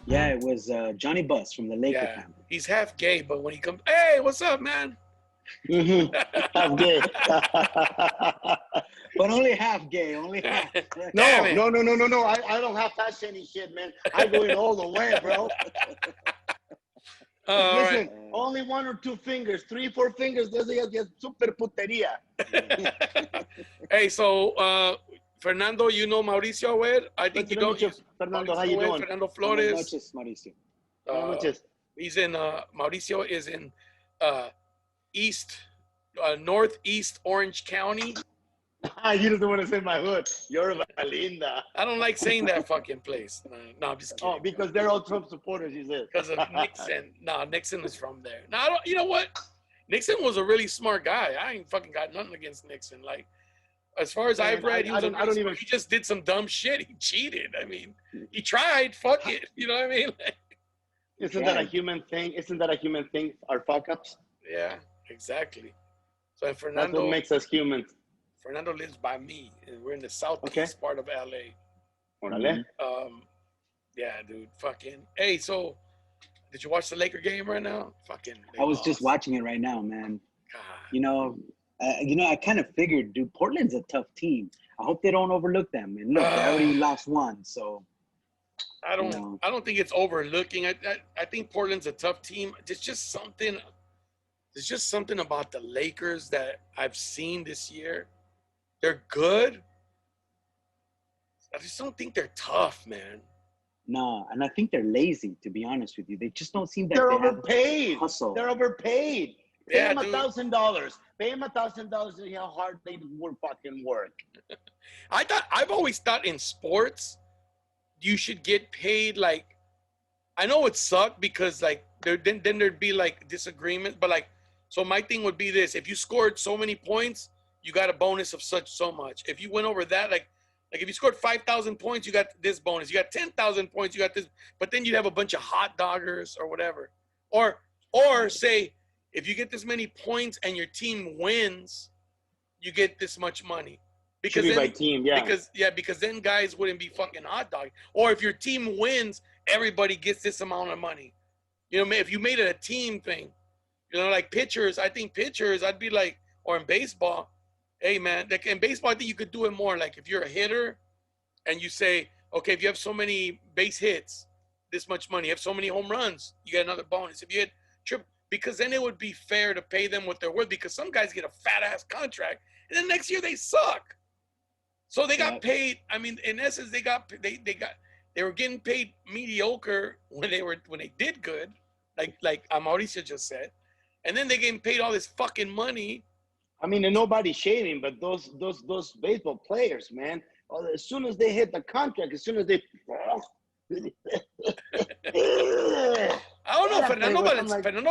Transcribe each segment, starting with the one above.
Yeah, it was Johnny Buss from the Laker Yeah, family. he's half gay, but when he comes, hey, what's up, man? Mm-hmm. I'm gay. But only half gay, only half. No. Damn it. No. I don't have that shiny shit, man. I go in all the way, bro. Listen, Right. only 1 or 2 fingers, 3, 4 fingers. This is super puteria. Hey, so Fernando, you know Mauricio Ahued? I think you don't. Fernando, Mauricio how you Ahued, doing? Fernando Buenas Flores. noches, Mauricio. Buenas noches. He's in. Mauricio is in northeast Orange County. You just don't want to say my hood. You're Valinda. I don't like saying that fucking place. No, I'm just kidding. Oh, because they're all Trump supporters, you said. Because of Nixon. No, Nixon is from there. No, I don't. You know what? Nixon was a really smart guy. I ain't fucking got nothing against Nixon. Like, as far as I've read, he just did some dumb shit. He cheated. I mean, he tried. Fuck it. You know what I mean? Isn't that a human thing? Our fuck ups? Yeah, exactly. So That's Fernando, what makes us humans. Fernando lives by me, and we're in the southeast part of LA. Orale. Yeah, dude. Fucking. Hey, so did you watch the Laker game right now? Fucking. I was just watching it right now, man. God. You know, I kind of figured, dude, Portland's a tough team. I hope they don't overlook them. And look, they already lost one, so. I don't think it's overlooking. I think Portland's a tough team. There's just something about the Lakers that I've seen this year. They're good. I just don't think they're tough, man. No, and I think they're lazy, to be honest with you. They just don't seem that They're they have overpaid. hustle. They're overpaid. Pay Yeah, them dude. $1,000. Pay them $1,000 to see how hard they would fucking work. I've always thought in sports, you should get paid like. I know it sucked because like then there'd be like disagreement, but like so my thing would be this: if you scored so many points, you got a bonus of so much. If you went over that, like if you scored 5,000 points, you got this bonus. You got 10,000 points, you got this. But then you'd have a bunch of hot doggers or whatever. Or say if you get this many points and your team wins, you get this much money. Because Should be then, by team, yeah. Because then guys wouldn't be fucking hot dog. Or if your team wins, everybody gets this amount of money. You know, if you made it a team thing, you know, like pitchers, I think pitchers, I'd be like, or in baseball, hey man, like in baseball, I think you could do it more. Like if you're a hitter and you say, okay, if you have so many base hits, this much money. You have so many home runs, you get another bonus. If you hit triple, because then it would be fair to pay them what they're worth, because some guys get a fat ass contract and then next year they suck. So they got paid. I mean, in essence, they were getting paid mediocre when they did good, like Mauricio just said, and then they getting paid all this fucking money. I mean, and nobody's shaming, but those baseball players, man, as soon as they hit the contract, as soon as they. I don't know. Fernando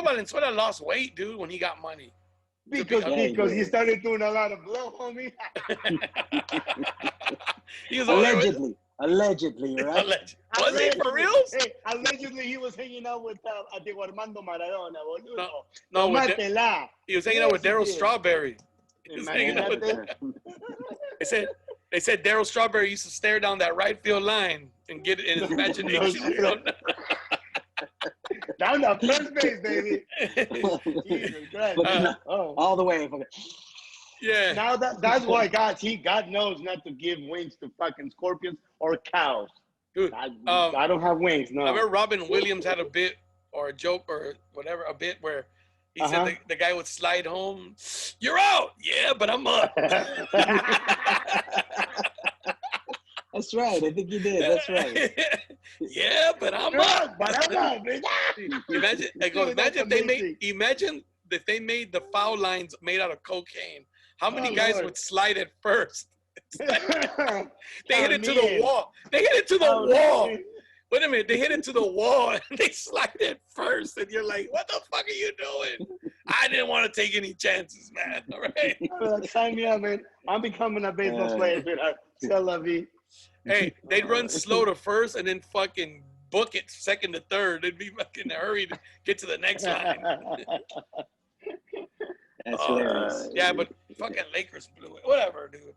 Valenzuela lost weight, dude, when he got money. Because he started doing a lot of blow, homie. He was Allegedly, right? Was he for real? Hey, allegedly he was hanging out with Diego Armando Maradona, boludo. No, he was hanging out with Daryl Strawberry. They said Daryl Strawberry used to stare down that right field line and get in his imagination. Down the first base, baby. Jesus Christ. All the way. Yeah. Now that's why God knows not to give wings to fucking scorpions or cows. Dude, I don't have wings. No. I remember Robin Williams had a bit or a joke or whatever, a bit where he said the guy would slide home. You're out. Yeah, but I'm up. That's right. I think you did. That's right. Yeah, but I'm up. Imagine if they made the foul lines made out of cocaine. How many guys would slide at first? They hit it to the wall. Wait a minute, they hit it to the wall and they slide it first, and you're like, "What the fuck are you doing?" I didn't want to take any chances, man. All right. Sign me up, man. I'm becoming a baseball player, sweetheart. C'est la vie. Hey, they'd run slow to first and then fucking book it second to third. They'd be fucking in a hurry to get to the next line. That's hilarious. Yeah, but fucking Lakers blew it. Whatever, dude.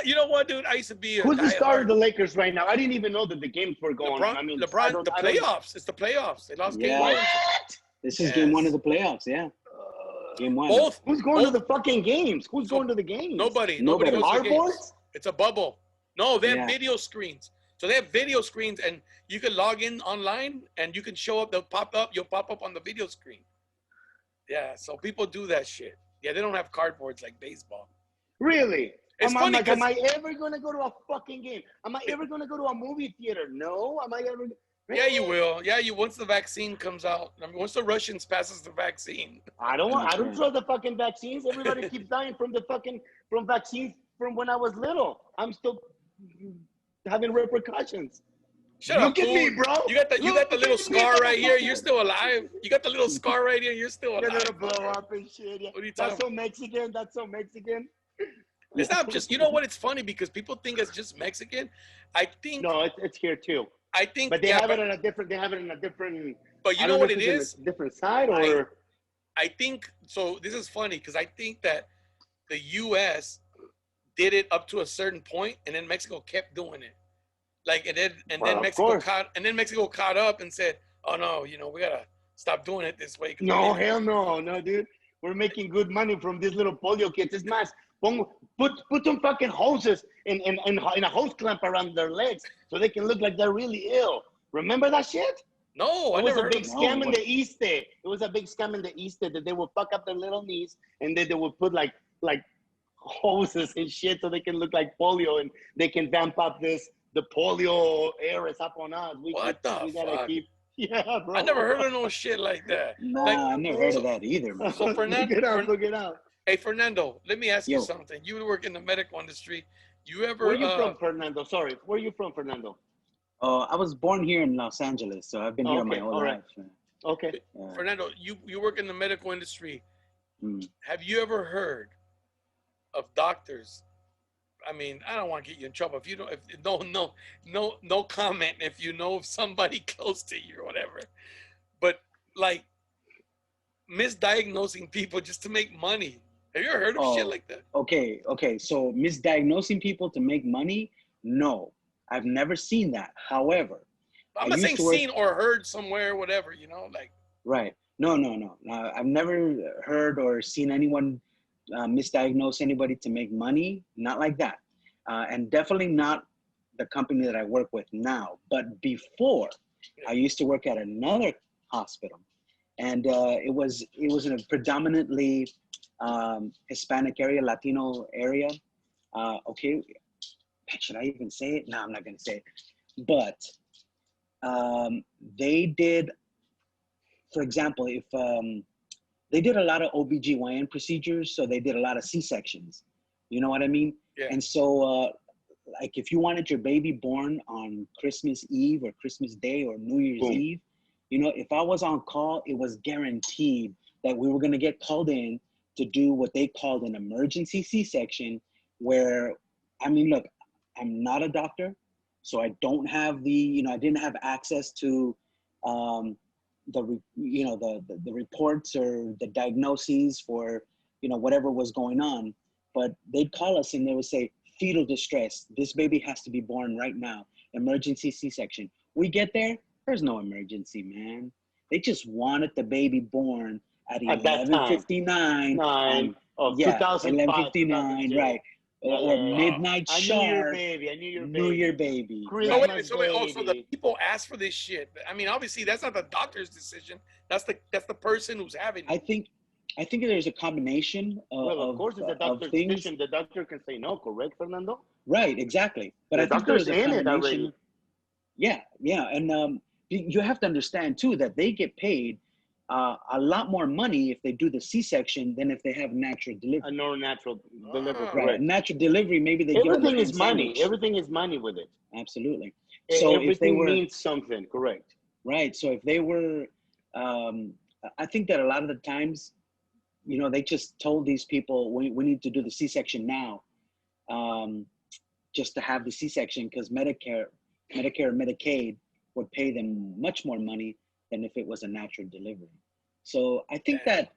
You know what, dude? I used to be a Who's the star of diehard. the Lakers right now? I didn't even know that the games were going on. I mean, I LeBron, don't. the playoffs. It's the playoffs. They lost game Yeah. one. What? This is game one of Yes. the playoffs. Yeah, game one. Both. Who's going to Both. the fucking games? Who's So going to the games? Nobody Nobody. goes to the games. Hardboards? It's a bubble. No, they have Yeah. video screens. So they have video screens, and you can log in online, and you can show up. They'll pop up. You'll pop up on the video screen. Yeah. So people do that shit. Yeah, they don't have cardboards like baseball. Really? It's am, funny like, am because I ever going to go to a fucking game? Am I ever going to go to a movie theater? No. Am I ever? yeah, you will. Yeah, you once the vaccine comes out. I mean, once the Russians passes the vaccine. I don't want. I don't Okay. trust the fucking vaccines. Everybody keeps dying from vaccines from when I was little. I'm still having repercussions. Shut Look up, at me, fool. bro. You got the Look little at me, scar right here. You're motherfucker. still alive. You got the little scar right here. You're still You're alive. gonna blow up and shit. Yeah. What are you That's talking so Mexican. That's so Mexican. It's not just, you know what? It's funny because people think it's just Mexican. I think, No, it's here too. I think, But they yeah, have it in a different. They have it in a different. but you I know don't what if it it's is? in a different side or. I think, so this is funny because I think that the U.S. did it up to a certain point, and then Mexico kept doing it. Like, and then Well, of Mexico course. Mexico caught up and said, "Oh no, we gotta stop doing it this way." No, hell no, dude. We're making good money from these little polio kids. It's nice. Put some fucking hoses in a hose clamp around their legs so they can look like they're really ill. Remember that shit? No, I It was never a heard big of scam in what- the East. It was a big scam in the East that they would fuck up their little knees and then they would put like hoses and shit so they can look like polio and they can vamp up the polio air is up on us. We What the gotta fuck? keep. Yeah, bro. I never heard of no shit like that. Nah, Like, I never heard of that either, man. So Fernando, Look it up. hey Fernando, let me ask you Yo. something. You work in the medical industry. You ever? Where are you from, Fernando? Sorry, where are you from, Fernando? I was born here in Los Angeles, so I've been here my Okay, whole all right. life. Man. Okay. Fernando, you work in the medical industry. Mm. Have you ever heard of doctors? I mean, I don't want to get you in trouble. If you don't, no comment. If you know of somebody close to you or whatever, but like misdiagnosing people just to make money. Have you ever heard of shit like that? Okay. So misdiagnosing people to make money? No, I've never seen that. However, I'm I not used saying to work- seen or heard somewhere, whatever. Like. right. No. I've never heard or seen anyone misdiagnose anybody to make money. Not like that. And definitely not the company that I work with now. But before, I used to work at another hospital. And it was in a predominantly Hispanic area, Latino area. Okay, should I even say it? No, I'm not going to say it. But they did, for example, if they did a lot of OBGYN procedures, so they did a lot of C-sections. You know what I mean? Yeah. And so, like, if you wanted your baby born on Christmas Eve or Christmas Day or New Year's Boom. Eve, if I was on call, it was guaranteed that we were going to get called in to do what they called an emergency C-section, where, I mean, look, I'm not a doctor, so I don't have I didn't have access to the reports or the diagnoses for, whatever was going on. But they'd call us and they would say, fetal distress, this baby has to be born right now, emergency C-section. We get there, there's no emergency, man. They just wanted the baby born at At that time. 11:59. Nine. Oh, Yeah, 2005. 11:59, right. Yeah, Or yeah. midnight I knew your sharp, baby. I knew your baby. New Year baby. Christmas So Right. wait, so the baby. people ask for this shit. I mean, obviously that's not the doctor's decision. That's the person who's having I it. think there's a combination Well, of course, it's the of doctor's things. decision. The doctor can say no, correct, Fernando? Right, exactly. But The I think there's doctor's a in it combination. already. Yeah, and you have to understand too that they get paid a lot more money if they do the C-section than if they have natural delivery. A natural delivery, Ah. Right, correct. natural delivery, maybe they give them Everything a is ham money. sandwich. Everything is money with it. Absolutely. So if they Everything were means something, correct. right, so if they were, I think that a lot of the times, they just told these people we need to do the C-section now, just to have the C-section because Medicare and Medicaid would pay them much more money than if it was a natural delivery. So I think that,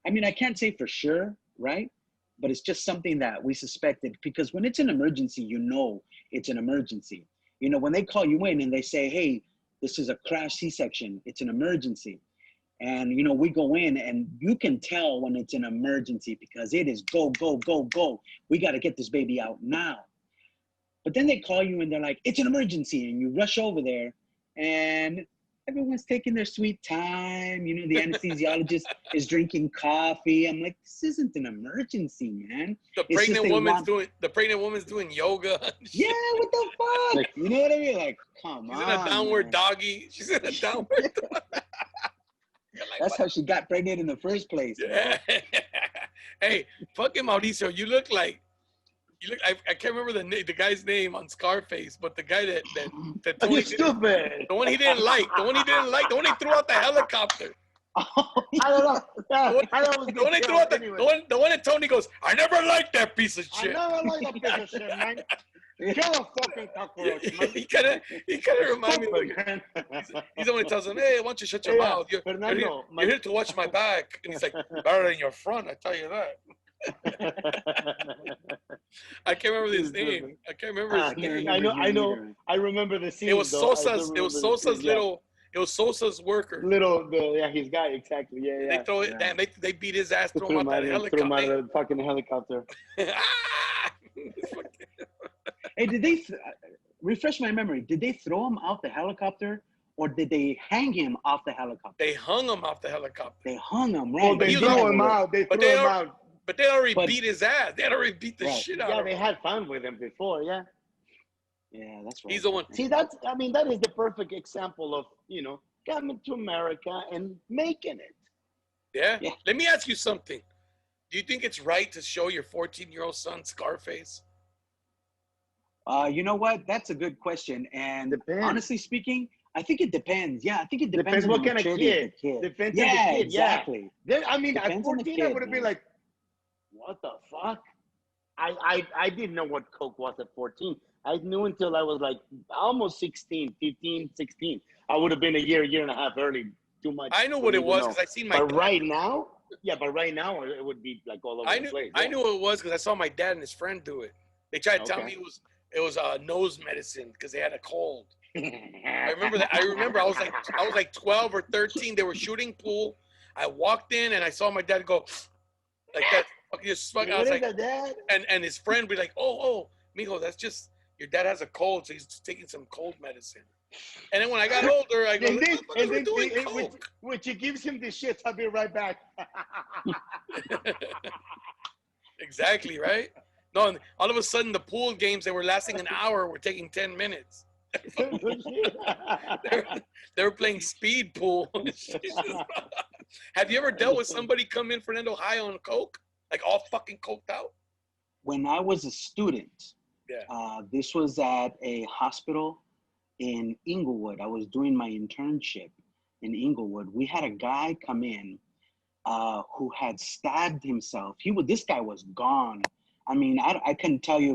I mean, I can't say for sure, right? but it's just something that we suspected, because when it's an emergency, you know it's an emergency. You know, when they call you in and they say, hey, this is a crash C-section, it's an emergency. And, you know, we go in and you can tell when it's an emergency because it is go, go, go, go. We got to get this baby out now. But then they call you and they're like, it's an emergency. And you rush over there and everyone's taking their sweet time. You know, the anesthesiologist is drinking coffee. I'm like, this isn't an emergency, man. The pregnant woman's doing yoga. Yeah, what the fuck? Like, you know what I mean? Like, come on. She's in a downward man. doggy. She's in a downward doggy. Like, that's how she got pregnant in the first place. Yeah. Hey, fucking Mauricio, you look like I can't remember the guy's name on Scarface, but the guy that Tony stupid. The one he didn't like, the one he threw out the helicopter. I don't know. The one he threw out the one that Tony goes, I never liked that piece of shit. I never liked that piece of shit, man. Kill a fucking cockroach, man. He kind of reminds me of he's the one who tells him, hey, why don't you shut your mouth? You're here to watch my back. And he's like, better than your front, I tell you that. I can't remember his name. I know. I remember the scene. It was Sosa's. It was Sosa's little. It was Sosa's worker. His guy, exactly. Yeah. They throw it. Damn, they beat his ass. Throw him out that helicopter. Throw him out of the fucking helicopter. Hey, did they refresh my memory? Did they throw him out the helicopter, or did they hang him off the helicopter? They hung him off the helicopter. They hung him, right? Well, they threw him out. But they already beat his ass. They had already beat the shit out of him. Yeah, they had fun with him before, yeah. Yeah, that's right. He's the one. See, that is the perfect example of, coming to America and making it. Yeah. Let me ask you something. Do you think it's right to show your 14-year-old son Scarface? You know what? That's a good question. And honestly speaking, I think it depends. Yeah, I think it depends on what kind of kid. Depends on the kid. Exactly. Yeah. At 14, I would have been like, what the fuck? I didn't know what coke was at 14. I knew until I was like almost 16, 15, 16. I would have been a year and a half early. Too much. I knew what it was because I seen my. But right now, it would be like all over the place. I knew what it was because I saw my dad and his friend do it. They tried to tell me it was nose medicine because they had a cold. I remember that. I remember I was like 12 or 13. They were shooting pool. I walked in and I saw my dad go like that. Fucking just fucking. I was like, and his friend would be like, oh, mijo, that's just your dad has a cold, so he's taking some cold medicine. And then when I got older, I go, which he gives him the shit. I'll be right back. Exactly, right? No, and all of a sudden the pool games that were lasting an hour were taking 10 minutes. they were playing speed pool. Have you ever dealt with somebody come in, Fernando, high on coke? Like all fucking coked out? When I was a student, this was at a hospital in Inglewood. I was doing my internship in Inglewood. We had a guy come in who had stabbed himself. This guy was gone. I mean, I couldn't tell you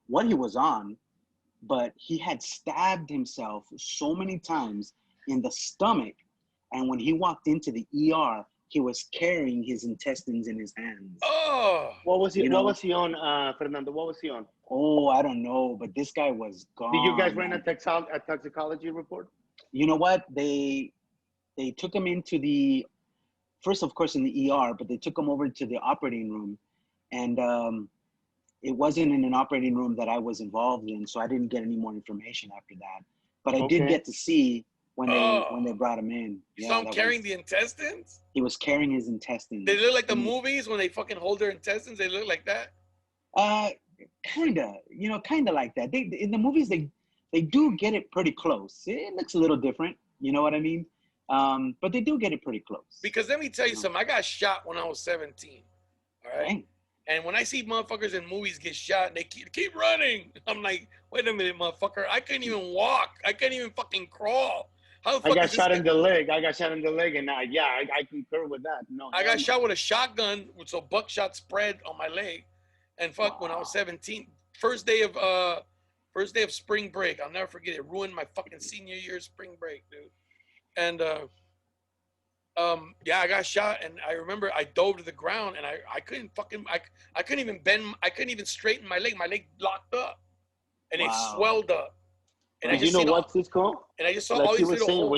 what he was on, but he had stabbed himself so many times in the stomach. And when he walked into the ER, he was carrying his intestines in his hands. Oh, what was he on, Fernando? What was he on? Oh, I don't know, but this guy was gone. Did you guys run a toxicology report? You know what? They took him into first, of course, in the ER, but they took him over to the operating room. And it wasn't in an operating room that I was involved in, so I didn't get any more information after that. But I did get to see when they brought him in. You saw him carrying the intestines? He was carrying his intestines. They look like the movies when they fucking hold their intestines. They look like that. Kinda like that. In the movies they do get it pretty close. It looks a little different. You know what I mean? But they do get it pretty close. Because let me tell you something. I got shot when I was 17. All right. Dang. And when I see motherfuckers in movies get shot and they keep running, I'm like, wait a minute, motherfucker. I couldn't even walk. I couldn't even fucking crawl. I got shot in the leg. And I concur with that. No, I got shot with a shotgun with some buckshot spread on my leg. And when I was 17, first day of spring break, I'll never forget it. Ruined my fucking senior year spring break, dude. And Yeah, I got shot, and I remember I dove to the ground, and I couldn't fucking I couldn't even bend, I couldn't even straighten my leg locked up, and it Wow. swelled up, and I But you just know seen all, what, Cisco? and I just saw Like all you these were little saying, holes.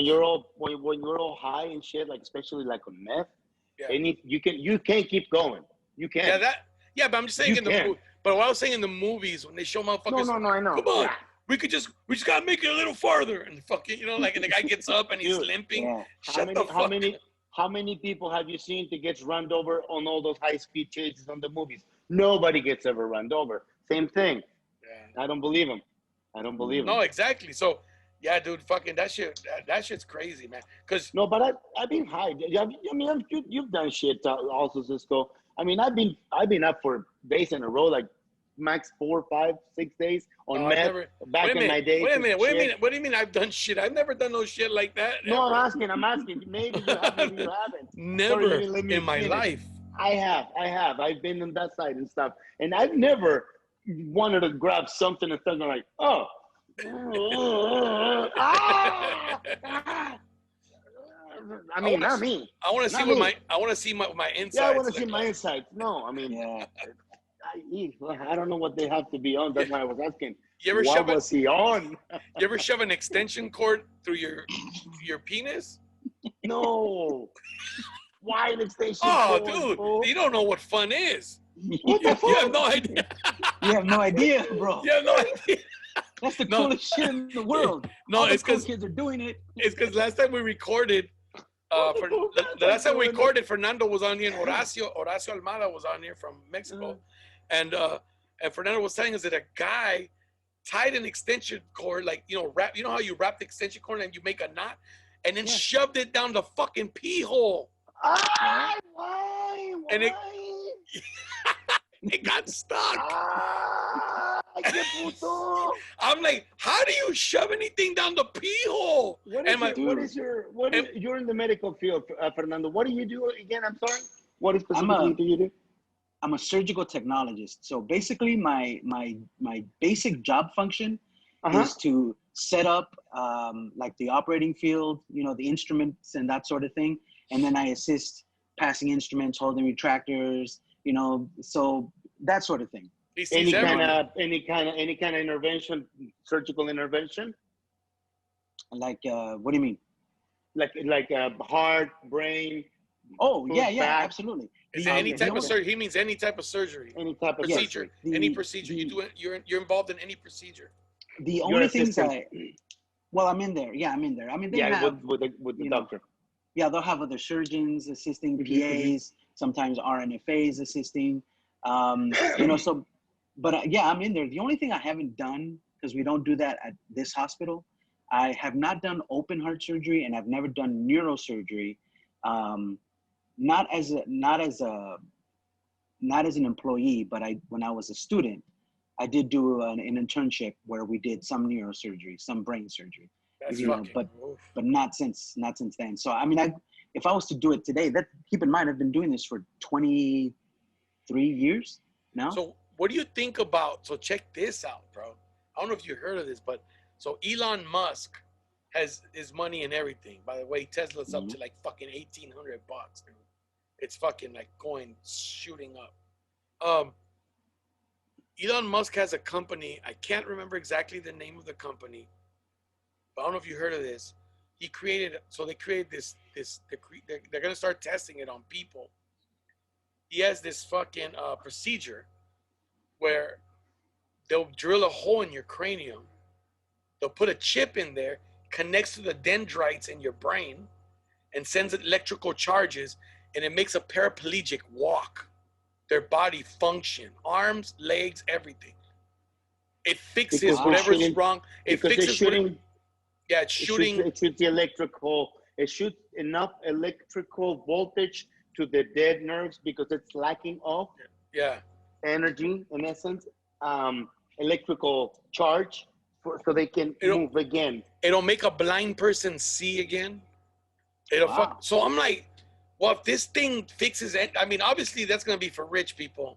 when you're all high and shit, like especially like on meth, Yeah. you can't keep going. You can't. Yeah, but I'm just saying You can. but what I was saying in the movies when they show motherfuckers, No, I know. come on, Yeah. we just gotta make it a little farther, and fucking, like, and the guy gets up and he's Dude, limping. Yeah. Shut the fuck up. How many people have you seen that gets run over on all those high speed chases on the movies? Nobody gets ever run over. Same thing. Yeah. I don't believe him. I don't believe him. No, exactly. So, yeah, dude, fucking that shit's crazy, man. Cause No, but I've been high. I mean, you've done shit also, Cisco. I mean, I've been up for days in a row, like max 4, 5, 6 days on I've meth. never. Back in my days. Wait a minute. Shit. What do you mean I've done shit? I've never done no shit like that. No, ever. I'm asking. Maybe you have, maybe you haven't. Never Sorry, let me in my finish. life. I have. I've been on that side and stuff, and I've never wanted to grab something and something like, oh, I mean, not me. I want to see Not what me. I want to see my insides. Yeah, I want to look see my like. insides. No, I mean, Yeah. I don't know what they have to be on. That's why I was asking. You ever What shove was he on? You ever shove an extension cord through your penis? No. Why an extension Oh, cord, dude, fool? you don't know what fun is. What the You have fuck? no idea. You have no idea, bro. You have no idea. That's the No. coolest shit in the world. No, All the it's cool because kids are doing it. last time we recorded, What the fuck? the last time we recorded, Fernando was on here, and Horacio Almada was on here from Mexico, and Fernando was telling us that a guy tied an extension cord, like, wrap. You know how you wrap the extension cord and you make a knot, and then shoved it down the fucking pee hole. Why? And it got stuck. Qué puto. I'm like, how do you shove anything down the pee hole? You're in the medical field, Fernando. What do you do again? I'm sorry. What specifically do you do? I'm a surgical technologist. So basically, my basic job function is to set up like the operating field, the instruments and that sort of thing, and then I assist passing instruments, holding retractors, so that sort of thing. Any kind of intervention, surgical intervention? Like, what do you mean? Like heart, brain. Oh, yeah, back. Absolutely. Is it any type of surgery? He means any type of surgery. Any type of procedure. surgery. Any procedure. You're involved in any procedure. The only things I'm in there. Yeah, I'm in there. I mean, they have, with the doctor. Yeah, they'll have other surgeons assisting, PAs, sometimes RNFAs assisting. So, but yeah, I'm in there. The only thing I haven't done, because we don't do that at this hospital, I have not done open heart surgery, and I've never done neurosurgery. Not as an employee, but when I was a student, I did do an internship where we did some neurosurgery, some brain surgery. That's but not since then. So I mean, if I was to do it today, keep in mind I've been doing this for 23 years now. So what do you think about? So check this out, bro. I don't know if you heard of this, but so Elon Musk has his money and everything. By the way, Tesla's up to like fucking $1,800, dude. It's fucking like shooting up. Elon Musk has a company. I can't remember exactly the name of the company, but I don't know if you heard of this. They created this. They're gonna start testing it on people. He has this fucking procedure where they'll drill a hole in your cranium. They'll put a chip in there, connects to the dendrites in your brain, and sends electrical charges, and it makes a paraplegic walk. Their body function, arms, legs, everything. It fixes whatever's wrong. It fixes shooting. Yeah, it's shooting. It shoots the electrical. It shoots enough electrical voltage to the dead nerves because it's lacking of energy, in essence, electrical charge, so they can move again. It'll make a blind person see again. So I'm like, well, if this thing fixes it, I mean, obviously that's going to be for rich people.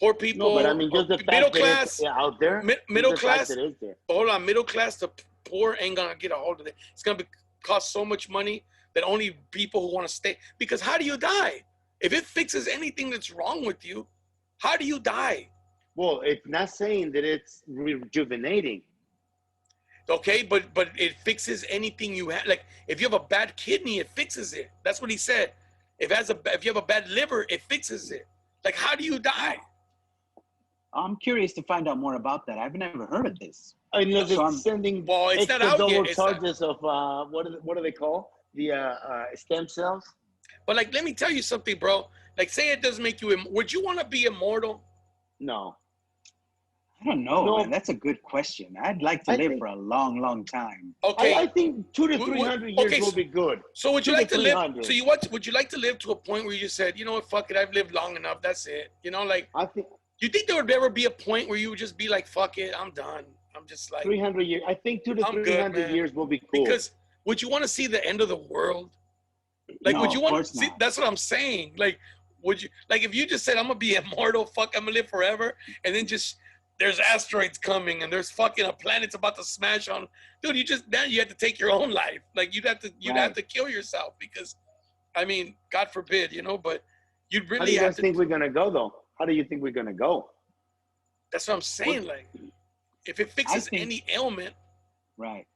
Poor people, no, but I mean, just the fact middle that class, it's out there. Middle class. There. Hold on, middle class to poor ain't gonna get a hold of it. It's gonna cost so much money that only people who want to stay. Because how do you die? If it fixes anything that's wrong with you, how do you die? Well, it's not saying that it's rejuvenating. Okay, but it fixes anything you have. Like if you have a bad kidney, it fixes it. That's what he said. If you have a bad liver, it fixes it. Like how do you die? I'm curious to find out more about that. I've never heard of this. Unless So it's sending Well, it's not extra out double yet. charges of what do they call the stem cells? But like, let me tell you something, bro. Like, say it does make you. Would you want to be immortal? No. I don't know, No. man. That's a good question. I'd like to live for a long, long time. Okay. I think 200 to 300 years will be good. So would you like to live? So would you like to live to a point where you said, you know what, fuck it, I've lived long enough. That's it. You know, like. I think. You think there would ever be a point where you would just be like, fuck it, I'm done. I'm just like 300 years. I think 200 to 300 years will be cool. Because would you want to see the end of the world? Like, no, would you want to see? Not. That's what I'm saying. Like, would you like if you just said I'm gonna be immortal? Fuck, I'm gonna live forever, and then just there's asteroids coming and there's fucking a planet's about to smash on. Dude, now you have to take your own life. Like you'd have to kill yourself because, I mean, God forbid, you know. But you'd really. How do you have guys to think we're gonna go though? How do you think we're gonna go? That's what I'm saying. Like, if it fixes any ailment. Right.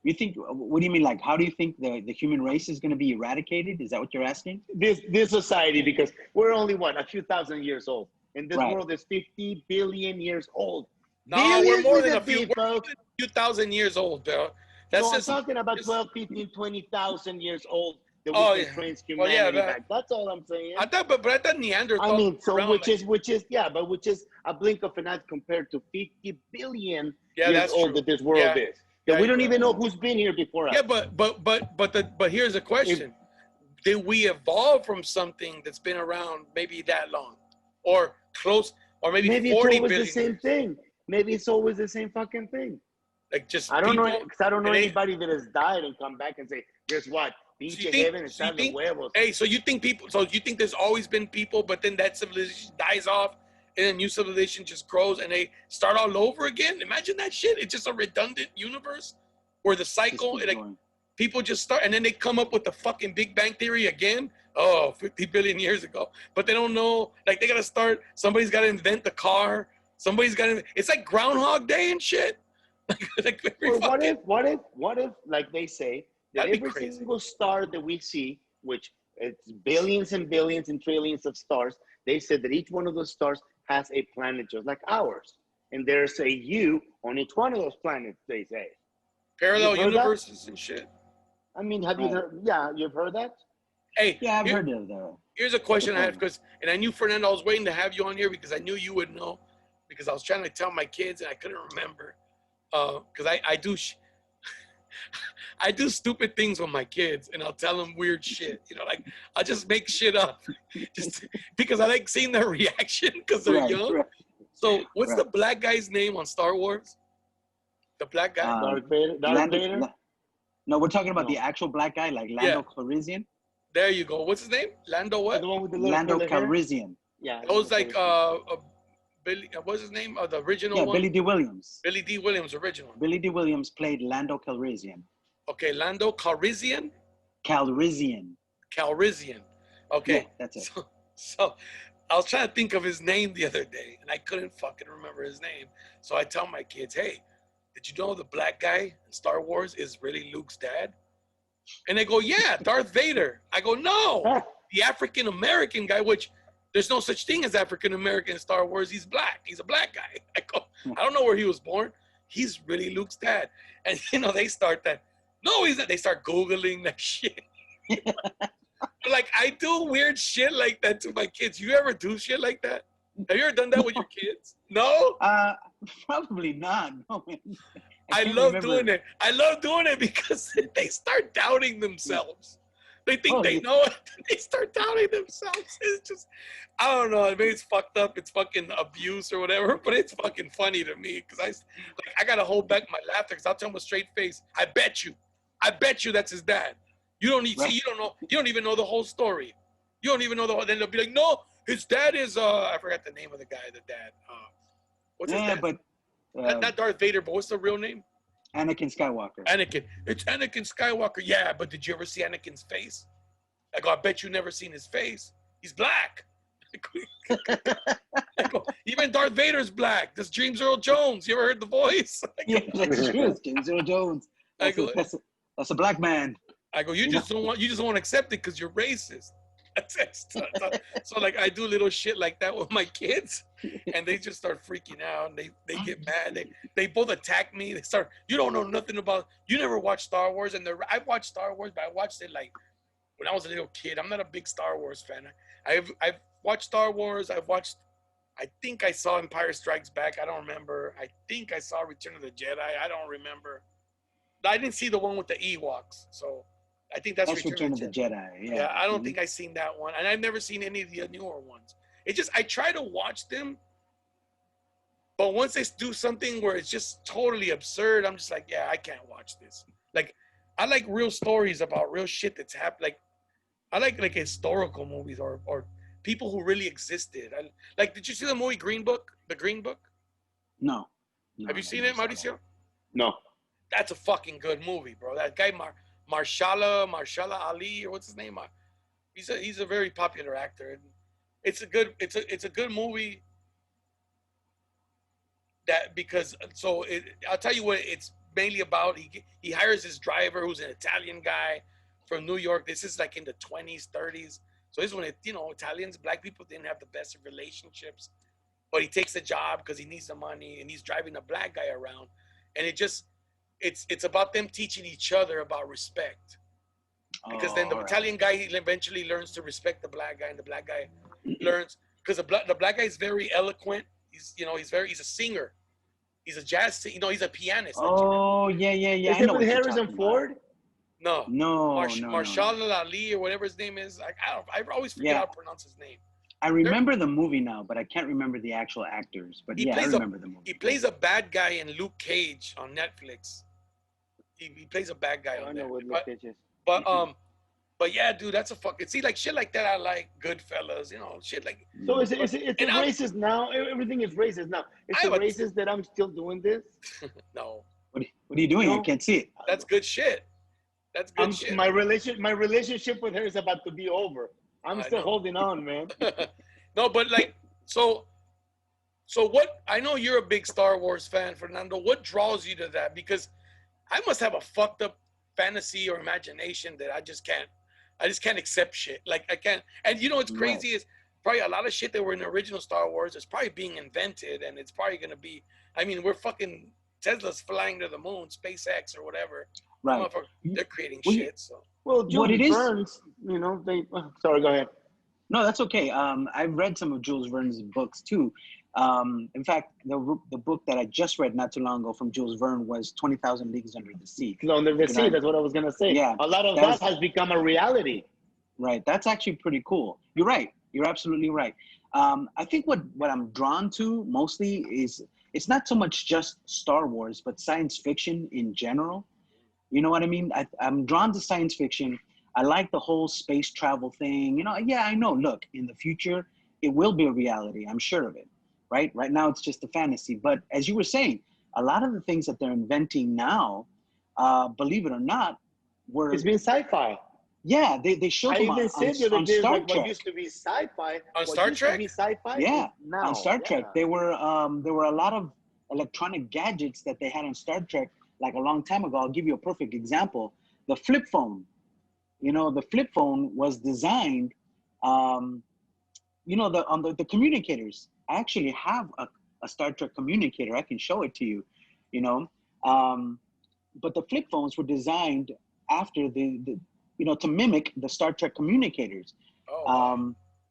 You think, what do you mean? Like, how do you think the human race is going to be eradicated? Is that what you're asking? This society, because we're only, a few thousand years old. And this world is 50 billion years old. No, we're more than a few thousand years old, bro. I'm talking about 12, 15, 20,000 years old. That we can trace humanity back. That's all I'm saying. I thought Neanderthal. I mean, so which is a blink of an eye compared to 50 billion years old that this world is. That we don't even know who's been here before us. Yeah, but here's the question: did we evolve from something that's been around maybe that long, or close, or maybe 40 it's always billion the same thing? Maybe it's always the same fucking thing. Like just I don't know, because I don't know anybody that has died and come back and say, "Guess what? Pinche heaven está en los huevos." Hey, so you think there's always been people, but then that civilization dies off, and then new civilization just grows, and they start all over again? Imagine that shit. It's just a redundant universe where the cycle, people just start, and then they come up with the fucking Big Bang Theory again. 50 billion years ago, but they don't know. Like they gotta start. Somebody's gotta invent the car. It's like Groundhog Day and shit. What if, like they say, that every single star that we see, which it's billions and billions and trillions of stars, they said that each one of those stars has a planet just like ours. And there's a U on each one of those planets, they say. Parallel universes and shit. I mean, have you heard? Yeah, you've heard that? Hey, yeah, I've heard of that. Here's a question I had, and I knew, Fernando, I was waiting to have you on here because I knew you would know, because I was trying to tell my kids and I couldn't remember. Because I do stupid things with my kids, and I'll tell them weird shit. You know, like I just make shit up, just because I like seeing their reaction because they're young. Right. So, what's the black guy's name on Star Wars? The black guy. Darth Vader. No, we're talking about the actual black guy, like Lando Calrissian. There you go. What's his name? Lando what? The one with the Lando Calrissian. Yeah. That was like Billy. What's his name? The original one. Billy D. Williams. Billy D. Williams, original. Billy D. Williams played Lando Calrissian. Okay, Lando Calrissian. Calrissian. Okay, yeah, that's it. So I was trying to think of his name the other day, and I couldn't fucking remember his name. So I tell my kids, "Hey, did you know the black guy in Star Wars is really Luke's dad?" And they go, "Yeah, Darth Vader." I go, "No, the African American guy, which there's no such thing as African American in Star Wars. He's black. He's a black guy." I go, "I don't know where he was born. He's really Luke's dad." And they start that. No, he's not. They start Googling that shit. Like I do weird shit like that to my kids. You ever do shit like that? Have you ever done that with your kids? No? Probably not. No, man. I love doing it. I love doing it because they start doubting themselves. They think they know it. They start doubting themselves. It's just, I don't know. Maybe it's fucked up. It's fucking abuse or whatever, but it's fucking funny to me because I got to hold back my laughter because I'll tell them with a straight face, I bet you that's his dad. You don't need, see, you don't know, you don't even know the whole story. You don't even know the whole, then they'll be like, no, his dad is, I forgot the name of the guy, the dad. What's his dad? But, not Darth Vader, but what's the real name? Anakin Skywalker. Anakin. It's Anakin Skywalker. Yeah, but did you ever see Anakin's face? I go, I bet you never seen his face. He's black. I go, even Darth Vader's black. This James Earl Jones. You ever heard the voice? Yeah, that's true. It's James Earl Jones. That's a black man. I go, you just don't want to accept it because you're racist. So like I do little shit like that with my kids, and they just start freaking out, and they get mad. They both attack me. They start, you don't know nothing about, you never watched Star Wars, and I've watched Star Wars, but I watched it like when I was a little kid. I'm not a big Star Wars fan. I've watched Star Wars. I think I saw Empire Strikes Back. I don't remember. I think I saw Return of the Jedi. I don't remember. I didn't see the one with the Ewoks, so I think that's Return of the Jedi. Yeah, I don't think I've seen that one, and I've never seen any of the newer ones. It just, I try to watch them, but once they do something where it's just totally absurd, I'm just like, yeah, I can't watch this. Like, I like real stories about real shit that's happened. Like, I like historical movies or people who really existed. Did you see the movie Green Book? The Green Book? No. Have you seen it, Mauricio? No. That's a fucking good movie, bro. That guy Marshala Ali, or what's his name? He's a very popular actor. It's a good movie. That because I'll tell you what it's mainly about. He hires his driver who's an Italian guy from New York. This is like in the 20s, 30s. So this is when Italians, black people didn't have the best of relationships, but he takes the job because he needs the money, and he's driving a black guy around, and it's about them teaching each other about respect. Because then the Italian guy, he eventually learns to respect the black guy, and the black guy learns, because the black guy is very eloquent. He's a singer. He's a jazz singer. He's a pianist. Oh, yeah. Is it with Harrison Ford? No. Marshall No. Ali or whatever his name is. I always forget how to pronounce his name. I remember the movie now, but I can't remember the actual actors. But I remember the movie. He plays a bad guy in Luke Cage on Netflix. He plays a bad guy on there. But yeah, dude, that's a fucking, see, like shit like that. I like Goodfellas, shit like. So it's racist now. Everything is racist now. It's racist that I'm still doing this. No. What are you doing? I can't see it. That's good shit. That's good shit. My relationship with her is about to be over. I'm still holding on, man. No, but like, so what? I know you're a big Star Wars fan, Fernando. What draws you to that? Because I must have a fucked up fantasy or imagination that I just can't accept shit. Like I can't. And what's crazy is probably a lot of shit that were in the original Star Wars is probably being invented, and it's probably gonna be. I mean, we're fucking Tesla's flying to the moon, SpaceX or whatever. Right. They're creating shit. So. Well, Jules Verne's, sorry, go ahead. No, that's okay. I've read some of Jules Verne's books too. In fact, the book that I just read not too long ago from Jules Verne was 20,000 Leagues Under the Sea. Under the Sea, that's what I was going to say. Yeah. A lot of that has become a reality. Right. That's actually pretty cool. You're right. You're absolutely right. I think what I'm drawn to mostly is, it's not so much just Star Wars, but science fiction in general. You know what I mean? I'm drawn to science fiction. I like the whole space travel thing. I know, look, in the future, it will be a reality. I'm sure of it, right? Right now, it's just a fantasy. But as you were saying, a lot of the things that they're inventing now, believe it or not, it's been sci-fi. Yeah, they showed them on Star Trek. What used to be sci-fi. On Star Trek? Sci-fi. Yeah, now, on Star Trek. There were a lot of electronic gadgets that they had on Star Trek, like a long time ago. I'll give you a perfect example. The flip phone. The flip phone was designed, the communicators. I actually have a Star Trek communicator. I can show it to you, but the flip phones were designed after to mimic the Star Trek communicators.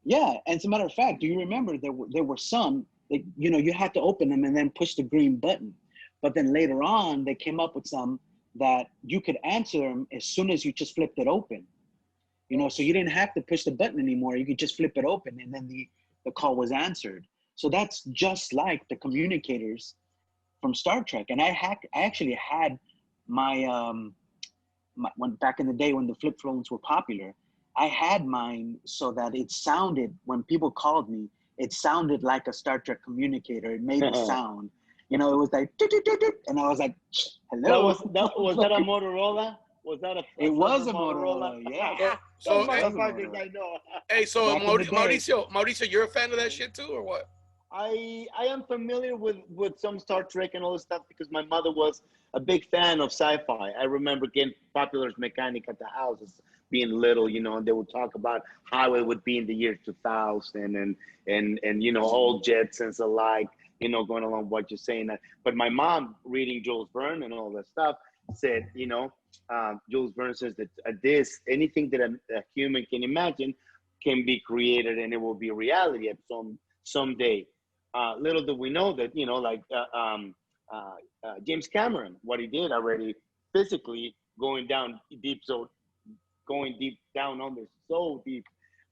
Yeah, and as a matter of fact, do you remember there were some that, you had to open them and then push the green button. But then later on, they came up with some that you could answer them as soon as you just flipped it open. So you didn't have to push the button anymore. You could just flip it open, and then the call was answered. So that's just like the communicators from Star Trek. And I actually had my when back in the day when the flip phones were popular, I had mine so that it sounded, when people called me, it sounded like a Star Trek communicator. It made a sound. you know, it was like, and I was like, hello. Was that a Motorola? Was that It was a Motorola, yeah. So, Those hey, motherfuckers, I know. hey, so Back in the day. Mauricio, you're a fan of that shit too, or what? I am familiar with some Star Trek and all this stuff because my mother was a big fan of sci-fi. I remember getting Popular's Mechanic at the house as being little, you know, and they would talk about how it would be in the year 2000 and you know, all Jetsons alike, you know, going along what you're saying. But my mom, reading Jules Verne and all that stuff, said, you know, Jules Verne says that anything that a human can imagine can be created and it will be reality at someday. Little do we know that, you know, like James Cameron, what he did already physically going down deep, down under, so deep.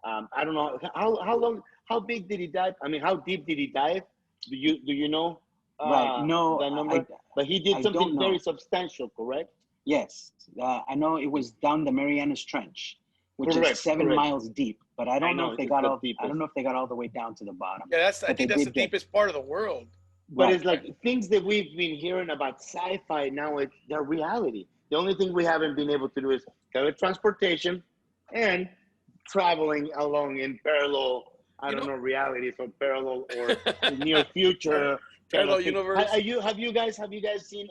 I don't know how big did he dive? I mean, how deep did he dive? Do you know? Right. No, the number. But he did something very substantial, correct? Yes, I know it was down the Marianas Trench, which is 7 miles deep. But I don't know if they got all. I don't know if they got all the way down to the bottom. Yeah, I think that's the deepest part of the world. But it's like things that we've been hearing about sci-fi now, they're reality. The only thing we haven't been able to do is teletransportation and traveling along in parallel. I don't know realities or parallel or near future. Parallel universe. Have you guys seen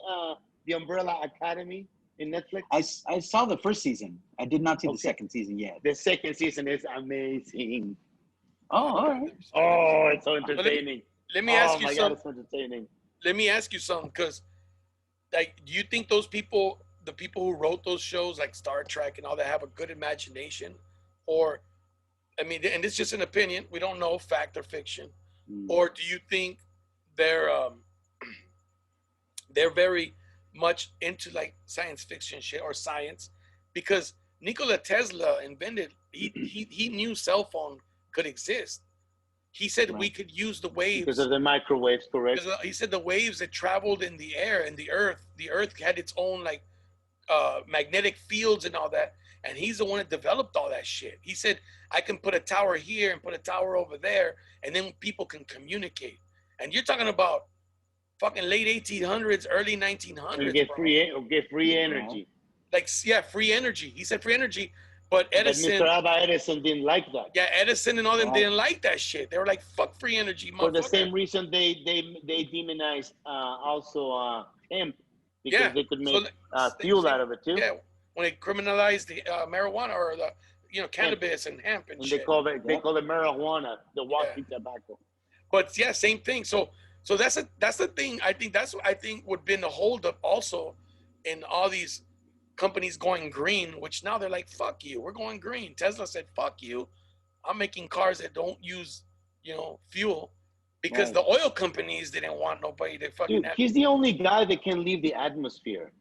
The Umbrella Academy in Netflix? I saw the first season. I did not see the second season yet. The second season is amazing. Oh, all right. Oh, it's so entertaining. Let me ask you something. God, it's so entertaining. Let me ask you something, because, like, do you think those people, the people who wrote those shows, like Star Trek and all that, have a good imagination? Or, I mean, and it's just an opinion. We don't know fact or fiction. Or do you think they're very much into like science fiction shit or science? Because Nikola Tesla invented, he knew cell phone could exist. He said we could use the waves because of the microwaves, correct? He said the waves that traveled in the air and the earth had its own like magnetic fields and all that. And he's the one that developed all that shit. He said, I can put a tower here and put a tower over there, and then people can communicate. And you're talking about fucking late 1800s, early 1900s. And get free energy. Like, yeah, free energy. He said free energy, but Edison. But Mr. Alva Edison didn't like that. Yeah, Edison and all them didn't like that shit. They were like, fuck free energy, motherfucker. For the same reason they demonized also hemp, because they could make fuel out of it too. Yeah, when they criminalized the marijuana or the cannabis and hemp and shit. They call it marijuana, the walking tobacco. But yeah, same thing. So that's the thing. I think would have been the holdup also in all these companies going green, which now they're like, fuck you, we're going green. Tesla said, fuck you, I'm making cars that don't use fuel, because the oil companies didn't want nobody to fucking. Dude, he's the only guy that can leave the atmosphere.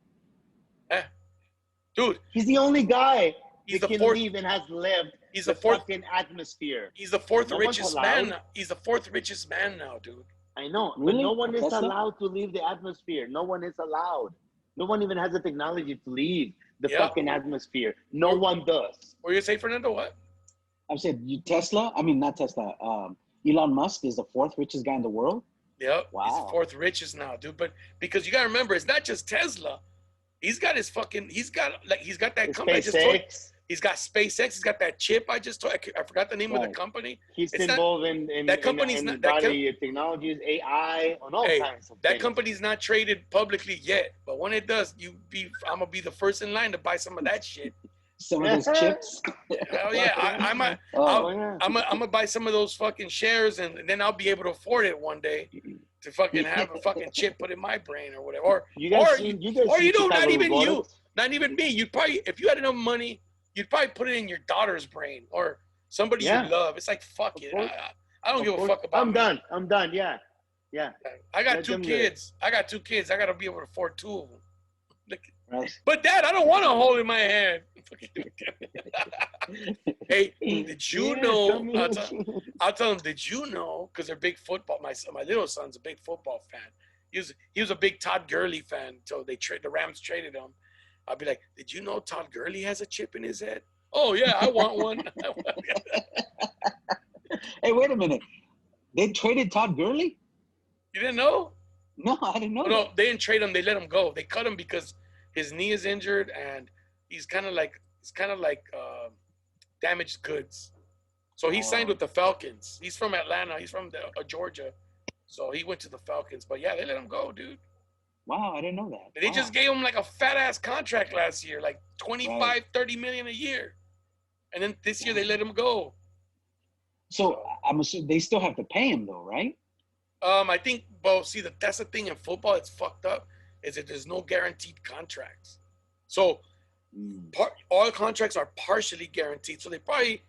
Dude, he's the only guy that can leave and has lived. He's the fourth fucking atmosphere. He's the fourth richest man. He's the fourth richest man now, dude. I know, but no one is allowed to leave the atmosphere. No one is allowed. No one even has the technology to leave the fucking atmosphere. No one does. What you say, Fernando? What? I said Tesla. I mean, not Tesla. Elon Musk is the fourth richest guy in the world. Yep. Wow. He's the fourth richest now, dude. But because you gotta remember, it's not just Tesla. He's got his fucking. He's got that company. I just told you. He's got SpaceX. He's got that chip. I forgot the name of the company. He's involved in that company's in body technologies, AI, on all kinds of that things. Company's not traded publicly yet, but when it does, I'm gonna be the first in line to buy some of that shit. Some of those chips. Hell yeah, I'm gonna buy some of those fucking shares, and then I'll be able to afford it one day to fucking have a fucking chip put in my brain or whatever. Or not even you, not even me. You'd probably, if you had enough money, you'd probably put it in your daughter's brain or somebody you love. It's like, fuck it. I don't give a fuck about it. I'm done. Yeah. I got two kids. I got to be able to afford two of them. But Dad, I don't want to hold in my hand. Hey, did you know? I'll tell him. Did you know? Because they're big football. My little son's a big football fan. He was a big Todd Gurley fan until the Rams traded him. I'll be like, did you know Todd Gurley has a chip in his head? Oh yeah, I want one. Hey, wait a minute. They traded Todd Gurley? You didn't know? No, I didn't know. No, that. they didn't trade him. They let him go. They cut him because his knee is injured and he's kind of like damaged goods. So he signed with the Falcons. He's from Atlanta. He's from Georgia. So he went to the Falcons. But yeah, they let him go, dude. Wow, I didn't know that. They just gave him like a fat ass contract last year, like 25, 30 million a year. And then this year they let him go. So I'm assuming they still have to pay him though, right? I think, well, see, that's the thing in football. It's fucked up. Is that there's no guaranteed contracts. So all contracts are partially guaranteed. So they probably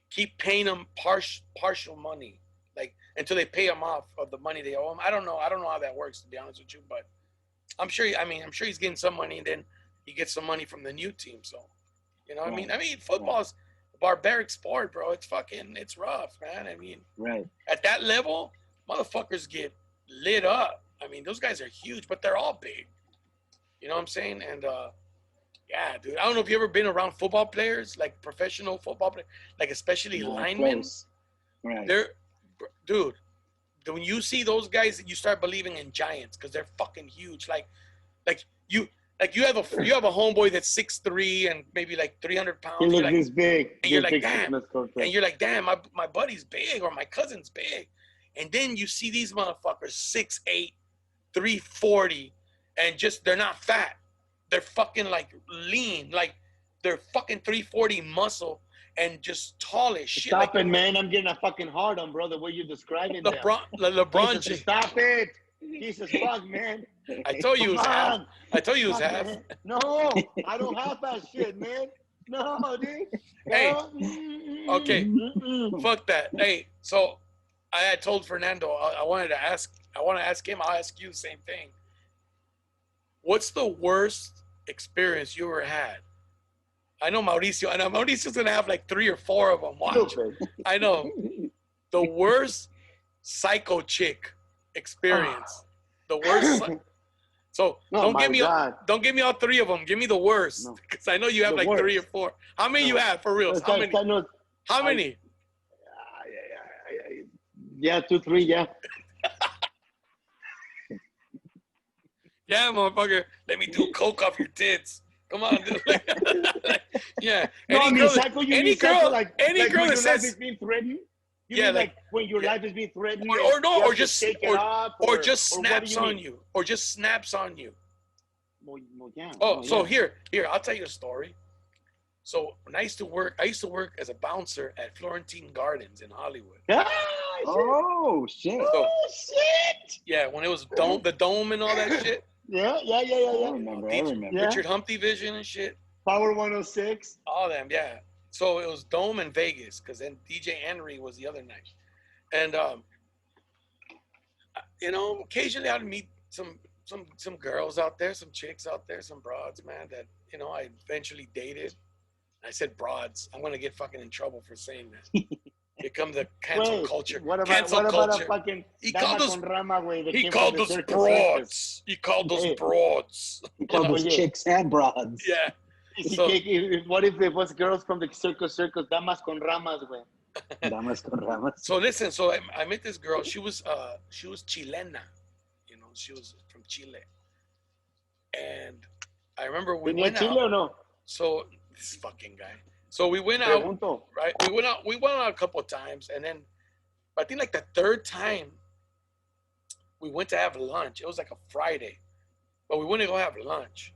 keep paying them partial money, like until they pay him off of the money they owe him. I don't know how that works, to be honest with you, but I'm sure he's getting some money, and then he gets some money from the new team. So, you know, right. I mean, football's a barbaric sport, bro. It's rough, man. I mean, right at that level, motherfuckers get lit up. I mean, those guys are huge, but they're all big. You know what I'm saying? And yeah, dude. I don't know if you ever been around football players, like professional football players, like especially linemen. Right. Dude, when you see those guys, you start believing in giants because they're fucking huge. Like you have a homeboy that's 6'3" and maybe like 300 pounds. He looks this big. And you're like, damn, my buddy's big or my cousin's big. And then you see these motherfuckers 6'8", 340, and just they're not fat. They're fucking like lean, like they're fucking 340 muscle and just tall as shit. Stop it, man! I'm getting a fucking hard on, bro. The way you're describing LeBron. Jesus, stop it! Jesus fuck, man! I told you it was half. I told you it was half. Man. No, I don't have that shit, man. No, dude. Hey, no. okay, fuck that. Hey, so I had told Fernando I want to ask him. I'll ask you the same thing. What's the worst experience you ever had? I know Mauricio's gonna have like 3 or 4 of them. Watch. I know. The worst psycho chick experience. The worst. So don't give me all 3 of them. Give me the worst, because I know you have like 3 or 4. How many you have for real? How many? How many? Yeah, 2, 3. Yeah. Yeah, motherfucker. Let me do coke off your tits. Come on, dude. Yeah. No, any girl that says is being threatened. You yeah, mean like when your life is being threatened, or just snaps on you. Well, yeah. So here, I'll tell you a story. So when I used to work as a bouncer at Florentine Gardens in Hollywood. Oh shit! Yeah, when it was the dome and all that shit. Yeah. I remember. Richard Humpty Vision and shit. Power 106. All them, yeah. So it was Dome in Vegas, because then DJ Henry was the other night. And you know, occasionally I'd meet some girls out there, some chicks out there, some broads, man, that, you know, I eventually dated. I said broads. I'm gonna get fucking in trouble for saying that. Here comes the cancel culture. What about culture. a fucking He called us broads. He called us broads. He called us chicks and broads. Yeah. So, what if it was girls from the circus, damas con ramas, güey? Damas con ramas. So listen, I met this girl. She was Chilena, you know. She was from Chile, and I remember we went out. Chile or no? So this fucking guy. So we went out, right? We went out a couple of times, and then I think like the 3rd time we went to have lunch. It was like a Friday, but we went to go have lunch.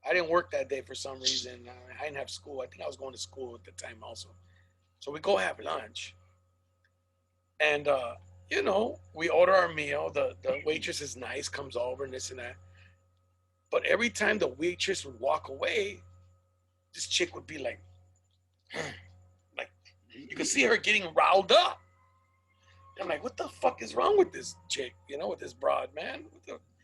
I didn't work that day for some reason. I didn't have school. I think I was going to school at the time also. So we go have lunch. And, you know, we order our meal. The waitress is nice, comes over and this and that. But every time the waitress would walk away, this chick would be like you could see her getting riled up. I'm like, what the fuck is wrong with this chick? You know, with this broad, man.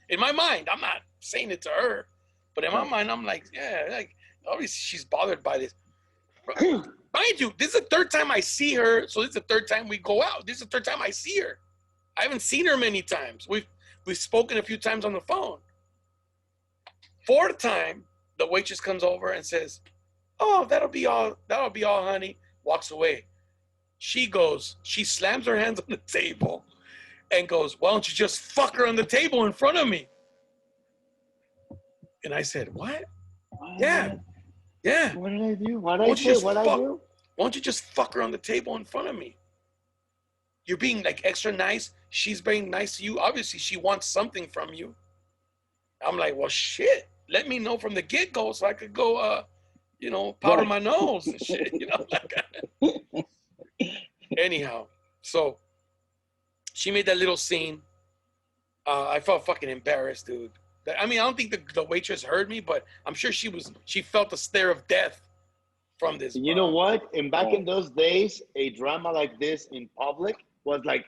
In my mind, I'm not saying it to her. But in my mind, I'm like, yeah, like, obviously she's bothered by this. Mind you, this is the 3rd time I see her, so this is the 3rd time we go out. This is the 3rd time I see her. I haven't seen her many times. We've spoken a few times on the phone. 4th time, the waitress comes over and says, "Oh, that'll be all, honey." Walks away. She slams her hands on the table, and goes, "Why don't you just fuck her on the table in front of me?" And I said, "What? Yeah, yeah. What did I do? What did I Why don't you say? just What did I do? Why don't you just fuck her on the table in front of me? You're being like extra nice. She's being nice to you. Obviously, she wants something from you." I'm like, "Well, shit. Let me know from the get-go so I could go, powder my nose and shit." Anyhow, so she made that little scene. I felt fucking embarrassed, dude. I mean, I don't think the waitress heard me, but I'm sure she felt the stare of death from this. You know what? And back in those days, a drama like this in public was like,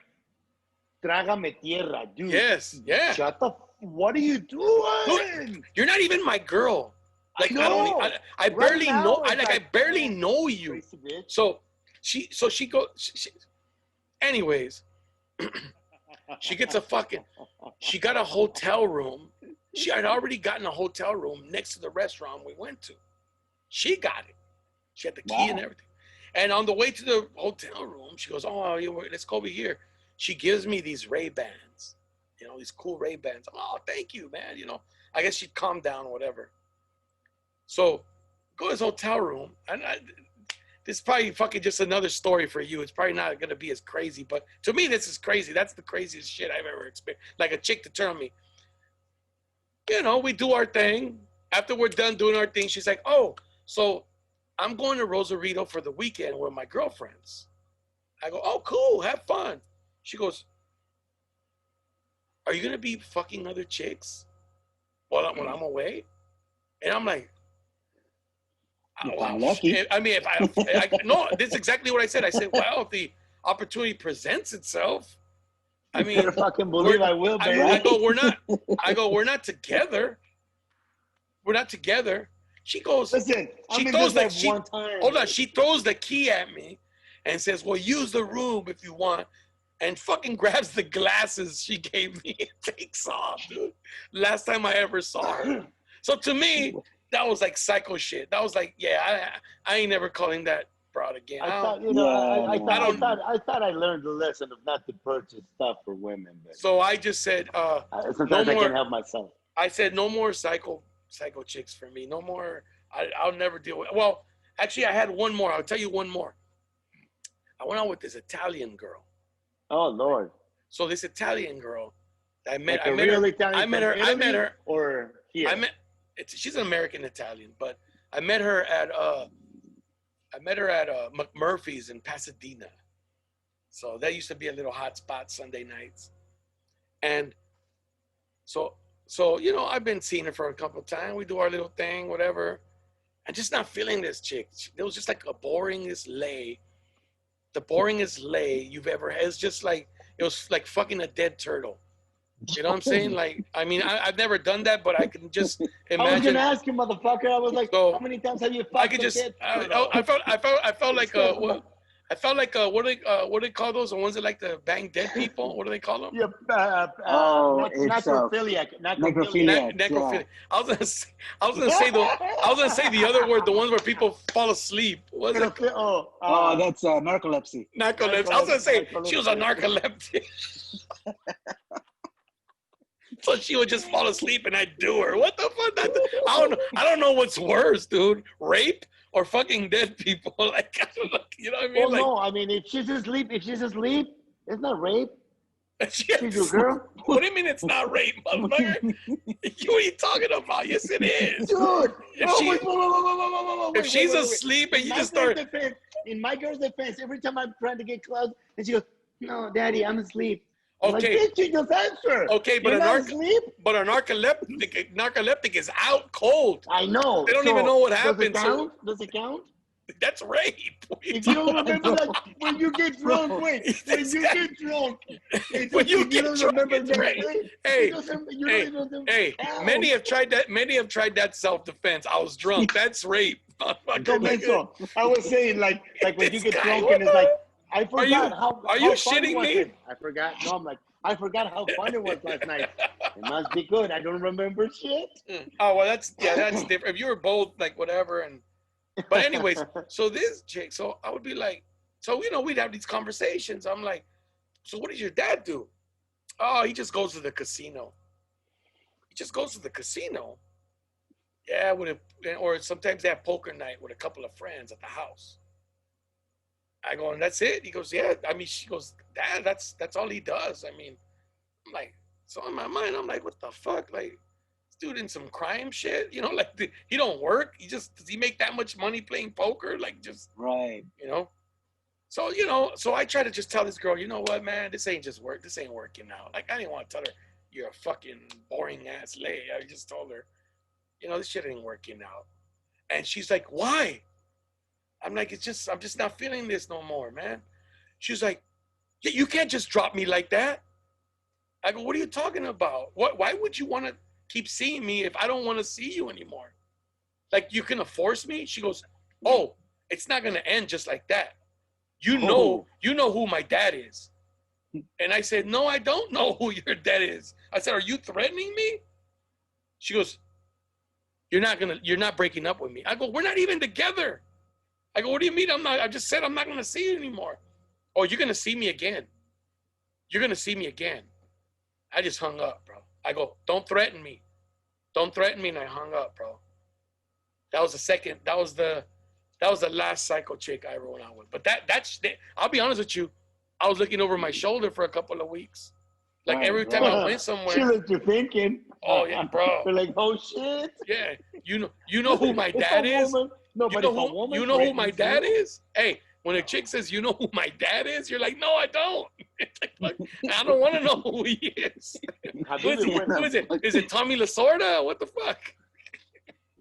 trágame tierra, dude. Yes, yeah. Shut the. What are you doing? Dude, you're not even my girl. Like I barely know. I barely know you. So she goes. Anyways, she gets she got a hotel room. She had already gotten a hotel room next to the restaurant we went to. She got it. She had the key and everything. And on the way to the hotel room, she goes, "Oh, let's go over here." She gives me these Ray-Bans, these cool Ray-Bans. "Oh, thank you, man." I guess she'd calm down or whatever. So go to this hotel room. And this is probably fucking just another story for you. It's probably not going to be as crazy. But to me, this is crazy. That's the craziest shit I've ever experienced. Like a chick to turn on me. We do our thing. After we're done doing our thing, she's like, "Oh, so I'm going to Rosarito for the weekend with my girlfriends." I go, "Oh, cool. Have fun." She goes, "Are you going to be fucking other chicks when I'm away?" And I'm like, I'm lucky. I mean, no, this is exactly what I said. I said, "Well, if the opportunity presents itself, I mean, you fucking believe I will, baby." I go, "We're not together. We're not together." She goes, "Listen, she throws one time." Hold on. She throws the key at me and says, "Well, use the room if you want," and fucking grabs the glasses she gave me and takes off, dude. Last time I ever saw her. So to me, that was like psycho shit. That was like, yeah, I ain't never calling that broad again. I thought I learned the lesson of not to purchase stuff for women. But so I just said, sometimes I can't help myself. I said, no more psycho chicks for me. No more. I'll never deal with. Well, actually, I had one more. I'll tell you one more. I went out with this Italian girl. Oh Lord! So this Italian girl, I met her. Or here. She's an American Italian, but I met her at McMurphy's in Pasadena. So that used to be a little hot spot Sunday nights. And so I've been seeing her for a couple of times. We do our little thing, whatever. I'm just not feeling this chick. It was just like a boringest lay. The boringest lay you've ever had. It's just like, it was like fucking a dead turtle. You know what I'm saying? Like, I mean, I've never done that, but I can just imagine. I was gonna ask you, motherfucker. I was like, how many times have you fucked? I could just. I felt like what do they call those? The ones that like to bang dead people? What do they call them? Yeah, necrophiliac. Necrophiliac. Necrophiliac. I was gonna say the other word, the ones where people fall asleep. What's it? That's narcolepsy. Narcolepsy. I was gonna say she was a narcoleptic. So she would just fall asleep and I'd do her. What the fuck? I don't know what's worse, dude. Rape or fucking dead people? Like, I don't know, you know what I mean? Well, no, I mean, if she's asleep, it's not rape. She's your girl. What do you mean it's not rape, motherfucker? What are you talking about? Yes, it is. Dude. If she's asleep and you just start. In my girl's defense, every time I'm trying to get close, and she goes, "No, Daddy, I'm asleep." Okay. Like, bitch, just answer. Okay, but a narcoleptic is out cold. I know. They don't even know what happened. Does it count? That's rape. If you don't remember that, when you get drunk, when you get drunk, it's rape. Hey, many have tried that. Many have tried that self-defense. I was drunk. That's rape. I was saying, like when you get drunk and it's like, I forgot Are you shitting me? I forgot. No, I'm like, I forgot how fun it was last night. It must be good. I don't remember shit. Oh, well, that's different. If you were both like whatever, but anyways, so this chick, so I would be like, so we'd have these conversations. I'm like, so what does your dad do? Oh, he just goes to the casino. He just goes to the casino. Yeah, or sometimes they have poker night with a couple of friends at the house. I go, and that's it? He goes, yeah. I mean, she goes, Dad, that's all he does. I mean, I'm like, so in my mind, I'm like, what the fuck? Like, this dude in some crime shit, like he don't work. Does he make that much money playing poker? Like, just, Right. So, so I try to just tell this girl, you know what, man, this ain't working out. Like, I didn't want to tell her, you're a fucking boring ass lay. I just told her, this shit ain't working out. And she's like, why? I'm like, I'm just not feeling this no more, man. She's like, yeah, you can't just drop me like that. I go, what are you talking about? Why would you want to keep seeing me if I don't want to see you anymore? Like, you gonna force me? She goes, oh, it's not gonna end just like that. You know who my dad is. And I said, no, I don't know who your dad is. I said, are you threatening me? She goes, you're not breaking up with me. I go, we're not even together. I go, what do you mean? I just said I'm not gonna see you anymore. Oh, you're gonna see me again. You're gonna see me again. I just hung up, bro. I go, don't threaten me. Don't threaten me, and I hung up, bro. That was the last psycho chick I ever went out with. But I'll be honest with you, I was looking over my shoulder for a couple of weeks. Like every time I went somewhere. She let you thinking. Oh yeah, bro. You're like, oh shit. Yeah, you know who my dad is. No, you know who my dad is. Hey, when a chick says, you know who my dad is, you're like, no, I don't. It's like, I don't want to know who he is. Who is it? Is it Tommy Lasorda? What the fuck?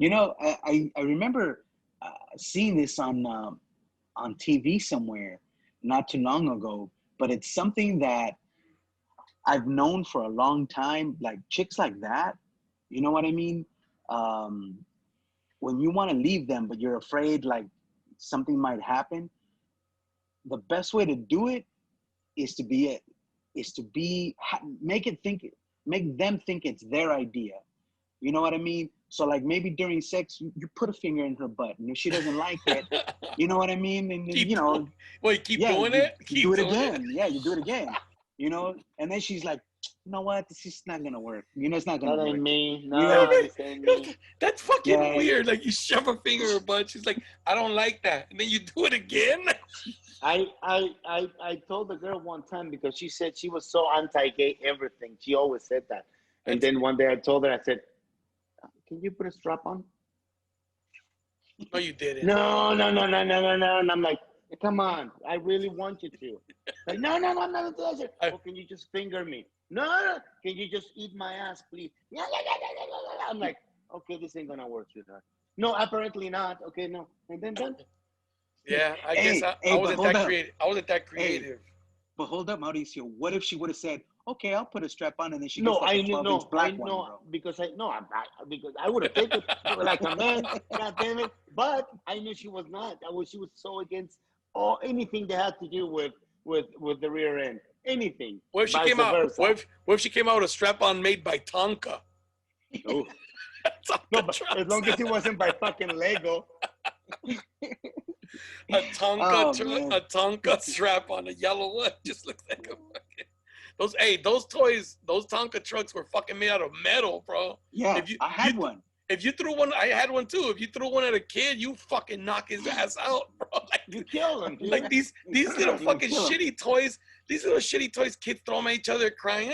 I remember seeing this on TV somewhere not too long ago, but it's something that I've known for a long time. Like chicks like that, you know what I mean? When you want to leave them, but you're afraid like something might happen, the best way to do it is to make them think it's their idea. You know what I mean? So like maybe during sex, you put a finger in her butt, and if she doesn't like it, you know what I mean? And keep doing it? You do it again. Yeah, you do it again. And then she's like, you know what? This is not gonna work. It's not gonna work. That ain't me. No, this ain't me. That's fucking weird. Like you shove a finger in her butt. She's like, I don't like that, and then you do it again. I told the girl one time because she said she was so anti-gay everything. She always said that. And then one day I told her, I said, can you put a strap on? No, you didn't. No. And I'm like, come on, I really want you to. Like, no, I'm not gonna do that. Oh, can you just finger me? No. Can you just eat my ass, please? Yeah. I'm like, okay, this ain't gonna work, sweetheart. No, apparently not. Okay, no. And then done. Yeah, I guess I wasn't that creative. I wasn't that creative. Hey, but hold up, Mauricio. What if she would have said, "Okay, I'll put a strap on," and then she no, gets like I a 12-inch black one, bro? because I would have taken it like a man. God damn it! But I knew she was not. She was so against anything that had to do with the rear end. Anything. What if she came out? What if she came out with a strap-on made by Tonka? No, but as long as it wasn't by fucking Lego. A Tonka strap on a yellow one just looks like a fucking those Tonka trucks were fucking made out of metal, bro. Yeah, I had one. If you threw one, I had one too. If you threw one at a kid, you fucking knock his ass out, bro. Like you kill him. Dude. Like these little fucking shitty toys. These little shitty toys kids throw them at each other crying,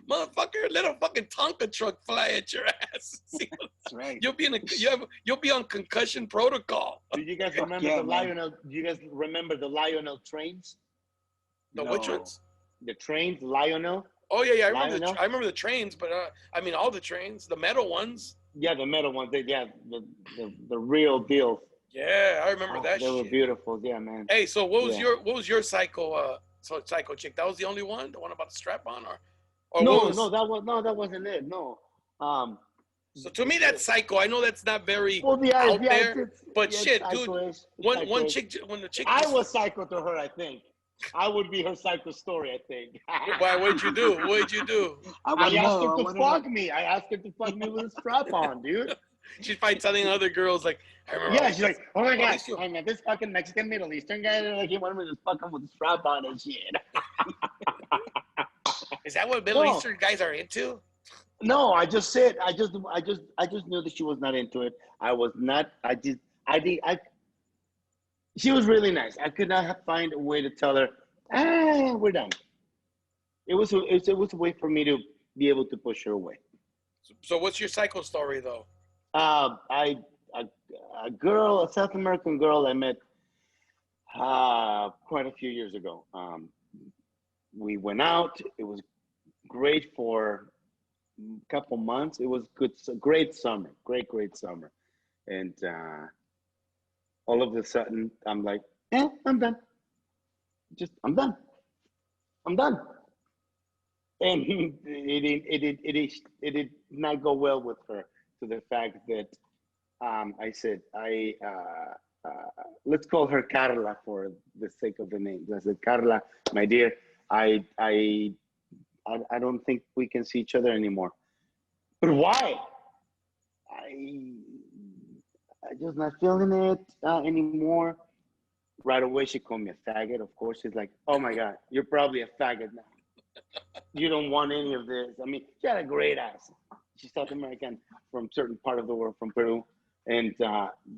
motherfucker, let a fucking Tonka truck fly at your ass. See, that's right. You'll be on concussion protocol. Do you guys remember the Lionel? Do you guys remember the Lionel trains? Which ones? The trains, Lionel. Oh yeah, I remember the trains, but I mean all the trains, the metal ones. Yeah, the metal ones. The real deal. Yeah, I remember that. They were beautiful. Yeah, man. Hey, so what was your psycho chick? That was the only one, the one about the strap on, or no, that wasn't it. No. So to me, that's psycho. I know that's not very out there, but shit, dude. One chick, when the chick. I was psycho to her, I think. I would be her psycho story, I think. Why? What'd you do? I asked her to fuck me. I asked her to fuck me with a strap on, dude. She's probably telling other girls like, I remember. Yeah, she's like, oh my god, I met this fucking Mexican Middle Eastern guy. Like he wanted me to fuck him with a strap on and shit. Is that what Middle Eastern guys are into? No, I just said, I just knew that she was not into it. I was not. She was really nice. I could not find a way to tell her, we're done. It was a way for me to be able to push her away. So what's your psycho story though? A South American girl I met quite a few years ago. We went out. It was great for a couple months. It was good, great summer, great summer. And all of a sudden, I'm like, I'm done. I'm done. And it did not go well with her, to the fact that I said, let's call her Carla for the sake of the name. I said, Carla, my dear, I don't think we can see each other anymore. But why? I just not feeling it anymore. Right away, she called me a faggot. Of course, she's like, oh my God, you're probably a faggot now. You don't want any of this. I mean, she had a great ass. She's South American from certain part of the world, from Peru. And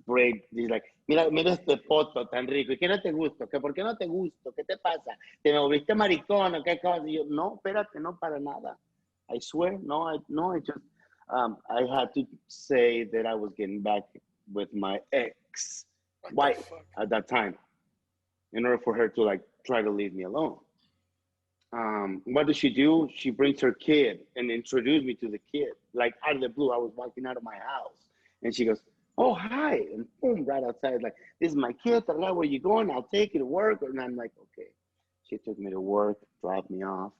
great, he's like, mira este foto tan rico. ¿Y qué no te gusto? ¿Qué por qué no te gusto? ¿Qué te pasa? ¿Te me volviste maricón o qué cosa? Y yo, no, espérate, no para nada. I swear, I just, I had to say that I was getting back with my ex-wife at that time, in order for her to like try to leave me alone. What does she do? She brings her kid and introduced me to the kid. Like out of the blue, I was walking out of my house and she goes, oh, hi. And boom, right outside, like, this is my kid. Where are you going? I'll take you to work. And I'm like, okay. She took me to work, dropped me off.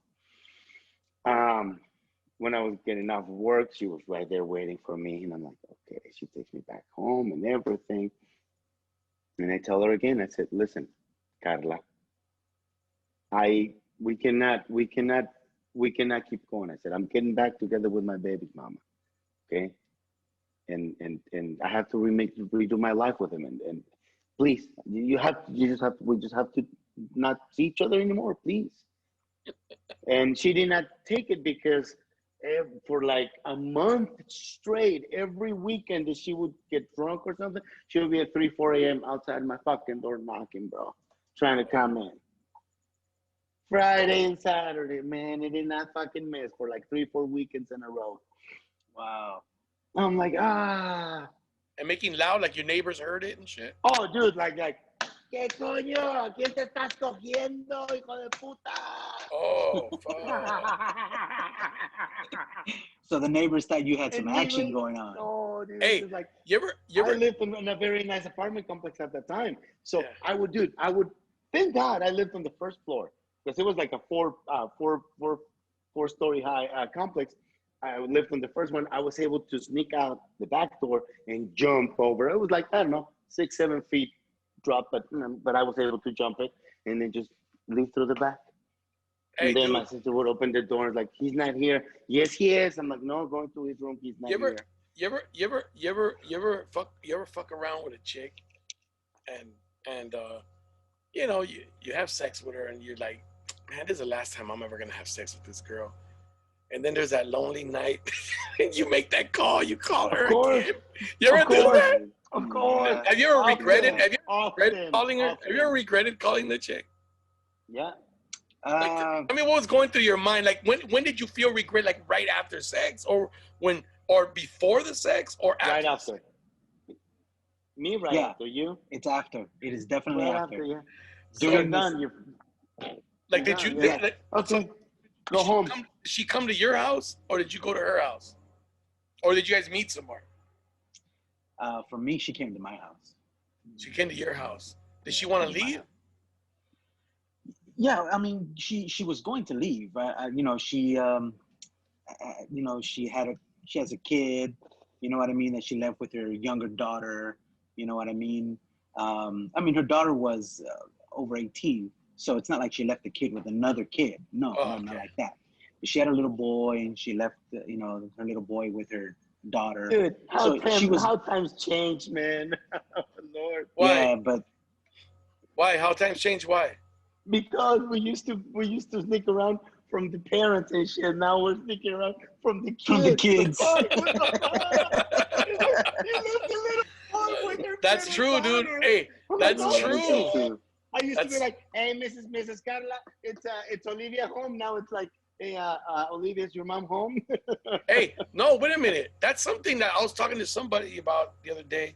When I was getting off of work, she was right there waiting for me. And I'm like, okay. She takes me back home and everything. And I tell her again, I said, listen, Carla, we cannot keep going. I said, I'm getting back together with my baby's mama. Okay. And I have to redo my life with him. And please, we just have to not see each other anymore, please. And she did not take it, because for like a month straight, every weekend that she would get drunk or something, she would be at 3, 4 a.m. outside my fucking door knocking, bro, trying to come in. Friday and Saturday, man, it did not fucking miss for like 3, 4 weekends in a row. Wow. I'm like, And making loud, like your neighbors heard it and shit. Oh, dude, like, ¿qué coño? ¿Quién te estás cogiendo, hijo de puta? Oh, fuck. So the neighbors thought you had some action going on. Oh, dude, hey, like, you ever? I lived in a very nice apartment complex at the time. So yeah. I would, thank God I lived on the first floor, because it was like a four-story high complex. I lived on the first one. I was able to sneak out the back door and jump over. It was like, I don't know, 6, 7 feet drop, but I was able to jump it and then just leave through the back. Hey, and then dude, my sister would open the door and like, he's not here. Yes, he is. I'm like, no, going to his room. He's not here. You ever fuck around with a chick and you know, you have sex with her and you're like, man, this is the last time I'm ever gonna have sex with this girl. And then there's that lonely night, and you make that call. You call her again. You ever do that? Of course. Have you ever regretted? Have you ever regretted calling her? Have you ever regretted calling the chick? Yeah. Like, I mean, what was going through your mind? Like, when did you feel regret? Like right after sex, or before the sex, or after? Right after. Me, right after you. It's after. It is definitely right after. Yeah. So you're done. You're like, did you? Yeah. Like, okay. So, go home. Did she come to your house, or did you go to her house, or did you guys meet somewhere? For me, she came to my house. She came to your house. Did she want to leave? Yeah, I mean, she was going to leave. You know, she has a kid. You know what I mean? That she left with her younger daughter. You know what I mean? I mean, her daughter was over 18. So it's not like she left the kid with another kid. No, not like that. But she had a little boy, and she left, her little boy with her daughter. Dude, how times change, man. Oh, Lord. Why? Yeah, but why? How times change? Why? Because we used to sneak around from the parents and shit. Now we're sneaking around from the kids. From the kids. What the fuck? You left the little boy with her That's true, dude. daughter. Hey, I'm that's like, true. I used to be That's- like, hey, Mrs. Carla, it's Olivia home. Now it's like, hey, Olivia, is your mom home? Hey, no, wait a minute. That's something that I was talking to somebody about the other day,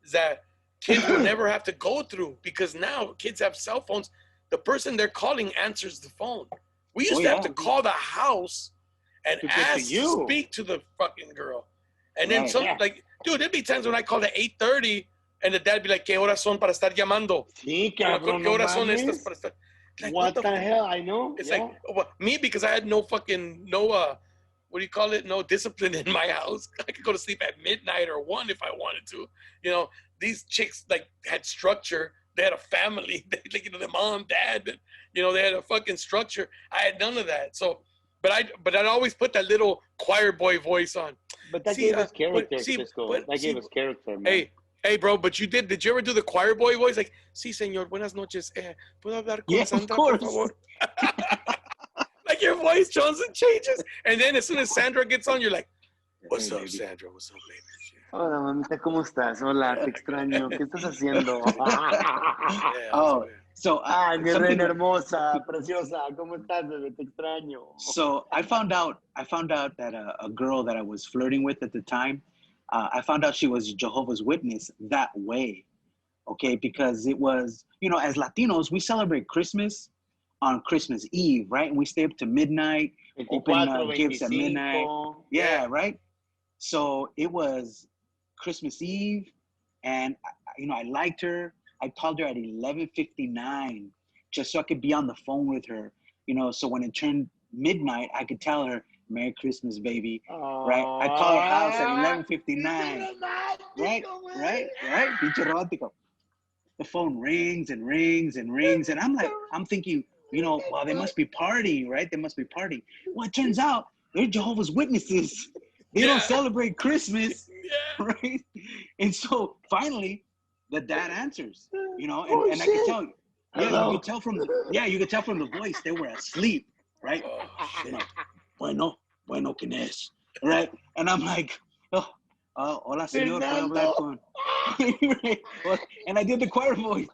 is that kids will never have to go through, because now kids have cell phones. The person they're calling answers the phone. We used to have to call the house and To get to ask you. to speak to the fucking girl. And then Right. like, dude, there'd be times when I called at 8:30 and the dad be like, ¿Qué horas son para estar llamando? Sí, cabrón, ¿Qué horas son no estas mames. para estar? Like, What the hell? I know. It's yeah. like, well, me, because I had no what do you call it? No discipline in my house. I could go to sleep at midnight or 1 if I wanted to. You know, these chicks like had structure. They had a family. They, you know, their mom, dad. You know, they had a fucking structure. I had none of that. So, but I'd always put that little choir boy voice on. But that gave us character, Cisco. That gave us character, man. Hey, bro, but did you ever do the choir boy voice? Like, sí, señor, buenas noches. ¿Puedo hablar con Yes, of Sandra, course. por favor? Like your voice changes. And then as soon as Sandra gets on, you're like, what's up, Sandra? What's up, baby? Hola, mamita, ¿cómo estás? Hola, te extraño. ¿Qué estás haciendo? Oh, so Ay, mi something reina like- hermosa, preciosa. ¿Cómo estás, bebé? Te extraño. So I found out that a girl that I was flirting with at the time, I found out she was Jehovah's Witness that way, okay? Because it was, you know, as Latinos, we celebrate Christmas on Christmas Eve, right? And we stay up to midnight, open 24, gifts at midnight. 25. Yeah, right? So it was Christmas Eve, and, you know, I liked her. I called her at 11:59 just so I could be on the phone with her, you know, so when it turned midnight, I could tell her, Merry Christmas, baby, right? I call her house at 11:59, right? Pinche romántico. The phone rings and rings and rings, and I'm thinking, you know, well, they must be partying, right? They must be partying. Well, it turns out they're Jehovah's Witnesses. They don't celebrate Christmas, right? And so finally, the dad answers, you know, and I could tell, you could tell from the voice they were asleep, right? You know, bueno, ¿quién es? Right? And I'm like, hola, señor, ¿puedo hablar con? And I did the choir voice,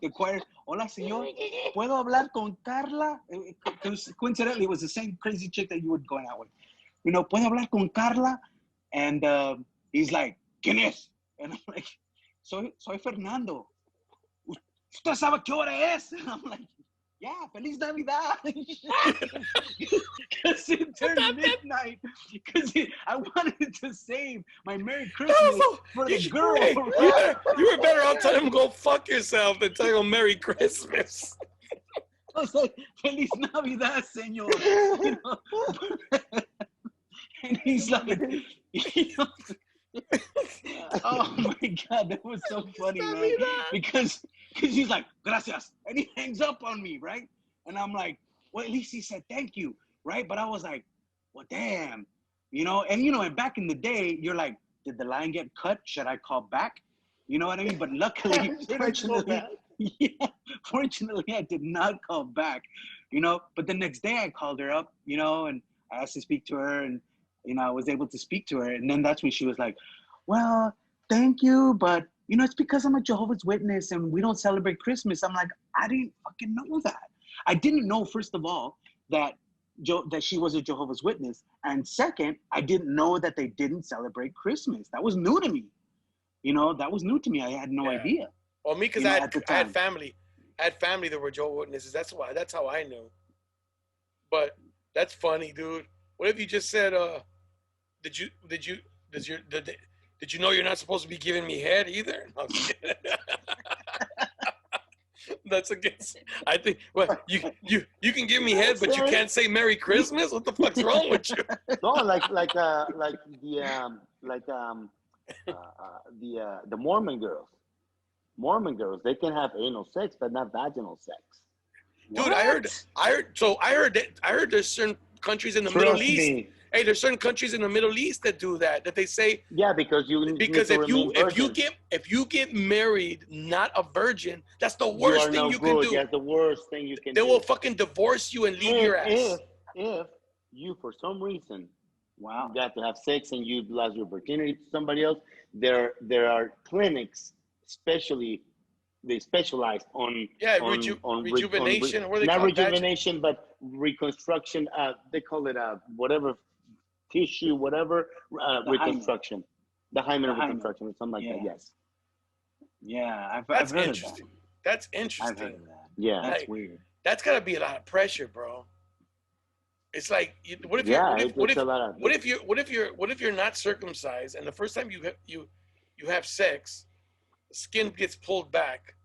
hola, señor, ¿puedo hablar con Carla? Because coincidentally, it was the same crazy chick that you were going out with. You know, ¿puedo hablar con Carla? And he's like, ¿quién es? And I'm like, soy Fernando. ¿Usted sabe qué hora es? And I'm like, yeah, Feliz Navidad. Because it turned midnight. Because I wanted to save my Merry Christmas for the girl. You were better off telling him go fuck yourself than telling him Merry Christmas. I was like, Feliz Navidad, señor. You know? And he's like, you know, oh my God, that was so funny, man. Because he's like, gracias. And he hangs up on me, right? And I'm like, well, at least he said thank you, right? But I was like, well, damn. You know, and back in the day, you're like, did the line get cut? Should I call back? You know what I mean? But luckily, fortunately, I did not call back, you know. But the next day I called her up, you know, and I asked to speak to her, and, you know, I was able to speak to her. And then that's when she was like, well, thank you, but, you know, it's because I'm a Jehovah's Witness and we don't celebrate Christmas. I'm like, I didn't fucking know that. I didn't know, first of all, that she was a Jehovah's Witness. And second, I didn't know that they didn't celebrate Christmas. That was new to me. You know, that was new to me. I had no idea. Well, me, because I had family. I had family that were Jehovah's Witnesses. That's how I knew. But that's funny, dude. What if you just said, did you know you're not supposed to be giving me head either? No, that's against. I think. Well, you can give me head, but you can't say Merry Christmas. What the fuck's wrong with you? No, like the Mormon girls. Mormon girls, they can have anal sex, but not vaginal sex. Dude, what? I heard there's certain countries in the Middle East. Hey, there's certain countries in the Middle East that do that. That they say, yeah, because if you get married not a virgin, that's the worst thing you can do. That's the worst thing you can do. They will fucking divorce you and leave your ass. If you for some reason Wow. got to have sex and you lost your virginity to somebody else, there are clinics, especially they specialize Yeah, on rejuvenation. What do they not call it? rejuvenation but reconstruction. They call it whatever tissue, whatever The hymen. reconstruction, the The hymen hymen. reconstruction or something like that. Yeah. Yes. Yeah. I've That's heard of that. interesting. That's I've heard interesting. of that. Yeah. That's Like, weird. that's gotta be a lot of pressure, bro. It's like, what if you're, Yeah. It's a lot of. what if you're not circumcised and the first time you have sex, skin gets pulled back,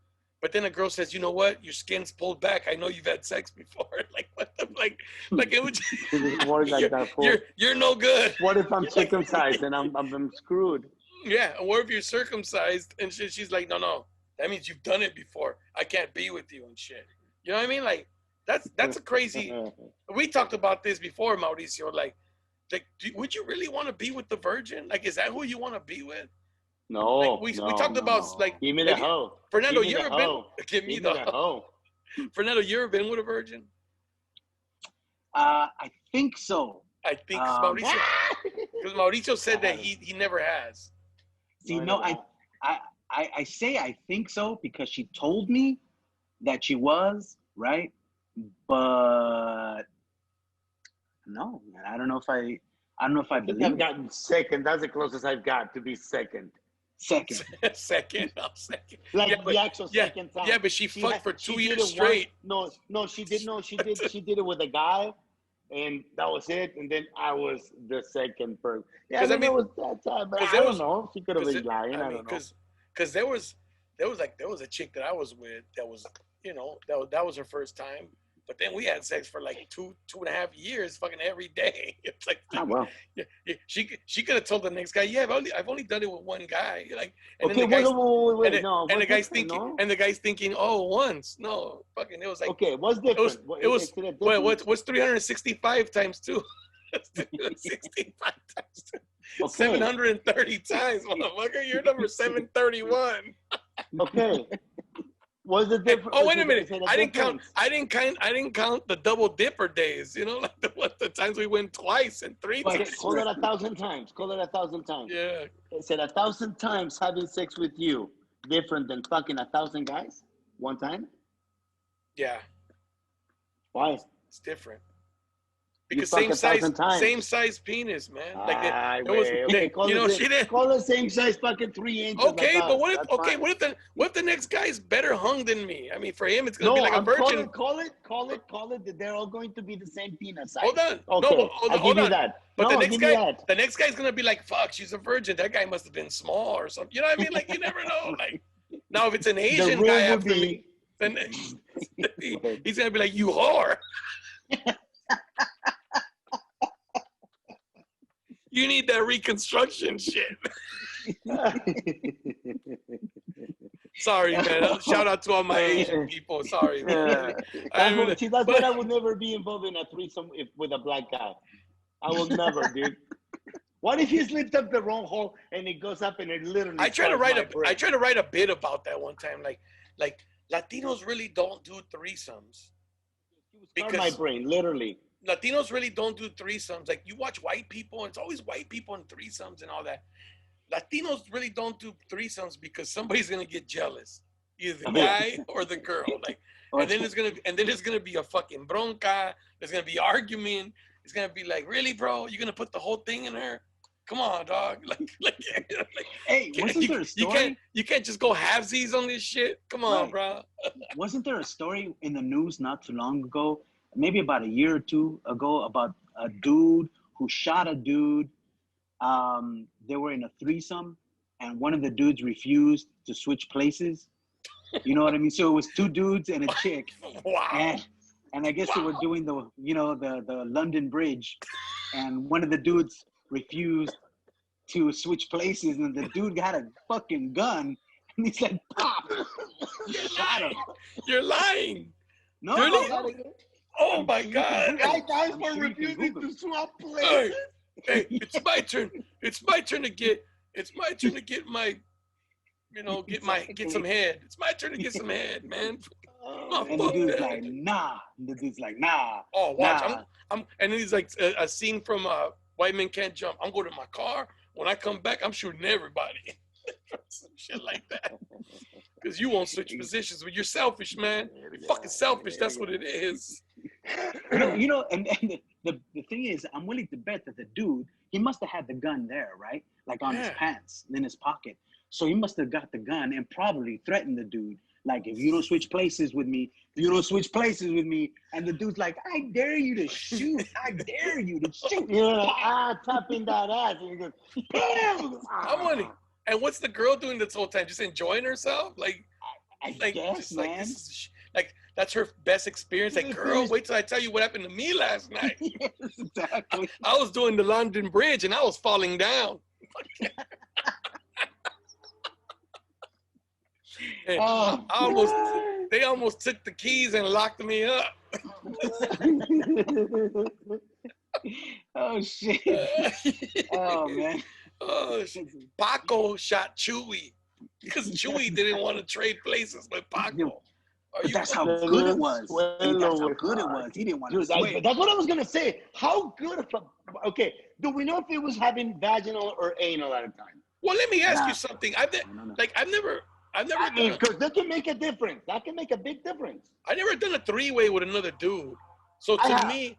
but then a girl says, you know what, your skin's pulled back. I know you've had sex before. Like what? Like it would. Words like that, fool. You're no good. What if I'm circumcised and I'm screwed? Yeah, or if you're circumcised and she's like, no, that means you've done it before. I can't be with you and shit. You know what I mean? Like that's a crazy. We talked about this before, Mauricio. Like would you really want to be with the virgin? Like, is that who you want to be with? No, Like we talked about like give me the hoe. Fernando, Give me you the ever hoe. been? Give me Give the me the hoe. Fernando, you ever been with a virgin? I think so. I think Um, because Mauricio said that he never has. See, No, no, I I say I think so because she told me that she was, right? But no, man, I don't know if I I think believe I've it. gotten second. That's the closest I've got to be second. Second. Second. Like Yeah, the actual second time. Yeah, but she fucked for 2 she did years it straight. No, she did. No, she did. She did it with a guy, and that was it. And then I was the second person. Yeah, I mean, it was that time, but I don't know. She could have been lying. I don't know. Because there was a chick that I was with that was, that was her first time. But then we had sex for like 2.5 years, fucking every day. It's like, well. yeah, she could have told the next guy, yeah, I've only done it with one guy. Like, and Okay, then the guy's, wait. No, and the guy's different, thinking, no? and the guy's thinking, oh, once, no, fucking, it was like, Okay, what's different? it was Is it different? what's 365 times 2? 365 times 2. Okay. 730 times, motherfucker. You're number 731. Okay. Was it different? Oh, wait a minute. I didn't count the double dipper days. Like the times we went twice and 3 times. Call it 1,000 times. Call it 1,000 times. Yeah. It said 1,000 times having sex with you different than fucking 1,000 guys one time. Yeah. Why? It's different. Because same size penis, man. Like it was, okay, she didn't call the same size fucking 3 inches. Okay, like but what us. if the next guy's better hung than me? I mean, for him, it's gonna be like a virgin. Call it. They're all going to be the same penis size. Hold on. Okay, No, I'll give you that. But the next guy's gonna be like, "Fuck, she's a virgin. That guy must have been small or something." You know what I mean? Like, you never know. Like, now if it's an Asian guy after me, then he's gonna be like, "You whore." You need that reconstruction shit. Sorry, man. Shout out to all my Asian people. Sorry, man. That's why I would never be involved in a threesome with a black guy. I will never, dude. What if he slipped up the wrong hole and it goes up and it literally? I try to write a bit about that one time. Like Latinos really don't do threesomes. Because my brain, literally. Latinos really don't do threesomes. Like, you watch white people, it's always white people and threesomes and all that. Latinos really don't do threesomes because somebody's gonna get jealous, either the guy or the girl. Like, and then it's gonna be a fucking bronca. There's gonna be argument. It's gonna be like, really, bro? You're gonna put the whole thing in her? Come on, dog. Hey, wasn't there a story? You can't just go halvesies on this shit. Come on, bro. Wasn't there a story in the news not too long ago? Maybe about a year or two ago, about a dude who shot a dude. They were in a threesome, and one of the dudes refused to switch places. You know what I mean? So it was 2 dudes and a chick. Wow. And I guess they were doing the London Bridge, and one of the dudes refused to switch places, and the dude got a fucking gun, and he's like, pop! Shot him. You're lying. No. Really? Oh my God! Guys for refusing to swap places. Hey, it's my turn. It's my turn to get my you know, get Exactly. some head. It's my turn to get some head, man. Oh, And the fuck dude's that. like, nah. The dude's like, nah, Oh, watch. nah. And then he's like a scene from White Men Can't Jump. I'm going to my car. When I come back, I'm shooting everybody. Some shit like that. Because you won't switch positions, but you're selfish, man. You're fucking selfish. That's what it is. You know, and the thing is, I'm willing to bet that the dude, he must have had the gun there, right? Like on his Yeah. pants, in his pocket. So he must have got the gun and probably threatened the dude. Like, if you don't switch places with me, you don't switch places with me. And the dude's like, I dare you to shoot. I dare you to shoot. You're like, tapping that ass. And he goes, bam! I'm winning. And what's the girl doing this whole time? Just enjoying herself? Like I guess, just man. like this is like that's her best experience. Like, girl, wait till I tell you what happened to me last night. Yes, exactly. I was doing the London Bridge and I was falling down. And they almost took the keys and locked me up. Oh, shit. Oh, man. Oh, shit. Paco shot Chewy because Chewy didn't want to trade places with Paco. But that's how good it was. That's how good it was. He didn't want to switch. That's what I was going to say. How good of a... Okay, do we know if it was having vaginal or anal at a time? Well, let me ask you something. I've never because that can make a difference. That can make a big difference. I've never done a three-way with another dude. So to me,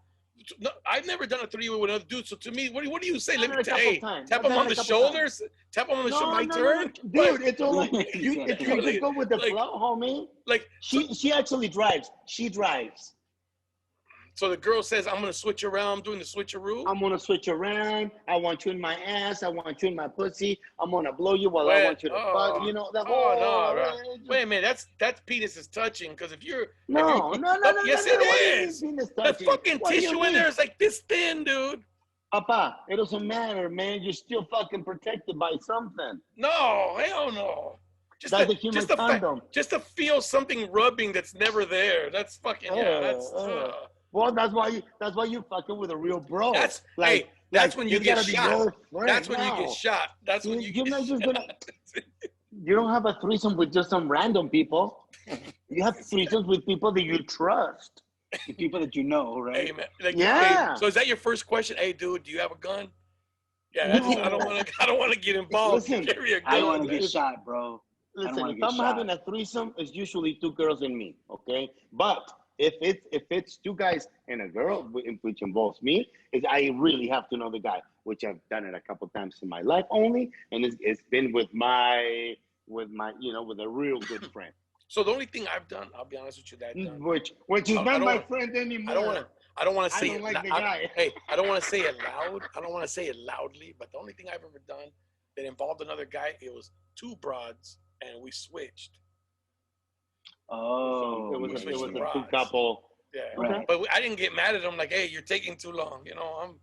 no, I've never done a three-way with another dude. So to me, what do you say? Let me tell you, tap him on the shoulders. Tap him on the shoulder. My turn, dude. It's all like you just go with the flow, homie. Like she actually drives. She drives. So the girl says, I'm gonna switch around. I'm doing the switcheroo. I'm gonna switch around. I want you in my ass. I want you in my pussy. I'm gonna blow you while I want you to fuck. You know the whole. No, right. Wait a minute. That's penis is touching because if you're no. Yes, it is. That fucking tissue in there is like this thin, dude. Papa, it doesn't matter, man. You're still fucking protected by something. No, hell no. That's the human condom. Just to feel something rubbing that's never there. That's fucking Well, that's why you fucking with a real bro. That's when you get shot. That's when you get shot. That's when you get shot. You don't have a threesome with just some random people. You have threesomes with people that you trust. The people that you know, right? Hey, man, like, yeah. Hey, so is that your first question? Hey, dude, do you have a gun? Yeah, no. I don't want to get involved. Listen, Carry a gun. I don't want to get shot, bro. Listen, if I'm having a threesome, it's usually 2 girls and me, okay? But if it's 2 guys and a girl, which involves me, is I really have to know the guy, which I've done it a couple times in my life only, and it's been with my with a real good friend. So the only thing I've done, I'll be honest with you, that I've done, which is not my friend anymore. I don't want to say I don't it. like the guy. Hey, I don't want to say it loud. I don't want to say it loudly. But the only thing I've ever done that involved another guy, it was 2 broads, and we switched. Oh, it was a 2 couple. Yeah, right. But I didn't get mad at him. Like, hey, you're taking too long. You know,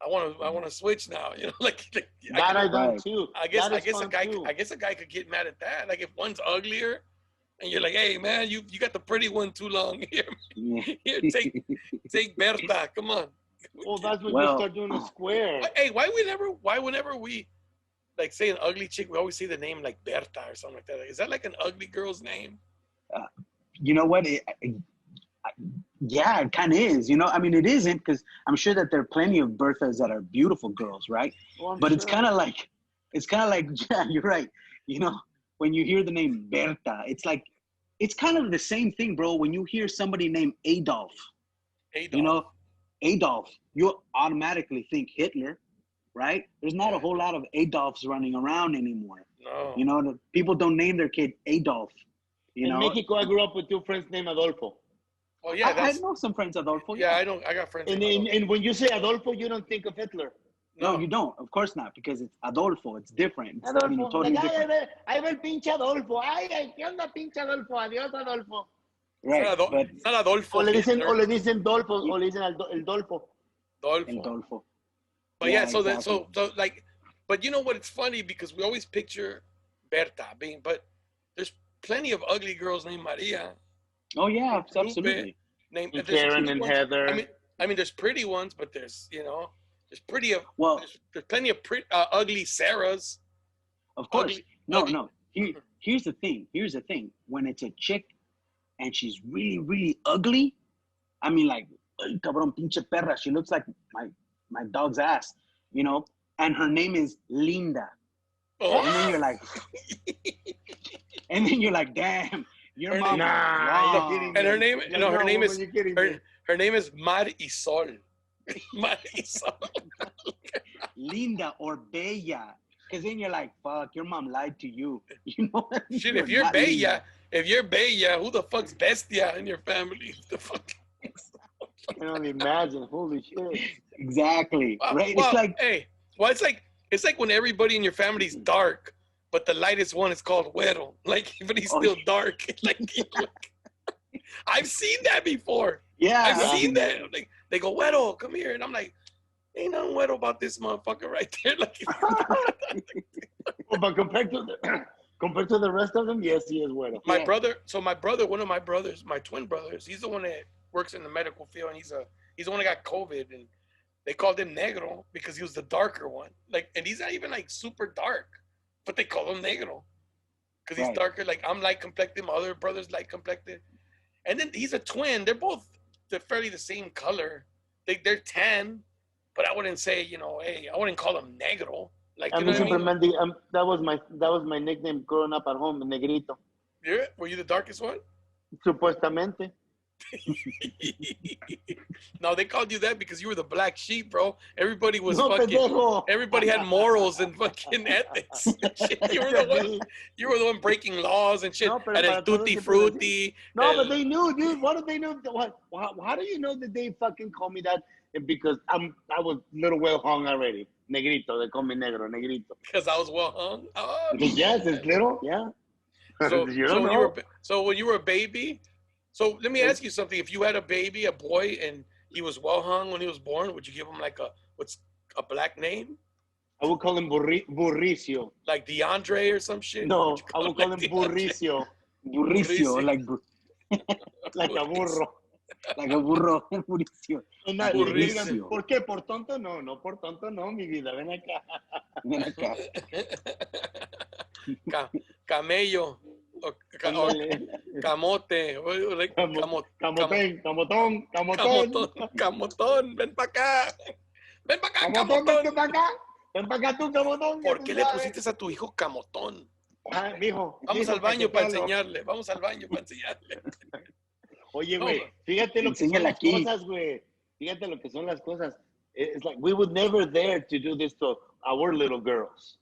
I want to switch now. You know, like that I done too. I guess a guy could get mad at that. Like if one's uglier. And you're like, hey man, you got the pretty one too long. Here, take Berta. Come on. Well, that's when you start doing a square. Hey, why whenever we like say an ugly chick, we always say the name like Berta or something like that. Is that like an ugly girl's name? You know what? Yeah, it kind of is. You know, I mean, it isn't because I'm sure that there are plenty of Berthas that are beautiful girls, right? Well, but it's kind of like, yeah, you're right. You know, when you hear the name Berta, it's kind of the same thing, bro. When you hear somebody named Adolf, you know, Adolf, you automatically think Hitler, right? There's not a whole lot of Adolfs running around anymore. No. You know, people don't name their kid Adolf. You know, in Mexico, I grew up with 2 friends named Adolfo. Oh yeah, I know some friends Adolfo. Yeah, I got friends. And when you say Adolfo, you don't think of Hitler. No, you don't. Of course not, because it's Adolfo. It's different. It's Adolfo. totally different. Ahí va el pinche Adolfo. Ay, ¿qué onda, pinche Adolfo? Adiós, Adolfo. Right, it's not Adolfo. O le dicen Dolfo, o le dicen el Dolfo. Dolfo. But yeah, so like, but you know what? It's funny because we always picture Berta but there's plenty of ugly girls named Maria. Oh yeah, absolutely. Named Karen and Heather. I mean, there's pretty ones, but there's there's plenty of ugly Sarahs. Of course. Ugly, no. Here's the thing. When it's a chick and she's really, really ugly, I mean, like, "Ay, cabrón, pinche perra. She looks like my dog's ass, you know? And her name is Linda. Oh. And then you're like, damn, your Her mom name- was Nah, wrong. you're kidding And her me. name, Like, no, her no, name woman, is you're kidding me. her name is Marisol. Marisol. Linda or Bella. Because then you're like, fuck, your mom lied to you. You know what I mean? Shit, if you're not Linda. Bella, who the fuck's Bestia in your family? The fuck? I can only imagine. Holy shit. Exactly. Well, Right? well, It's like, hey, well, it's like when everybody in your family's dark, but the lightest one is called Güero. Like, but he's Oh, still dark. Like, I've seen that before. yeah. I've seen that. Like, they go, Güero, come here, and I'm like, ain't nothing Güero about this motherfucker right there. Like, Oh, but compared to the rest of them, yes, he is bueno. my Yeah. brother, one of my brothers, my twin brothers, he's the one that works in the medical field, and he's the one that got COVID, and they called him Negro because he was the darker one. Like, and he's not even like super dark, but they call him Negro because he's Right. darker. Like, I'm light complected, my other brother's light complected, and then he's a twin. They're fairly the same color. They're tan, but I wouldn't say, hey, I wouldn't call him Negro. Like, A you mí know what I mean? simplemente, that was my nickname growing up at home, Negrito. Were you the darkest one? Supuestamente. No, they called you that because you were the black sheep, bro. Everybody was No, fucking. pendejo. Everybody had morals and fucking ethics. And shit. You were the one breaking laws and shit. No, pero And el para todos tutti siempre frutti. No, but they knew, dude. What did they know? How do you know that they fucking call me that? Because I was little well hung already. Negrito, they call me negro, negrito. Because I was well hung. Oh, Yes, it's little, yeah. So, You so don't when know. when you were a baby, so let me ask you something. If you had a baby, a boy, and he was well hung when he was born, would you give him like what's a black name? I would call him Burricio. Like DeAndre or some shit? No, I call would call him like Burricio. Burricio, Like a burro. like a burro, Mauricio. And that, Burricio. ¿Por qué? ¿Por tonto? No, por tonto no, mi vida. Ven acá. Ven acá. Camello. Or camote. Or like Camotón. Camotón. Ven para acá. Ven para acá, Camotón, ven camotón. para acá. Ven para acá tú, camotón. ¿Por qué le pusiste a tu hijo camotón? Ah, mijo. Vamos mijo, al baño que para sepa lo- enseñarle. Vamos al baño para enseñarle. Oye, No, güey, fíjate lo que son enséñale las aquí. cosas, güey. Fíjate lo que son las cosas. It's like we would never dare to do this to our little girls.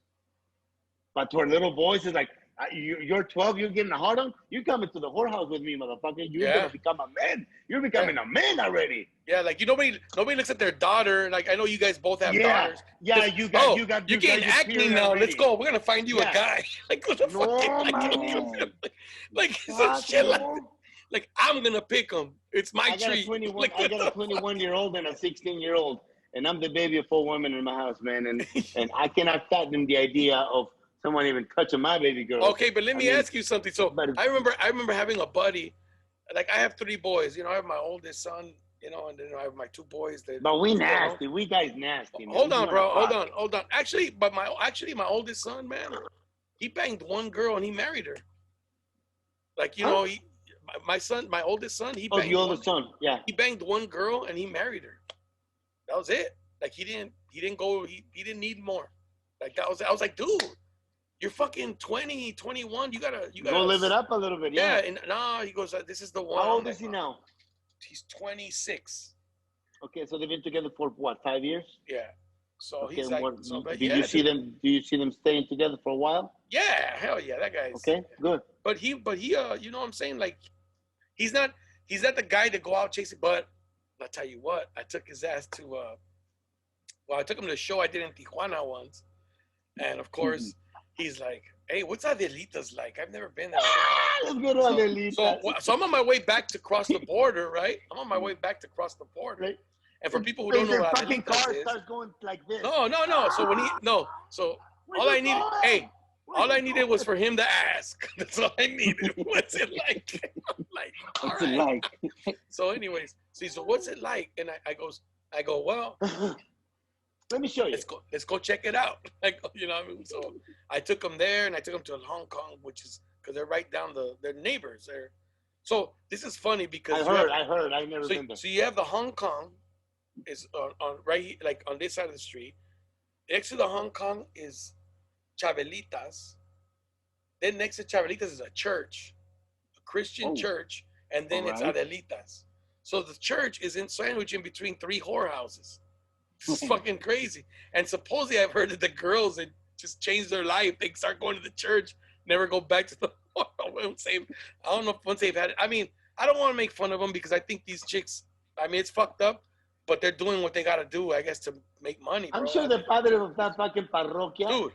But to our little boys, it's like, you're 12, you're getting a hard on, you're coming to the whorehouse with me, motherfucker. You're Yeah. going to become a man. You're becoming a man already. Yeah, like nobody looks at their daughter. Like, I know you guys both have daughters. Yeah, Just, you got you're getting your acne period now. already. Let's go. We're gonna find you a Yeah. guy. Like, what the No, fuck? man. Like some Fuck, shit like, no. like I'm gonna pick him. It's my I got treat. a 21. Like, I what got the a 21-year-old and a 16-year-old, and I'm the baby of 4 women in my house, man. And I cannot fathom the idea of someone even touching my baby girl. Okay, but let me ask you something. So but- I remember having a buddy. Like, I have 3 boys. I have my oldest son. And then I have my 2 boys. But we nasty. We guys nasty. Man. Hold on, We bro. wanna fuck. Hold on. Actually, my oldest son, man, he banged one girl and he married her. Like, Huh? my oldest son, he Oh, banged the oldest son. Yeah. he banged one girl and he married her. That was it. Like, he didn't go. He didn't need more. Like, I was like, dude, you're fucking 20, 21. You gotta Go live it up a little bit. Yeah. Yeah. And he goes, this is the one. How old Like, is he now? He's 26. Okay, so they've been together for what, 5 years? Yeah. So Okay, he's like, what, but do yeah, you see them? Do you see them staying together for a while? Yeah, hell yeah, that guy's Okay, good. But he, you know what I'm saying? Like, he's not the guy to go out chasing. But I'll tell you what, I took his ass to, I took him to a show I did in Tijuana once. And of course, he's like, hey, what's Adelita's like? I've never been there. Let's go to Adelita. So I'm on my way back to cross the border, right? I'm on my way back to cross the border. Right. And for people who don't know Their what fucking Adelita's car is, starts going like this. no. So so Where all you I needed, going? hey, Where all you I needed was going? for him to ask. That's all I needed. What's it like? I'm like, all What's it right. like? So anyways, so what's it like? And I go, well, Let me show you. Let's go check it out. Like, you know what I mean? So I took them there, and I took them to Hong Kong, which is because they're right down they're neighbors there. So this is funny because I heard. I've never been there. So you have the Hong Kong is on right like on this side of the street. Next to the Hong Kong is Chavelitas. Then next to Chavelitas is a church, a Christian church, and then it's Adelitas. So the church is sandwiched in between 3 whorehouses. It's fucking crazy. And supposedly I've heard that the girls that just change their life, they start going to the church, never go back to the I don't know if once they've had it. I mean, I don't want to make fun of them because I think these chicks, I mean, it's fucked up, but they're doing what they got to do, I guess, to make money, bro. I'm sure the padre of that fucking parroquia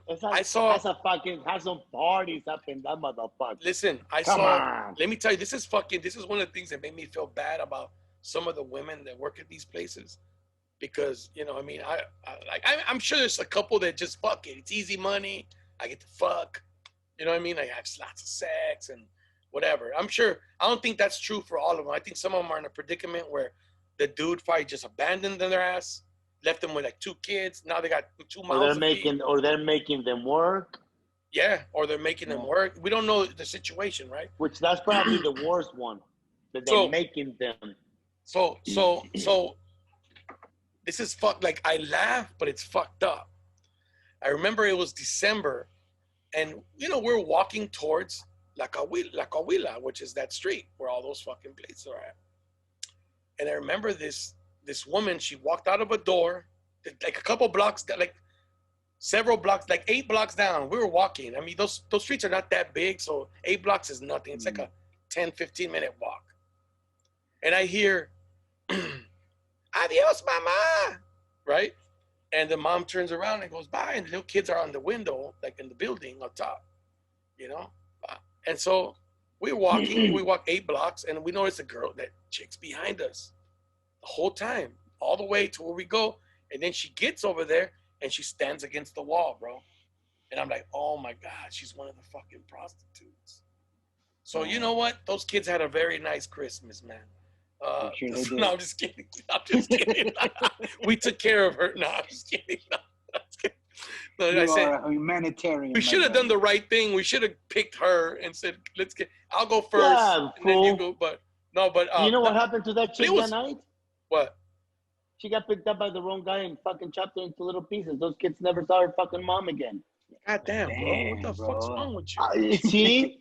has some parties up in that motherfucker. Listen, let me tell you, this is one of the things that made me feel bad about some of the women that work at these places. Because, you know, I mean, I'm sure there's a couple that just fuck it. It's easy money. I get to fuck. You know what I mean? I have lots of sex and whatever. I'm sure. I don't think that's true for all of them. I think some of them are in a predicament where the dude probably just abandoned their ass, left them with like 2 kids. Now they got 2 mouths. Or they're making them work. Yeah, or they're making them work. We don't know the situation, right? Which that's probably the worst one. That they're making them. So this is fucked. Like, I laugh, but it's fucked up. I remember it was December, and, you know, we're walking towards La Coahuila, which is that street where all those fucking places are at. And I remember this woman, she walked out of a door, like a couple blocks, like several blocks, like 8 blocks down. We were walking. I mean, those streets are not that big, so 8 blocks is nothing. It's like a 10, 15-minute walk. And I hear, adios, mama, right? And the mom turns around and goes by, and the little kids are on the window, like in the building up top, you know? And so we're walking, we walk 8 blocks, and we notice that chick's behind us the whole time, all the way to where we go. And then she gets over there, and she stands against the wall, bro. And I'm like, oh my God, she's one of the fucking prostitutes. So you know what? Those kids had a very nice Christmas, man. No, I'm just kidding. We took care of her. No, I'm just kidding. No, I said a humanitarian. We should have done the right thing. We should have picked her and said, I'll go first, and then you go. But no, but you know what happened to that chick that night? What? She got picked up by the wrong guy and fucking chopped her into little pieces. Those kids never saw her fucking mom again. God damn, bro. What the fuck's wrong with you? See?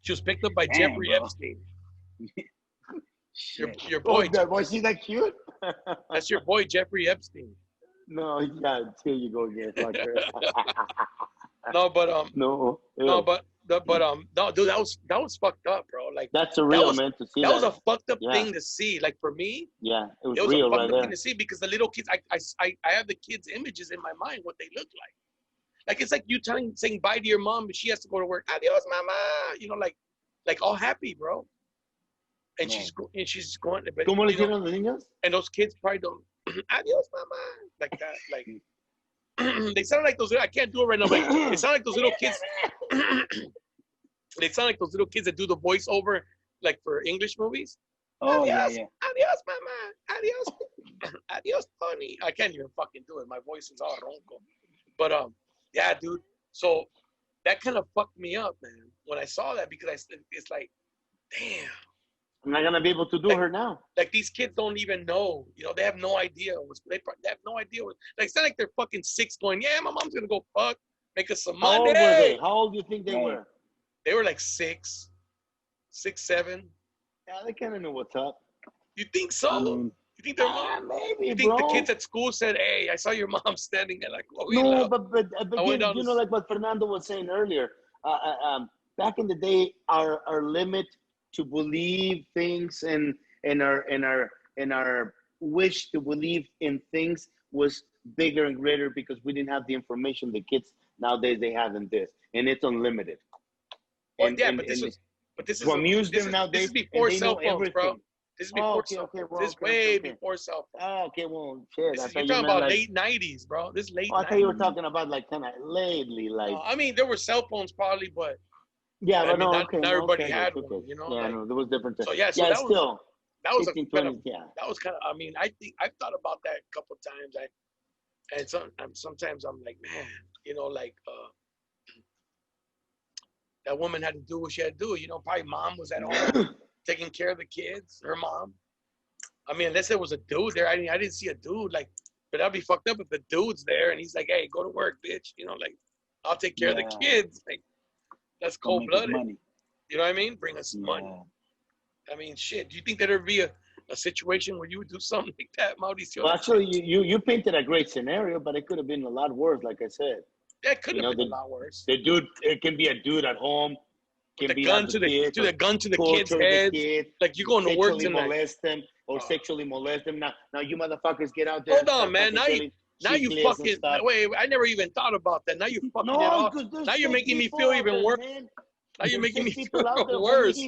She was picked up by Jeffrey Epstein. Your boy. Was he that cute? That's your boy, Jeffrey Epstein. No, yeah, here you go again, fucker. No, but no, dude, that was fucked up, bro. Like, that's a real man to see. That was a fucked up thing to see. Like, for me, it was real a fucked up thing to see, because the little kids, I have the kids' images in my mind, what they look like. Like, it's like you saying bye to your mom, but she has to go to work. Adios, mama. You know, like all happy, bro. And she's going. But, ¿Cómo le hicieron los niños? And those kids probably don't. Adios, mama. Like that. Like, they sound like those. I can't do it right now. But they sound like those little kids. They sound like those little kids that do the voiceover, like for English movies. Oh, adios, yeah. Adios, mama. Adios. Adios, Tony. I can't even fucking do it. My voice is all ronco. But yeah, dude. So that kind of fucked me up, man, when I saw that, because it's like, damn. I'm not gonna be able to do her now. Like, these kids don't even know. You know, they have no idea. They have no idea. Like, it's not like they're fucking 6 going, yeah, my mom's gonna go fuck, make us some money. How old were they? How old do you think they were? They were like 6, 7. Yeah, they kind of knew what's up. You think so? You think their mom? Maybe, you think the kids at school said, hey, I saw your mom standing there like, oh, no, but you know, like what Fernando was saying earlier, back in the day, our limit to believe things and our wish to believe in things was bigger and greater, because we didn't have the information the kids nowadays they have in this, and it's unlimited. Well, this is to amuse them nowadays. This is before cell phones, bro. This is before cell phones. This is way before cell phones. Oh, okay, well, shit. You're talking about late 90s, bro. This is late 90s. I thought you were talking about like kind of lately, like. I mean, there were cell phones probably, but. Yeah, but not everybody had one, you know. Yeah, like, no, there was different. So yeah, that was 15, 20, that was kind of. I mean, I've thought about that a couple of times. And sometimes I'm like, man, like that woman had to do what she had to do. Probably mom was at home taking care of the kids, her mom. I mean, unless there was a dude there. I didn't see a dude, like, but that'd be fucked up if the dude's there and he's like, hey, go to work, bitch. Like, I'll take care of the kids. Like, that's cold-blooded. Money. You know what I mean? Bring us some money. I mean, shit. Do you think there'd be a situation where you would do something like that, Mauricio? Well, actually, you painted a great scenario, but it could have been a lot worse, like I said. That could have been a lot worse. The dude, it can be a dude at home. The gun to the kids' heads. Like, you're going to work tonight. Molest them or sexually molest them. Now you motherfuckers get out there. Hold on, man. Now you fucking wait. I never even thought about that. Now you fucking it off. Now you're making me feel even worse. Now you're making me feel worse.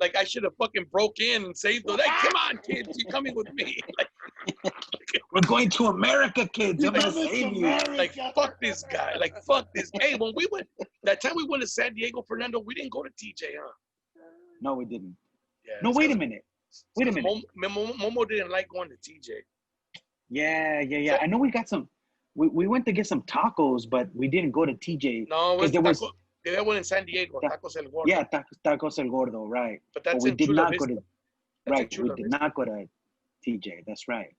Like I should have fucking broke in and saved them. Like, come on, kids, you're coming with me. We're going to America, kids. I'm gonna save you. Like, fuck this guy. Like, fuck this. Hey, when we went that time we went to San Diego, Fernando, we didn't go to TJ, huh? No, we didn't. Yeah, no, wait a minute. Momo didn't like going to TJ. Yeah. I know we got some. We went to get some tacos, but we didn't go to TJ. No, there was one in San Diego. Tacos El Gordo. Yeah, Tacos El Gordo, right? But we did not Vista. go to. Right, we did not go to TJ. That's right.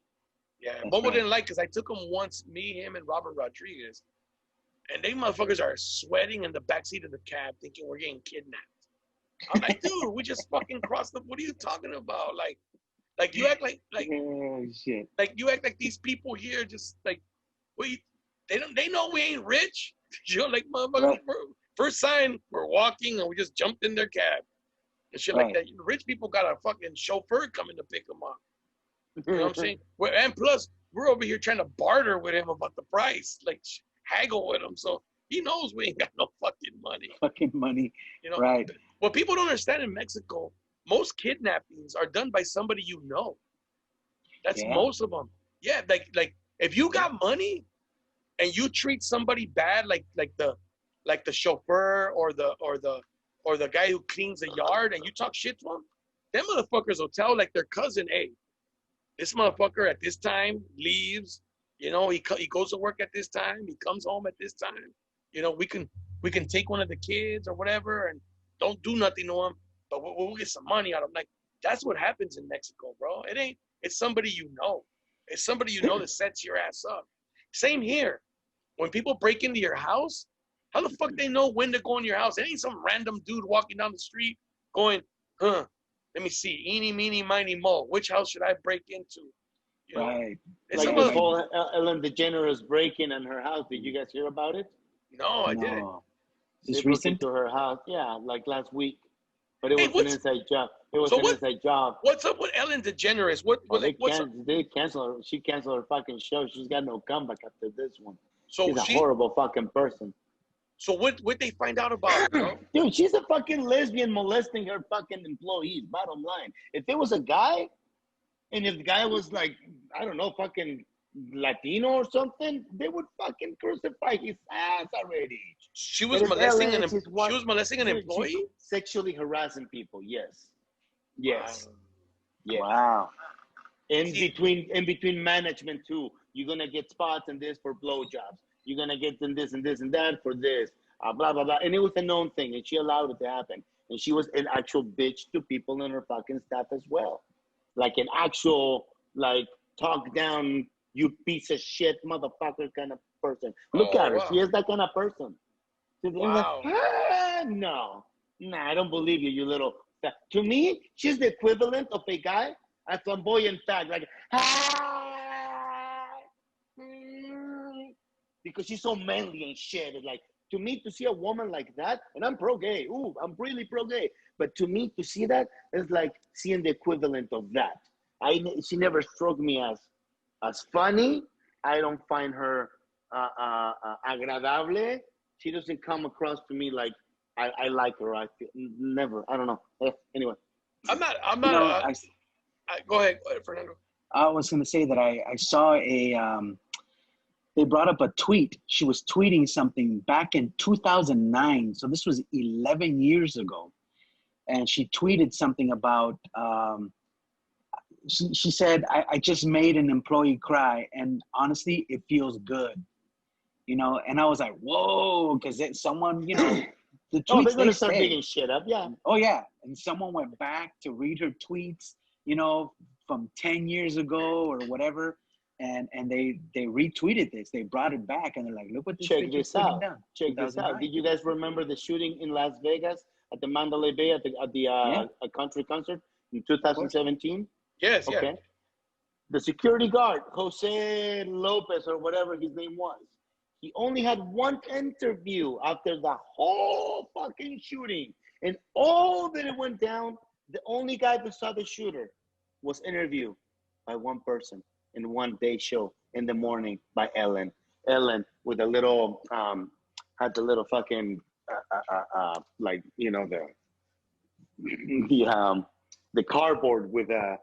Yeah, Momo didn't like because I took him once, me, him, and Robert Rodriguez, and they motherfuckers are sweating in the backseat of the cab, thinking we're getting kidnapped. I'm like, dude, we just fucking crossed the. What are you talking about? Like you act like oh shit. Like you act like these people here just like they know we ain't rich. Like motherfuckers. First sign, we're walking and we just jumped in their cab and shit like that. Rich people got a fucking chauffeur coming to pick them up. You know what I'm saying? And plus, we're over here trying to barter with him about the price, like haggle with him. So he knows we ain't got no fucking money. Right. What people don't understand in Mexico, most kidnappings are done by somebody you know. That's most of them. Yeah, like if you got money and you treat somebody bad, like the chauffeur or the guy who cleans the yard, and you talk shit to them, them motherfuckers will tell like their cousin, hey, this motherfucker at this time leaves. He goes to work at this time. He comes home at this time. We can take one of the kids or whatever and don't do nothing to him, but we'll get some money out of him. Like, that's what happens in Mexico, bro. It's somebody you know. It's somebody you know that sets your ass up. Same here. When people break into your house, how the fuck they know when to go in your house? It ain't some random dude walking down the street going, let me see, eeny, meeny, miny, mo. Which house should I break into? Right. It's like the whole Ellen DeGeneres break-in in her house. Did you guys hear about it? No, I didn't. It's recent? To her house, yeah, like last week. But it was an inside job. Inside job. What's up with Ellen DeGeneres? They cancel her. She canceled her fucking show. She's got no comeback after this one. So she's a horrible fucking person. So what they find out about, bro? Dude, she's a fucking lesbian molesting her fucking employees, bottom line. If it was a guy, and if the guy was like, I don't know, fucking Latino or something, they would fucking crucify his ass already. She was molesting an employee? Sexually harassing people, yes. Yes. Wow. Yes. Wow. In between management too. You're gonna get spots and this for blowjobs. You're gonna get them this and this and that for this. Blah blah blah. And it was a known thing, and she allowed it to happen. And she was an actual bitch to people in her fucking staff as well. Like an actual, like, talk down, you piece of shit motherfucker kind of person. Look at her. Wow. She is that kind of person. Wow. Like, no, I don't believe you, you little. To me, she's the equivalent of a guy, a flamboyant fag, like, because she's so manly and shit. It's like, to me, to see a woman like that, and I'm pro-gay. Ooh, I'm really pro-gay. But to me, to see that is like seeing the equivalent of that. She never struck me as funny. I don't find her agradable. She doesn't come across to me like I like her. I feel, never. I don't know. Anyway. I'm not. Go ahead, Fernando. I was going to say that I saw they brought up a tweet. She was tweeting something back in 2009. So this was 11 years ago. And she tweeted something about, she said, I just made an employee cry, and honestly, it feels good. You know, and I was like, whoa, because someone, you know, the Oh, they're tweets gonna they start say, making shit up. Yeah. oh yeah, and someone went back to read her tweets, you know, from 10 years ago or whatever, and they retweeted this. They brought it back, and they're like, look what this Check bitch is this putting out. down. Check this out. Did you guys remember the shooting in Las Vegas at the Mandalay Bay at the Yeah, a country concert in of course. 2017? Yes, yeah. Okay. The security guard, Jose Lopez or whatever his name was, he only had one interview after the whole fucking shooting. And all that it went down, the only guy that saw the shooter was interviewed by one person in one day show in the morning by Ellen. Ellen with a little, had the little fucking, like, you know, the cardboard with the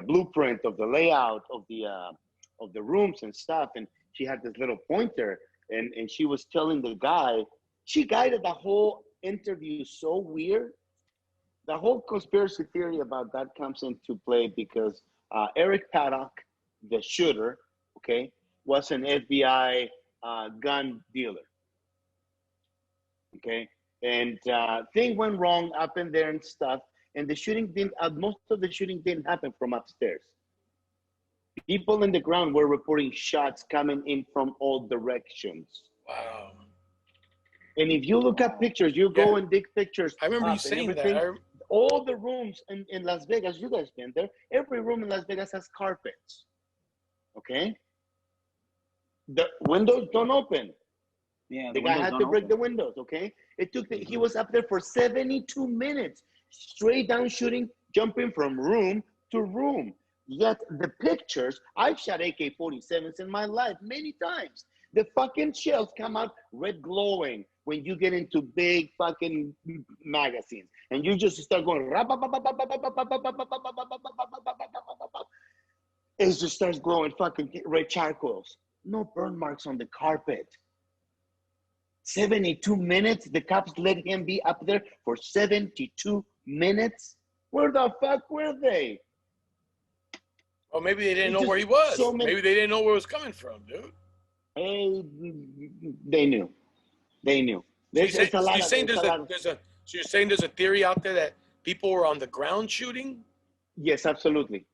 blueprint of the layout of the rooms and stuff, and she had this little pointer, and she was telling the guy, she guided the whole interview so weird. The whole conspiracy theory about that comes into play because Eric Paddock, the shooter, okay, was an FBI gun dealer, okay, and thing went wrong up in there and stuff. And the shooting didn't, most of the shooting didn't happen from upstairs. People in the ground were reporting shots coming in from all directions. Wow. And if you look at pictures, you go and dig pictures. I remember you saying that. All the rooms in Las Vegas, you guys been there, every room in Las Vegas has carpets. Okay? The windows don't open. Yeah, the guy had to break the windows, okay? It took, he was up there for 72 minutes, straight down shooting, jumping from room to room. Yet the pictures, I've shot AK-47s in my life many times. The fucking shells come out red glowing when you get into big fucking magazines. And you just start going, it just starts glowing fucking red charcoals. No burn marks on the carpet. 72 minutes, the cops let him be up there for 72 minutes. Where the fuck were they? Or maybe they didn't know where he was. So Maybe they didn't know where it was coming from, dude. Hey, they knew. They knew. So you're saying there's a theory out there that people were on the ground shooting? Yes, absolutely.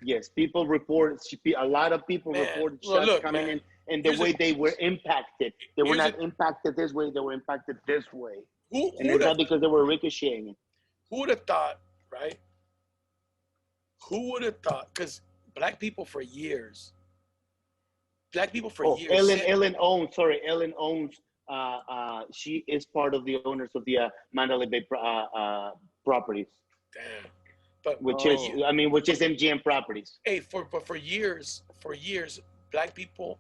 Yes, people report, a lot of people reported shots coming in, and the way they were impacted. They were not impacted this way, they were impacted this way. And it's not because they were ricocheting. Who would have thought, right? Who would have thought? Because black people for years. Ellen owns, she is part of the owners of the Mandalay Bay properties. Damn. Which is MGM Properties. Hey, for years, black people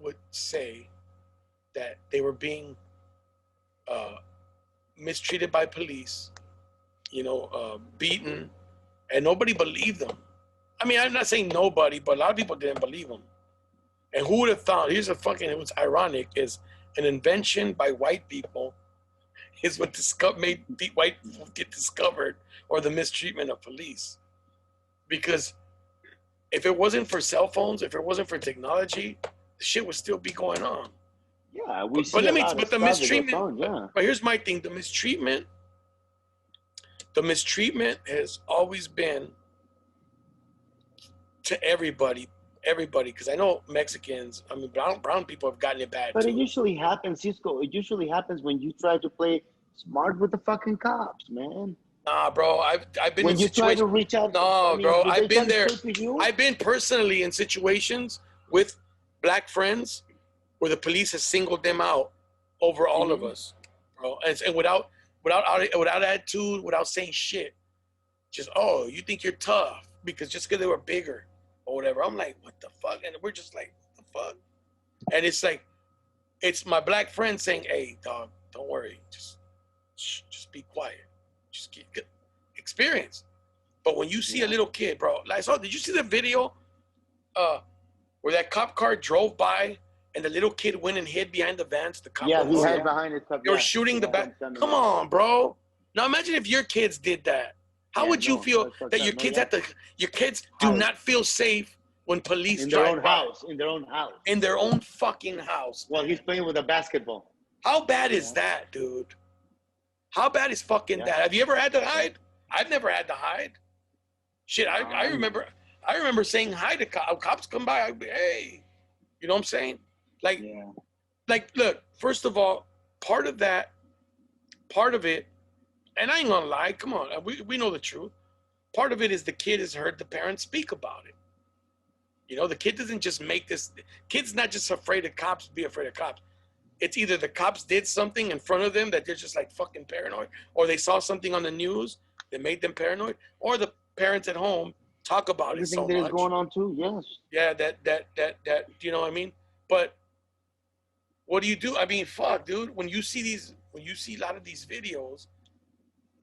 would say that they were being mistreated by police, beaten, and nobody believed them. I mean, I'm not saying nobody, but a lot of people didn't believe them. And who would have thought? What's ironic is an invention by white people is what made white people get discovered, or the mistreatment of police. Because if it wasn't for cell phones, if it wasn't for technology, the shit would still be going on. Yeah, the mistreatment. But here's my thing: the mistreatment has always been to everybody. Because I know Mexicans, brown people have gotten it bad but too. It usually happens, Cisco. It usually happens when you try to play smart with the fucking cops, man. Nah, bro. I've been when in you situations. Try to reach out. No, bro. I've been there. I've been personally in situations with black friends where the police has singled them out over all of us, bro. And without attitude, without saying shit. Just, you think you're tough just because they were bigger or whatever. I'm like, what the fuck? And we're just like, what the fuck? And it's like, it's my black friend saying, hey, dog, don't worry. Just be quiet. Just get experience. But when you see a little kid, bro, did you see the video where that cop car drove by and the little kid went and hid behind the vans? The cop he hid behind it. They were shooting the back. Come on, bro. Now imagine if your kids did that. How would you feel that your kids your kids do not feel safe when police in their drive own by? house, in their own house, in their own fucking house. Well, he's playing with a basketball. How bad is that, dude? How bad is fucking that? Have you ever had to hide? I've never had to hide. Shit, I remember saying hi to cops. Cops come by, I'd be, hey, you know what I'm saying? Like, look, first of all, part of it, and I ain't gonna lie, come on, we know the truth. Part of it is the kid has heard the parents speak about it. You know, the kid doesn't just make this, kid's not just afraid of cops, be afraid of cops. It's either the cops did something in front of them that they're just like fucking paranoid, or they saw something on the news that made them paranoid, or the parents at home talk about it so much. Everything that is going on too, yes. Yeah, that, you know what I mean? But what do you do? I mean, fuck, dude, when you see a lot of these videos,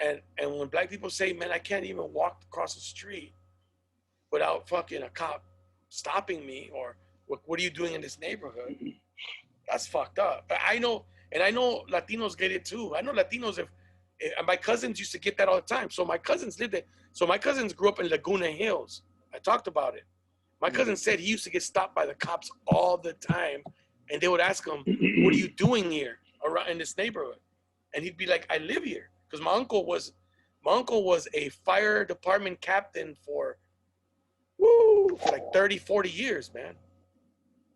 and when black people say, man, I can't even walk across the street without fucking a cop stopping me, or what are you doing in this neighborhood? That's fucked up. But I know Latinos get it too. I know Latinos, if my cousins used to get that all the time. So my cousins lived there. So my cousins grew up in Laguna Hills. I talked about it. My cousin said he used to get stopped by the cops all the time, and they would ask him, what are you doing here around in this neighborhood? And he'd be like, I live here. Because my uncle was a fire department captain for like 30, 40 years, man.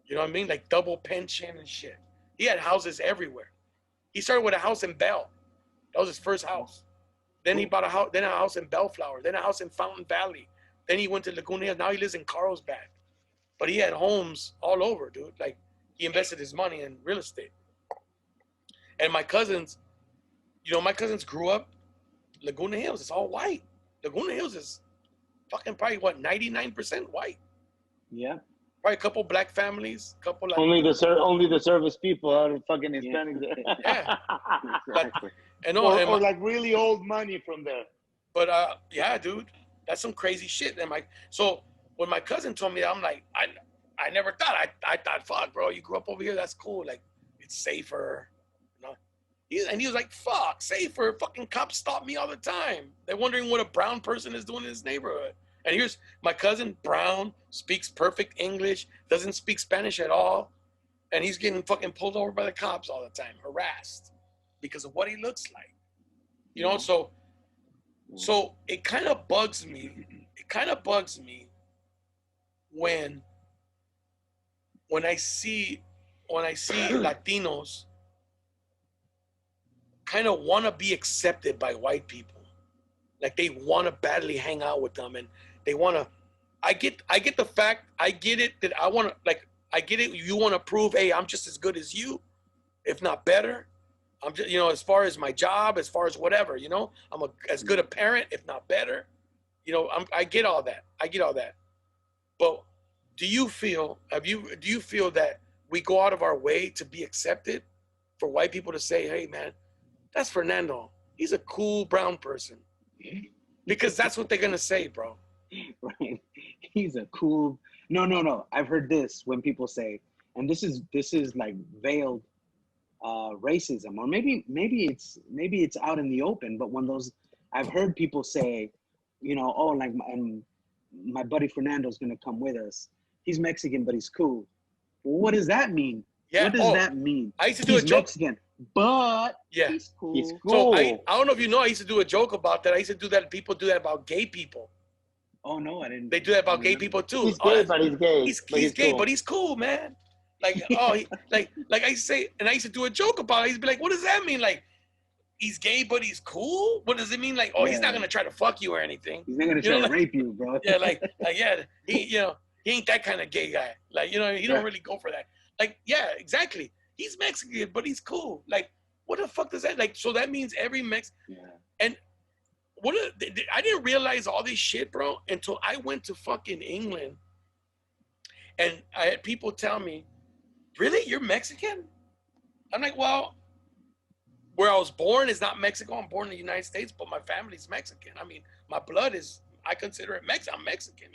You know what I mean? Like double pension and shit. He had houses everywhere. He started with a house in Bell. That was his first house. Then he bought a house in Bellflower, then a house in Fountain Valley. Then he went to Laguna Hills. Now he lives in Carlsbad. But he had homes all over, dude. Like, he invested his money in real estate. And my cousins grew up Laguna Hills. It's all white. Laguna Hills is fucking probably, 99% white. Yeah. Probably a couple black families, couple like only the service people out of fucking Hispanics. Yeah. Or like really old money from there. But yeah, dude, that's some crazy shit. And so when my cousin told me that, I'm like, I never thought. I thought, fuck, bro, you grew up over here. That's cool. Like, it's safer. You know? And he was like, fuck, safer. Fucking cops stop me all the time. They're wondering what a brown person is doing in this neighborhood. And here's my cousin, brown, speaks perfect English, doesn't speak Spanish at all. And he's getting fucking pulled over by the cops all the time, harassed because of what he looks like. You know, so it kind of bugs me. It kind of bugs me when I see Latinos kind of want to be accepted by white people. Like, they want to badly hang out with them, and they want to. I get the fact. I get it that I want to, like, I get it. You want to prove, hey, I'm just as good as you, if not better. I'm just, as far as my job, as far as whatever, I'm as good a parent, if not better. I get all that. But do you feel that we go out of our way to be accepted, for white people to say, hey, man, that's Fernando. He's a cool brown person. Because that's what they're gonna say, bro. Right. He's a cool. No. I've heard this when people say, and this is like veiled racism, or maybe it's out in the open. But when I've heard people say, oh, like my buddy Fernando's gonna come with us. He's Mexican, but he's cool. Well, what does that mean? Yeah. What does that mean? I used to do a joke. Mexican, but he's cool. He's cool. So I don't know if you know, I used to do a joke about that. I used to do that. People do that about gay people. Oh no, I didn't. They do that about gay people too. He's gay, but he's gay. He's gay, but he's cool, man. Like, like I used to say, and I used to do a joke about it. I used to be like, what does that mean? Like, he's gay, but he's cool? What does it mean? Like, he's not gonna try to fuck you or anything. He's not gonna try to rape you, bro. Yeah, he ain't that kind of gay guy. Like, he don't really go for that. Like, yeah, exactly. He's Mexican, but he's cool. Like, what the fuck does that, like, so that means every Mexican, and I didn't realize all this shit, bro, until I went to fucking England, and I had people tell me, really, you're Mexican? I'm like, well, where I was born is not Mexico. I'm born in the United States, but my family's Mexican. I mean, my blood is, I consider it Mexican. I'm Mexican,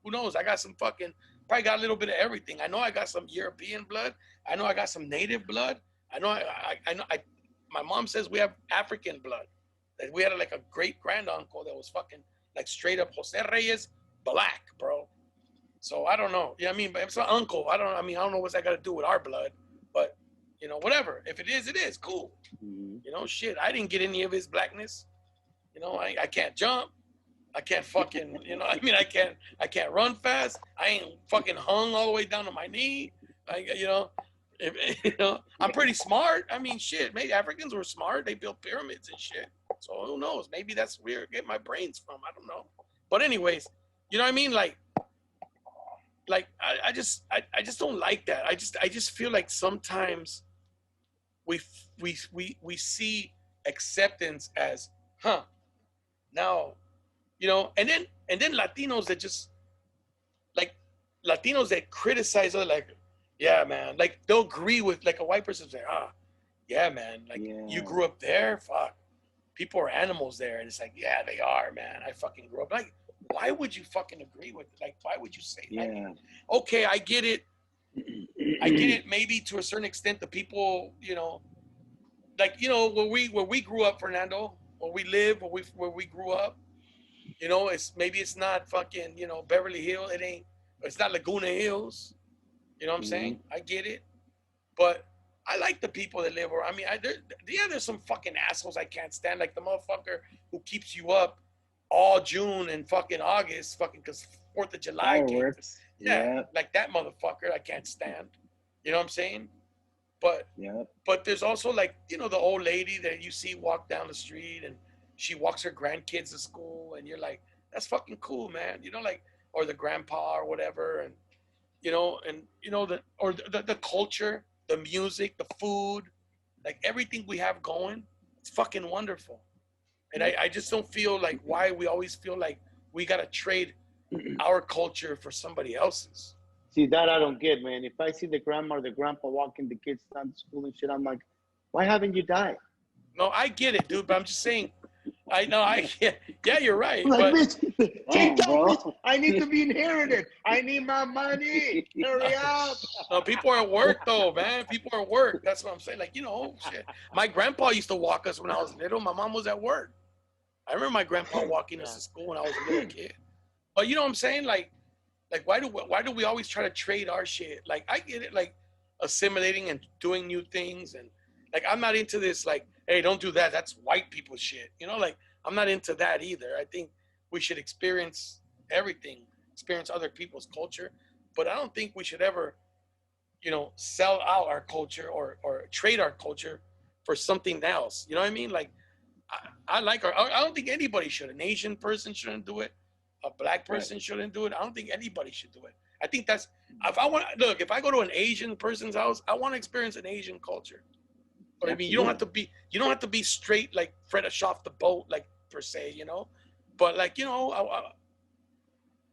who knows? I got some fucking, probably got a little bit of everything. I know I got some European blood. I know I got some native blood. I know my mom says we have African blood. That we had like a great grand uncle that was fucking like straight up Jose Reyes black, bro. So I don't know. Yeah, I mean, but it's an uncle. I don't know what's that got to do with our blood, but you know, whatever. If it is cool. Mhm. You know, shit. I didn't get any of his blackness. You know, I can't jump. I can't fucking, you know, I mean, I can't run fast. I ain't fucking hung all the way down to my knee. You know, you know, I'm pretty smart. I mean, shit, maybe Africans were smart. They built pyramids and shit. So who knows? Maybe that's where I get my brains from. I don't know. But anyways, you know what I mean? Like I just don't like that. I just feel like sometimes we see acceptance as, now, you know, and then Latinos that just like Latinos that criticize other, like, yeah, man, like they'll agree with, like, a white person say, yeah, man, like, you grew up there, fuck, people are animals there, and it's like, yeah, they are, man. I fucking grew up. Like, why would you fucking agree with it? Like, why would you say that? Yeah. Okay, I get it. I get it. Maybe to a certain extent, the people, you know, like, you know, where we grew up, Fernando, where we live, where we grew up, you know, it's not fucking, you know, Beverly Hills. It's not Laguna Hills. You know what I'm saying? I get it, but I like the people that live where. I mean, there's some fucking assholes I can't stand, like the motherfucker who keeps you up all June and fucking August, fucking because 4th of July. Fireworks. Yeah, like that motherfucker I can't stand. You know what I'm saying? But there's also, like, you know, the old lady that you see walk down the street and she walks her grandkids to school, and you're like, that's fucking cool, man. You know, like, or the grandpa or whatever, and you know, the culture, the music, the food, like everything we have going, it's fucking wonderful. And I just don't feel like why we always feel like we gotta trade our culture for somebody else's. See, that I don't get, man. If I see the grandma or the grandpa walking the kids down to school and shit, I'm like, why haven't you died? No, I get it, dude, but I'm just saying, I know, yeah, you're right. Like, but bitch, take that, bro. bitch. I need to be inherited. I need my money. Hurry up. no, people are at work though, man. People are at work. That's what I'm saying. Like, you know, shit. My grandpa used to walk us when I was little. My mom was at work. I remember my grandpa walking us to school when I was a little kid. But you know what I'm saying? Like why do we always try to trade our shit? Like, I get it, like assimilating and doing new things, and like I'm not into this, like, hey, don't do that. That's white people shit. You know, like I'm not into that either. I think we should experience everything, experience other people's culture, but I don't think we should ever, you know, sell out our culture or trade our culture for something else. You know what I mean? Like, I don't think anybody should. An Asian person shouldn't do it. A black person shouldn't do it. I don't think anybody should do it. I think that's, if I go to an Asian person's house, I want to experience an Asian culture. But I mean, you don't have to be straight, like fresh off the boat, like, per se, you know. But like, you know,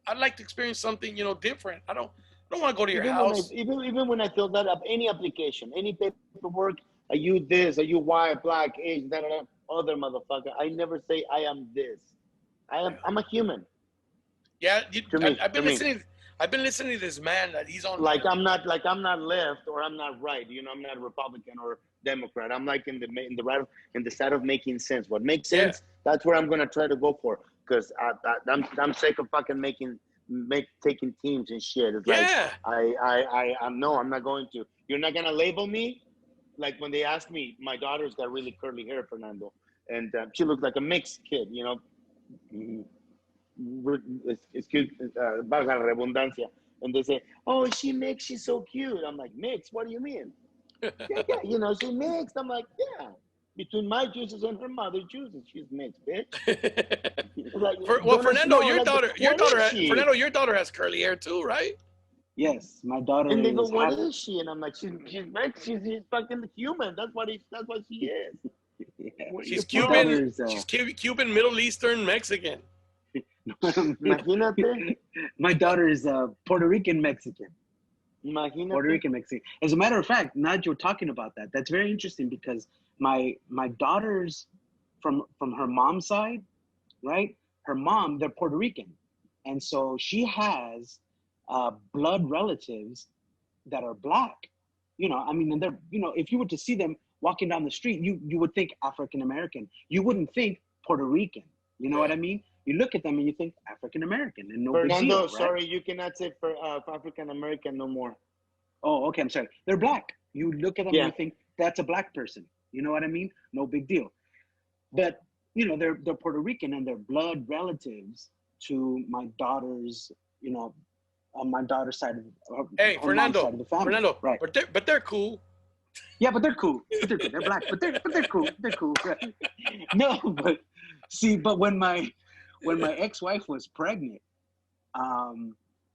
I'd like to experience something, you know, different. I don't want to go to your house. Even when I fill that up, any application, any paperwork, are you this? Are you white, black, Asian, other motherfucker? I never say I am this. I'm a human. Yeah, I've been listening to this man that he's on. Like I'm not left or I'm not right. You know, I'm not Republican or Democrat. I'm like in the side of making sense. What makes sense, that's where I'm gonna try to go for. Because I'm sick of fucking taking teams and shit. It's like I'm not going to. You're not gonna label me. Like when they asked me, my daughter's got really curly hair, Fernando, and she looks like a mixed kid. You know. Excuse valga la redundancia, and they say, "Oh, she mixed. She's so cute." I'm like, "Mixed? What do you mean?" yeah, you know, she mixed. I'm like, "Yeah, between my juices and her mother's juices, she's mixed, bitch." Like, Fernando, Fernando, your daughter has curly hair too, right? Yes, my daughter. And they go, "What is she?" And I'm like, "She's mixed. She's fucking human. That's what she is." Yeah. She's Cuban. She's Cuban, Middle Eastern, Mexican. Imagínate. My daughter is Puerto Rican Mexican. Imagínate. Puerto Rican Mexican. As a matter of fact, now that you're talking about that, that's very interesting because my daughter's from her mom's side, right? Her mom, they're Puerto Rican, and so she has blood relatives that are black. You know, I mean, and they're, you know, if you were to see them, walking down the street, you would think African American. You wouldn't think Puerto Rican. You know what I mean? You look at them and you think African American, and no big Fernando, deal, right? sorry, you cannot say for African American no more. Oh, okay. I'm sorry. They're black. You look at them Yeah. and you think that's a black person. You know what I mean? No big deal. But you know, they're Puerto Rican and they're blood relatives to my daughter's, you know, on my daughter's side of Hey, her mom's side of the family. Fernando, Right. but they're cool. Yeah, but they're cool. They're black, but they're cool. They're cool. Right? No, but see, but when my ex-wife was pregnant,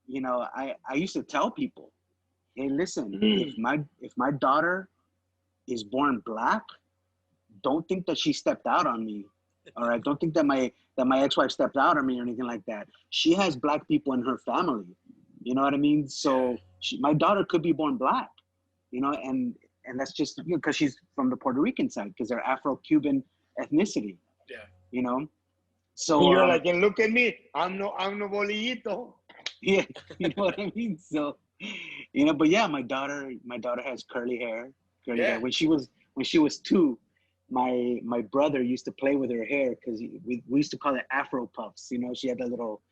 you know, I used to tell people, hey, listen, if my daughter is born black, don't think that she stepped out on me. All right, don't think that my ex-wife stepped out on me or anything like that. She has black people in her family. You know what I mean? So my daughter could be born black. You know, and that's just because she's from the Puerto Rican side, because they're Afro-Cuban ethnicity. Yeah. You know, so and you're like, and look at me, I'm no bolillito. Yeah, you know what I mean. So, you know, but yeah, my daughter has curly hair. When she was 2, my brother used to play with her hair because we used to call it Afro puffs. You know, she had that little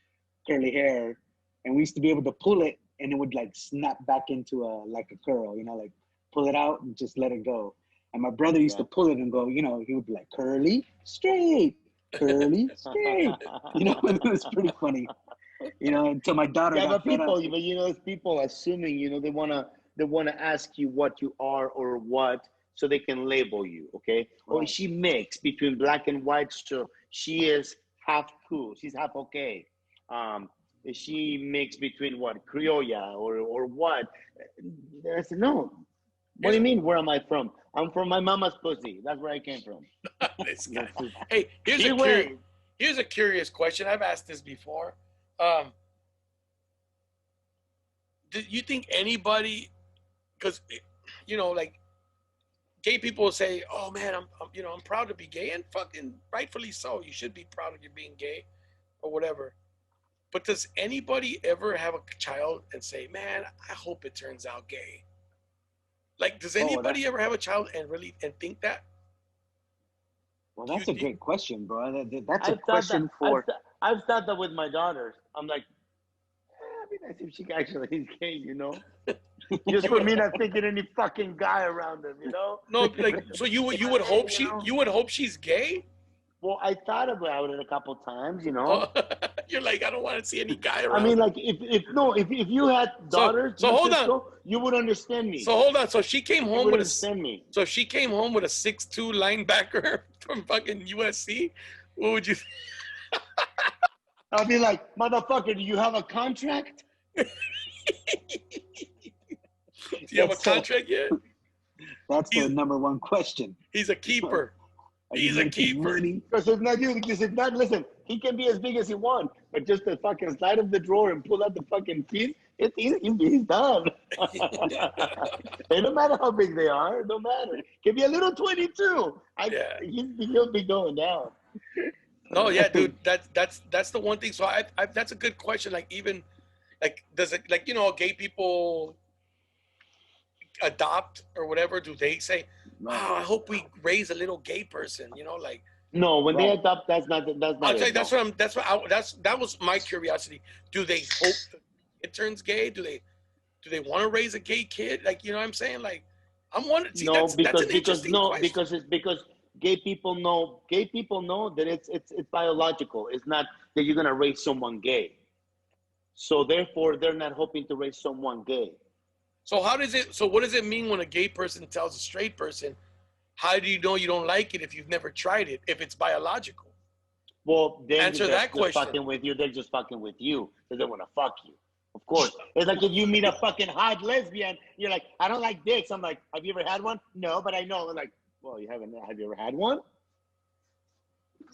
curly hair, and we used to be able to pull it, and it would like snap back into like a curl. You know, like pull it out and just let it go. And my brother used to pull it and go. You know, he would be like curly straight, curly straight. You know, it was pretty funny. You know, until my daughter got fed up. But you know, it's people assuming, you know, they wanna ask you what you are or what, so they can label you, okay? Right. Oh, she mixed between black and white, so she is half cool, she's half okay. Is she mixed between what, Criolla or what? I said, no. What do you mean, where am I from? I'm from my mama's pussy. That's where I came from. This guy. Hey, here's a curious question. I've asked this before. Do you think anybody, because, you know, like, gay people say, oh man, I'm proud to be gay, and fucking rightfully so. You should be proud of you being gay or whatever. But does anybody ever have a child and say, man, I hope it turns out gay? Like, does anybody ever have a child and think that? Well, that's a great question, bro. That's a question for... I've thought that with my daughters. I'm like, it'd be nice if she actually is gay, you know? Just for me not thinking any fucking guy around them, you know? No, like, so you would hope you would hope she's gay? Well, I thought about it a couple times, you know. You're like, I don't want to see any guy around. I mean, like, if you had daughters, so hold on, you would understand me. So hold on. So she came home with me. So she came home with a 6'2" linebacker from fucking USC. What would you? I'll be like, motherfucker, do you have a contract? Do you have a contract yet? That's the number one question. He's a keeper. He's a keeper. Because if not, listen, he can be as big as he wants, but just to fucking slide up the drawer and pull out the fucking keys, he's done. It don't matter how big they are, it don't matter. Can be a little 22. He'll be going down. No, yeah, dude, that's the one thing. So I that's a good question. Like, even like, does it, like, you know, gay people adopt or whatever? Do they say, "Oh, I hope we raise a little gay person"? You know, like. No, when they adopt, that's not. I'll tell you, that was my curiosity. Do they hope it turns gay? Do they want to raise a gay kid? Like, you know what I'm saying? Like, I'm wondering. See, that's an interesting question. Because gay people know that it's biological. It's not that you're gonna raise someone gay. So therefore, they're not hoping to raise someone gay. So what does it mean when a gay person tells a straight person, how do you know you don't like it if you've never tried it, if it's biological? Well, then answer that question. Fucking with you, they're just fucking with you because they want to fuck you. Of course. It's like if you meet a fucking hot lesbian, you're like, I don't like dicks. I'm like, have you ever had one? No, but I know. I'm like, well, you haven't. Have you ever had one?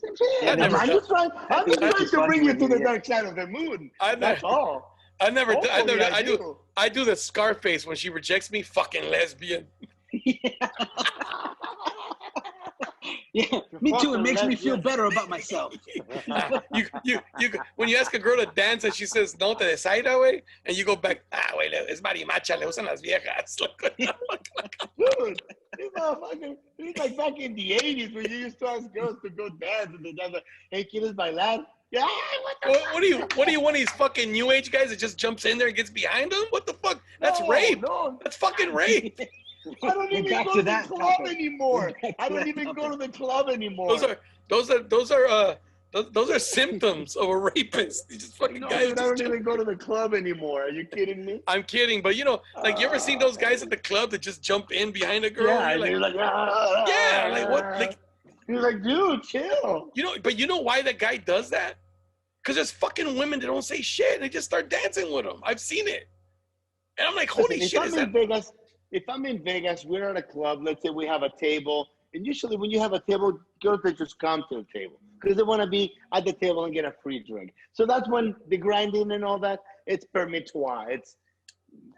I'm just trying to bring you to the dark side of the moon. That's all. I do the Scarface when she rejects me, fucking lesbian. Yeah, me too. It makes me feel better about myself. you when you ask a girl to dance and she says no te desaira, güey, and you go back, güey, es marimacha, le usan las viejas. Dude, this like back in the 80s when you used to ask girls to go dance and they dance like, hey, ¿quieres bailar? Yeah, What do you want these fucking new age guys that just jumps in there and gets behind them? What the fuck? That's rape. No. That's fucking rape. I don't even go to the club anymore. I don't even go to the club anymore. Those are symptoms of a rapist. These just fucking guys. I don't even go to the club anymore. Are you kidding me? I'm kidding, but you know, like you ever seen those guys at the club that just jump in behind a girl? Yeah, and you're like, yeah, like what? Like you're like, dude, chill. You know, but you know why that guy does that? Because there's fucking women that don't say shit. They just start dancing with him. I've seen it, and I'm like, holy shit! If I'm in Vegas, we're at a club. Let's say we have a table, and usually when you have a table, girls they just come to the table because they want to be at the table and get a free drink. So that's when the grinding and all that, it's permitoire. It's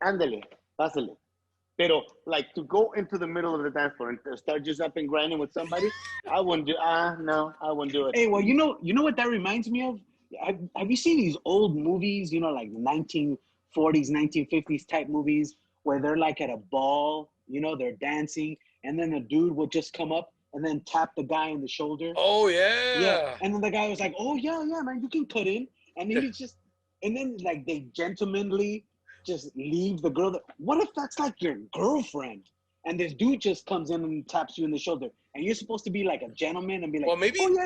ándale, pásale. Pero like to go into the middle of the dance floor and start just up and grinding with somebody, I wouldn't do. No, I wouldn't do it. Hey, well, you know what that reminds me of? Have you seen these old movies? You know, like 1940s, 1950s type movies where they're like at a ball. You know, they're dancing, and then the dude would just come up and then tap the guy on the shoulder. Oh yeah. Yeah. And then the guy was like, "Oh yeah, man, you can cut in." And then then like they gentlemanly just leave the girl. What if that's like your girlfriend, and this dude just comes in and taps you in the shoulder, and you're supposed to be like a gentleman and be like, "Oh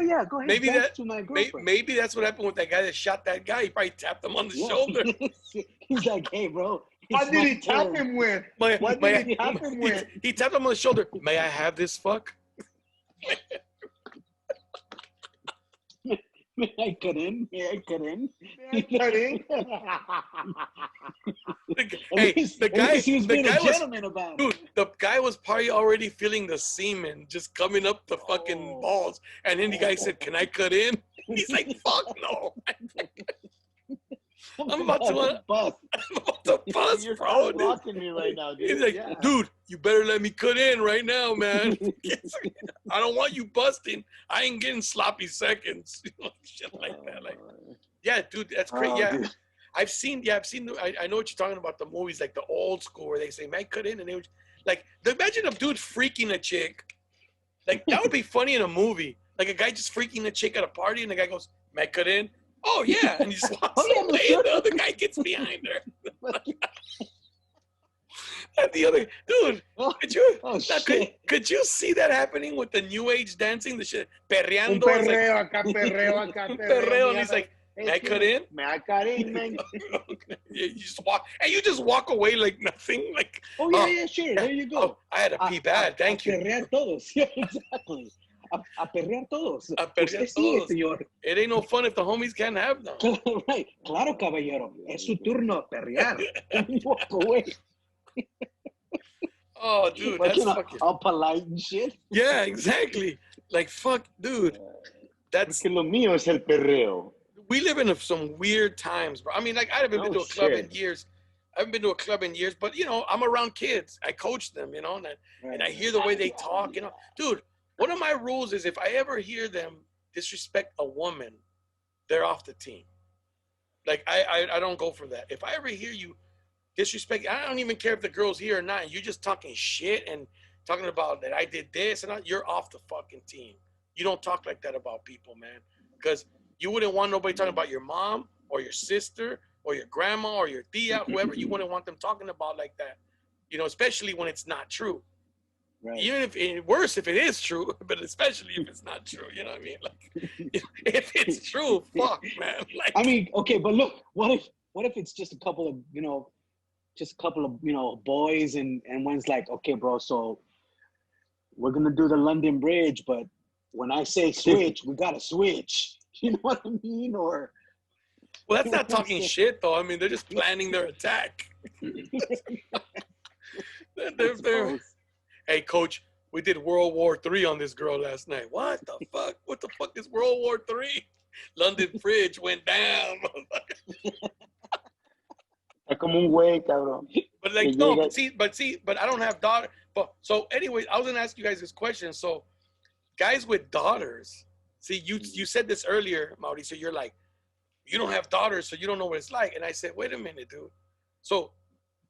yeah, go ahead, maybe dance to my girlfriend." Maybe that's what happened with that guy that shot that guy. He probably tapped him on the shoulder. He's like, "Hey, bro." What did he tap him with? What did he tap him with? He tapped him on the shoulder. May I have this fuck? May I cut in? Hey, the guy was probably already feeling the semen just coming up the fucking balls, and then the guy said, "Can I cut in?" He's like, "Fuck no." I'm about to bust. You're bro. blocking me right now, dude. He's like, dude, you better let me cut in right now, man. I don't want you busting. I ain't getting sloppy seconds. Shit like that. Like, yeah, dude, that's great. Yeah. Dude. I've seen. I know what you're talking about. The movies, like the old school, where they say, "Man, cut in," and they would, like, imagine a dude freaking a chick. Like that would be funny in a movie. Like a guy just freaking a chick at a party, and the guy goes, "Man, cut in." Oh yeah, and he just walks away, and the other guy gets behind her. And the other dude, could you see that happening with the new age dancing? The shit, perreando, perreo, and he's like, "May I cut in?" May I cut in, man? You just walk away like nothing. Like, yeah, sure. There you go. Oh, I had to pee bad. Thank you. Perrear todos. Yeah, exactly. A perrear todos. A perrear todos. Señor. It ain't no fun if the homies can't have them. Right. Claro, caballero. Es su turno perrear. Walk away. Oh, dude, that's fucking... all polite and shit. Yeah, exactly. Like, fuck, dude. That's... Porque lo mío es el perreo. We live in some weird times, bro. I mean, like, I haven't been to a club in years. I haven't been to a club in years, but, you know, I'm around kids. I coach them, you know, and I hear the way they talk, you know. Dude, one of my rules is if I ever hear them disrespect a woman, they're off the team. Like, I don't go for that. If I ever hear you disrespect, I don't even care if the girl's here or not. You're just talking shit and talking about that I did this and that, you're off the fucking team. You don't talk like that about people, man. Because you wouldn't want nobody talking about your mom or your sister or your grandma or your tia, whoever. You wouldn't want them talking about like that. You know, especially when it's not true. Right. Even if worse if it is true, but especially if it's not true, you know what I mean? Like, if it's true, fuck, man. Like, I mean, okay, but look, what if it's just a couple of, you know, boys and one's like, okay, bro, so we're gonna do the London Bridge, but when I say switch, we gotta switch. You know what I mean? Or well, that's not talking shit, though. I mean, they're just planning their attack. they're Hey, coach, we did World War III on this girl last night. What the fuck? What the fuck is World War III? London Bridge went down. Como un güey, cabrón. But like, no, but I don't have daughters. But so anyway, I was gonna ask you guys this question. So, guys with daughters, see, you said this earlier, Mauricio. You're like, you don't have daughters, so you don't know what it's like. And I said, wait a minute, dude. So,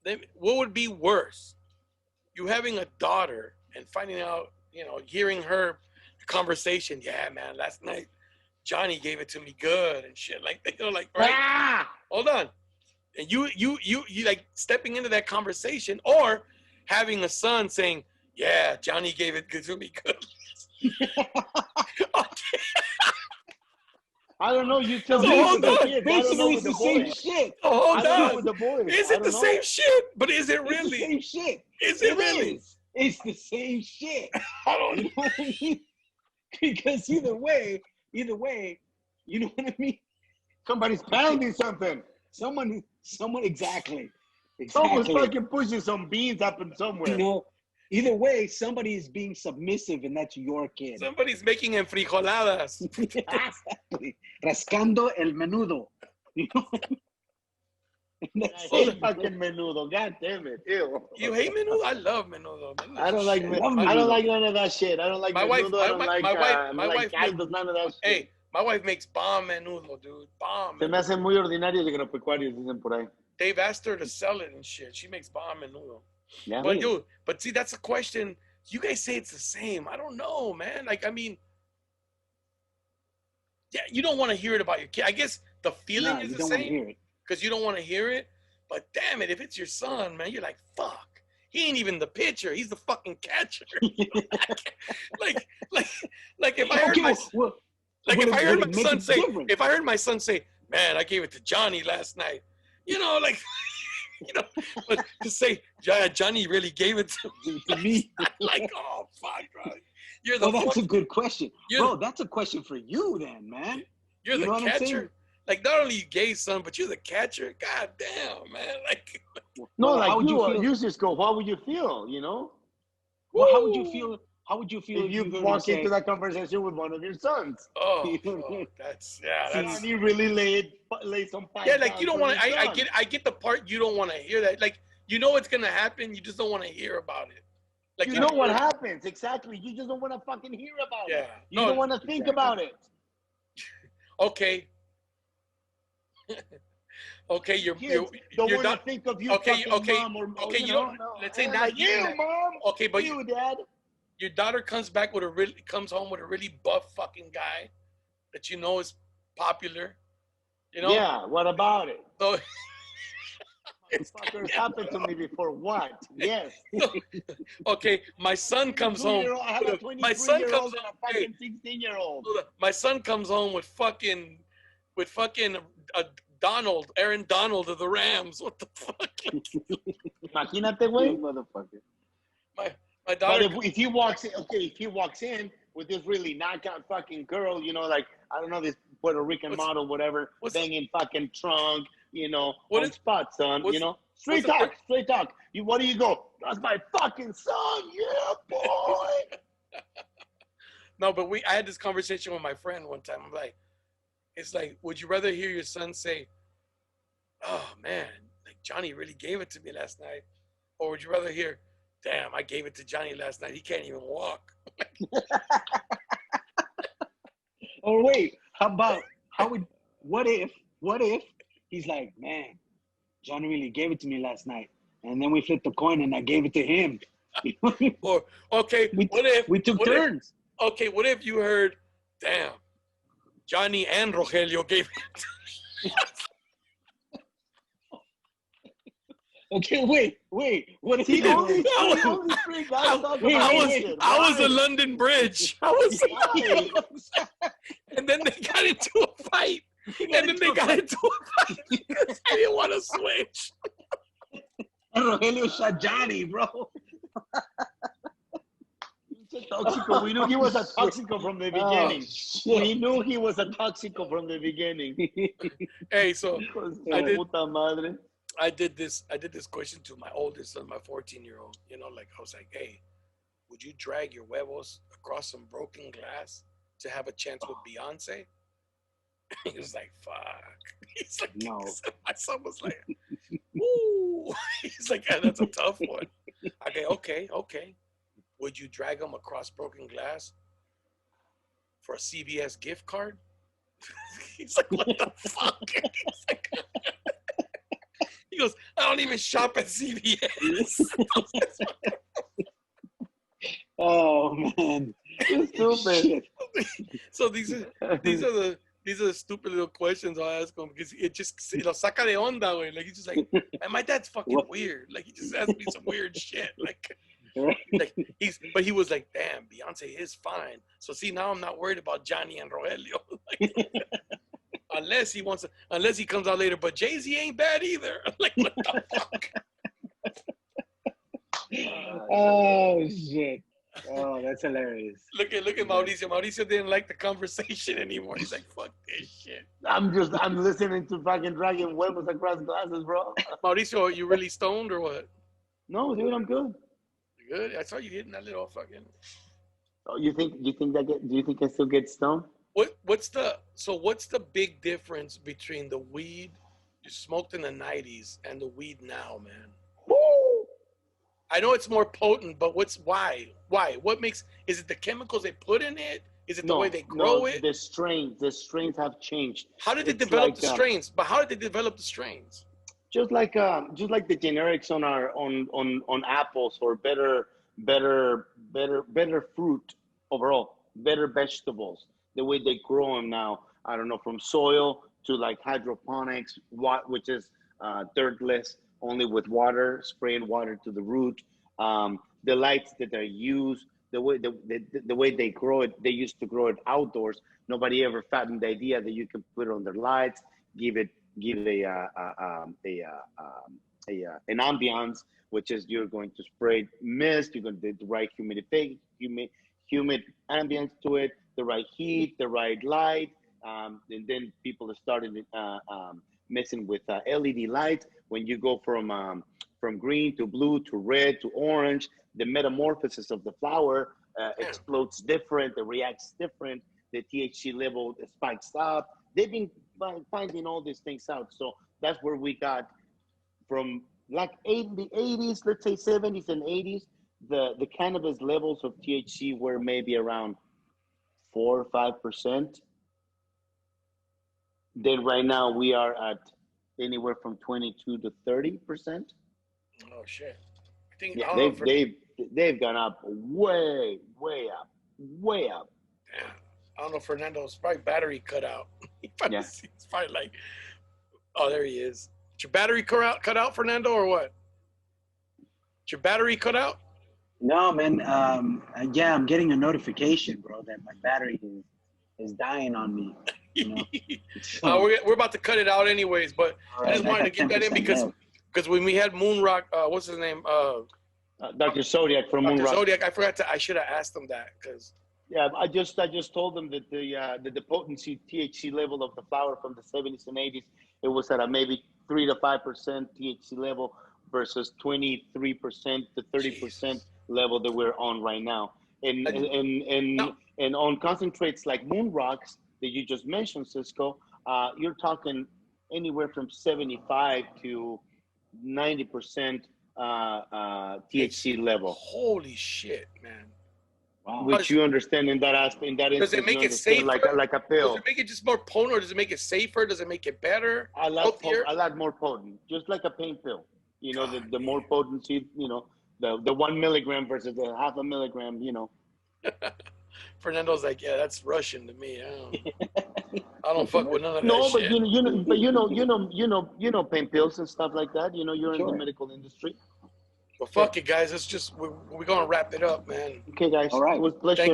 then what would be worse? You having a daughter and finding out, hearing her conversation. Yeah, man, last night Johnny gave it to me good and shit. Like, like, right? Ah! Hold on. And you like stepping into that conversation, or having a son saying, yeah, Johnny gave it good to me good. Okay. I don't know. You tell So me hold with the on. kids. I don't know Basically, with it's the the same boys. shit. So I hold don't know on. with the boys. Is I it the don't know. same shit? But is it It's really? the same shit. Is it really? Is. It's the same shit. I don't You know what I mean? Because either way, you know what I mean? Somebody's pounding something. Someone, exactly. Someone's fucking pushing some beans up in somewhere. You know, either way, somebody is being submissive, and that's your kid. Somebody's making enfrijoladas. Exactly. Rascando el menudo. You know? I That's hate it. fucking menudo. God damn it. Ew. You hate menudo? I love menudo. Menudo's I don't like. shit. I don't like none of that shit. I don't like My wife- menudo. I don't like. my wife- I my don't like wife make- caldos, none of that shit. Hey, my wife makes bomb menudo, dude. Bomb. Se me menudo. hacen muy ordinarios y agropecuarios, dicen por ahí. They've asked her to sell it and shit. She makes bomb menudo. Yeah. But dude, see, that's a question. You guys say it's the same. I don't know, man. Like, I mean, yeah, you don't want to hear it about your kid. I guess the feeling Nah, is you the don't want to same hear it. because you don't want to hear it. But damn it, if it's your son, man, you're like, fuck. He ain't even the pitcher. He's the fucking catcher. like if I heard if I heard my son say, if I heard my son say, man, I gave it to Johnny last night, like, but to say, yeah, Johnny really gave it to me, like, oh fuck, bro. You're the. Well, that's a good question, You're bro. That's a question for you, then, man. You're You know the what I'm saying? catcher. Like, not only you gave son, but you're the catcher. God damn, man. Like, No, Well, like how would you you, feel? you just go. How would you feel? Well, how would you feel? How would you feel If you heard him walk say, into that conversation with one of your sons? oh, fuck, that's. Johnny really laid some pipe. Yeah, like, you don't down want for to. your son. I get the part you don't want to hear that. Like, it's gonna happen. You just don't want to hear about it. Like, You know what happens exactly. You just don't want to fucking hear about it. Yeah. You don't want to think about it. Okay. Okay, Kids you're don't want to done. think of you, Okay, fucking okay, mom, or okay, you you know, don't- let's say like not you, you, mom. Okay, but you, dad. your daughter comes home with a really buff fucking guy that is popular. Yeah. What about it? So, Fuckers happened to me before. What? Yes. okay, my son comes home. I have a My son 23-year-old comes and home. a fucking 16-year-old. My son comes home with fucking Donald, Aaron Donald of the Rams. What the fuck? Imagínate, güey. motherfucker? My But daughter. if he walks in, if he walks in with this really knockout fucking girl, like, I don't know, this Puerto Rican model, whatever, banging fucking trunk, What on is- spot, son, Straight what's the- talk. What do you go? That's my fucking son, yeah, boy. No, but I had this conversation with my friend one time. I'm like, it's like, would you rather hear your son say, oh man, like Johnny really gave it to me last night? Or would you rather hear, damn, I gave it to Johnny last night. He can't even walk. Or wait, what if he's like, man, Johnny really gave it to me last night, and then we flipped the coin and I gave it to him. Or, okay, we took turns? What if you heard, damn, Johnny and Rogelio gave it to me? Okay, wait. What if he Only did? three guys talk wait, about wait, this shit. I was Why? a London Bridge. And then they got into a fight. And then they got into a fight because I didn't want to switch. And Rogelio shot Johnny, bro. Toxico. We knew he was a toxico from the beginning. shit. We knew he was a toxico from the beginning. Hey, so Puta madre. I did this question to my oldest son, my 14-year-old. Like, I was like, hey, would you drag your huevos across some broken glass to have a chance with Beyonce? He was like, fuck. He's like, No. My son was like, ooh. He's like, yeah, that's a tough one. Okay. Would you drag them across broken glass for a CVS gift card? He's like, what the fuck? He goes, I don't even shop at CVS. Oh man, You're stupid. Shit. So these are the stupid little questions I'll ask him because it just lo saca de onda, güey. Like he's just like, man, my dad's fucking What? weird. Like he just asked me some weird shit. Like Right? but he was like, damn, Beyonce is fine. So see, now I'm not worried about Johnny and Rogelio. Like, unless he comes out later, but Jay-Z ain't bad either. Like, what the fuck? Oh shit. Oh, that's hilarious. Look at Mauricio. Mauricio didn't like the conversation anymore. He's like, fuck this shit. I'm listening to fucking Dragon Huevos across glasses, bro. Mauricio, are you really stoned or what? No, dude, I'm good. You good? I saw you hitting that little fucking. Oh, do you think I still get stoned? What's the big difference between the weed you smoked in the 90s and the weed now, man? Woo! I know it's more potent, but why? What makes, is it the chemicals they put in it? Is it the way they grow it? The strains have changed. How did they develop the strains? But how did they develop the strains? Just like the generics on apples, or better fruit overall, better vegetables. The way they grow them now, I don't know, from soil to like hydroponics, which is dirtless, only with water, spraying water to the root. The lights that are used, the way they grow it, they used to grow it outdoors. Nobody ever fathomed the idea that you can put it on their lights, give an ambiance, which is you're going to spray mist, you're going to do the right humid ambience to it, the right heat, the right light, and then people are starting messing with LED lights. When you go from green to blue to red to orange, the metamorphosis of the flower explodes different, it reacts different, the THC level spikes up. They've been finding all these things out. So that's where we got from like the 80s, let's say 70s and 80s, the cannabis levels of THC were maybe around 4 or 5%. Then right now we are at anywhere from 22 to 30%. Oh shit! I think they've gone up way up. Damn. I don't know. Fernando's probably battery cut out. He's probably like, oh, there he is. Did your battery cut out, Fernando, or what? Did your battery cut out? No, man. Yeah, I'm getting a notification, bro, that my battery is dying on me. You know? We're about to cut it out anyways, but I just wanted to get that in because when we had Moonrock, what's his name? Dr. Zodiac from Moonrock. Zodiac. I should have asked him that because. Yeah, I just told them that the potency THC level of the flower from the 70s and 80s, it was at a maybe 3 to 5% THC level versus 23% to 30% level that we're on right now. And on concentrates like Moon Rocks that you just mentioned, Cisco, you're talking anywhere from 75 to 90% THC level. Holy shit, man. Wow. Which you understand in that aspect. Does it make it safer? Like a pill. Does it make it just more potent, or does it make it safer? Does it make it better? A lot more potent, just like a pain pill. You know, the more potency. You know, the 1 milligram versus the half a milligram. You know. Fernando's like, yeah, that's Russian to me. I don't fuck with none of that shit. You know, pain pills and stuff like that. You know, you're in the medical industry. Well, fuck it, guys. Let's we're gonna wrap it up, man. Okay, guys. All right. It was a pleasure.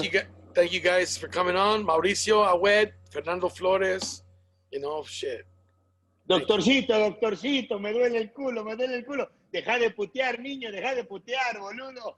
Thank you guys for coming on. Mauricio Ahued, Fernando Flores. You know, shit. Doctorcito, me duele el culo. Deja de putear, niño, deja de putear, boludo.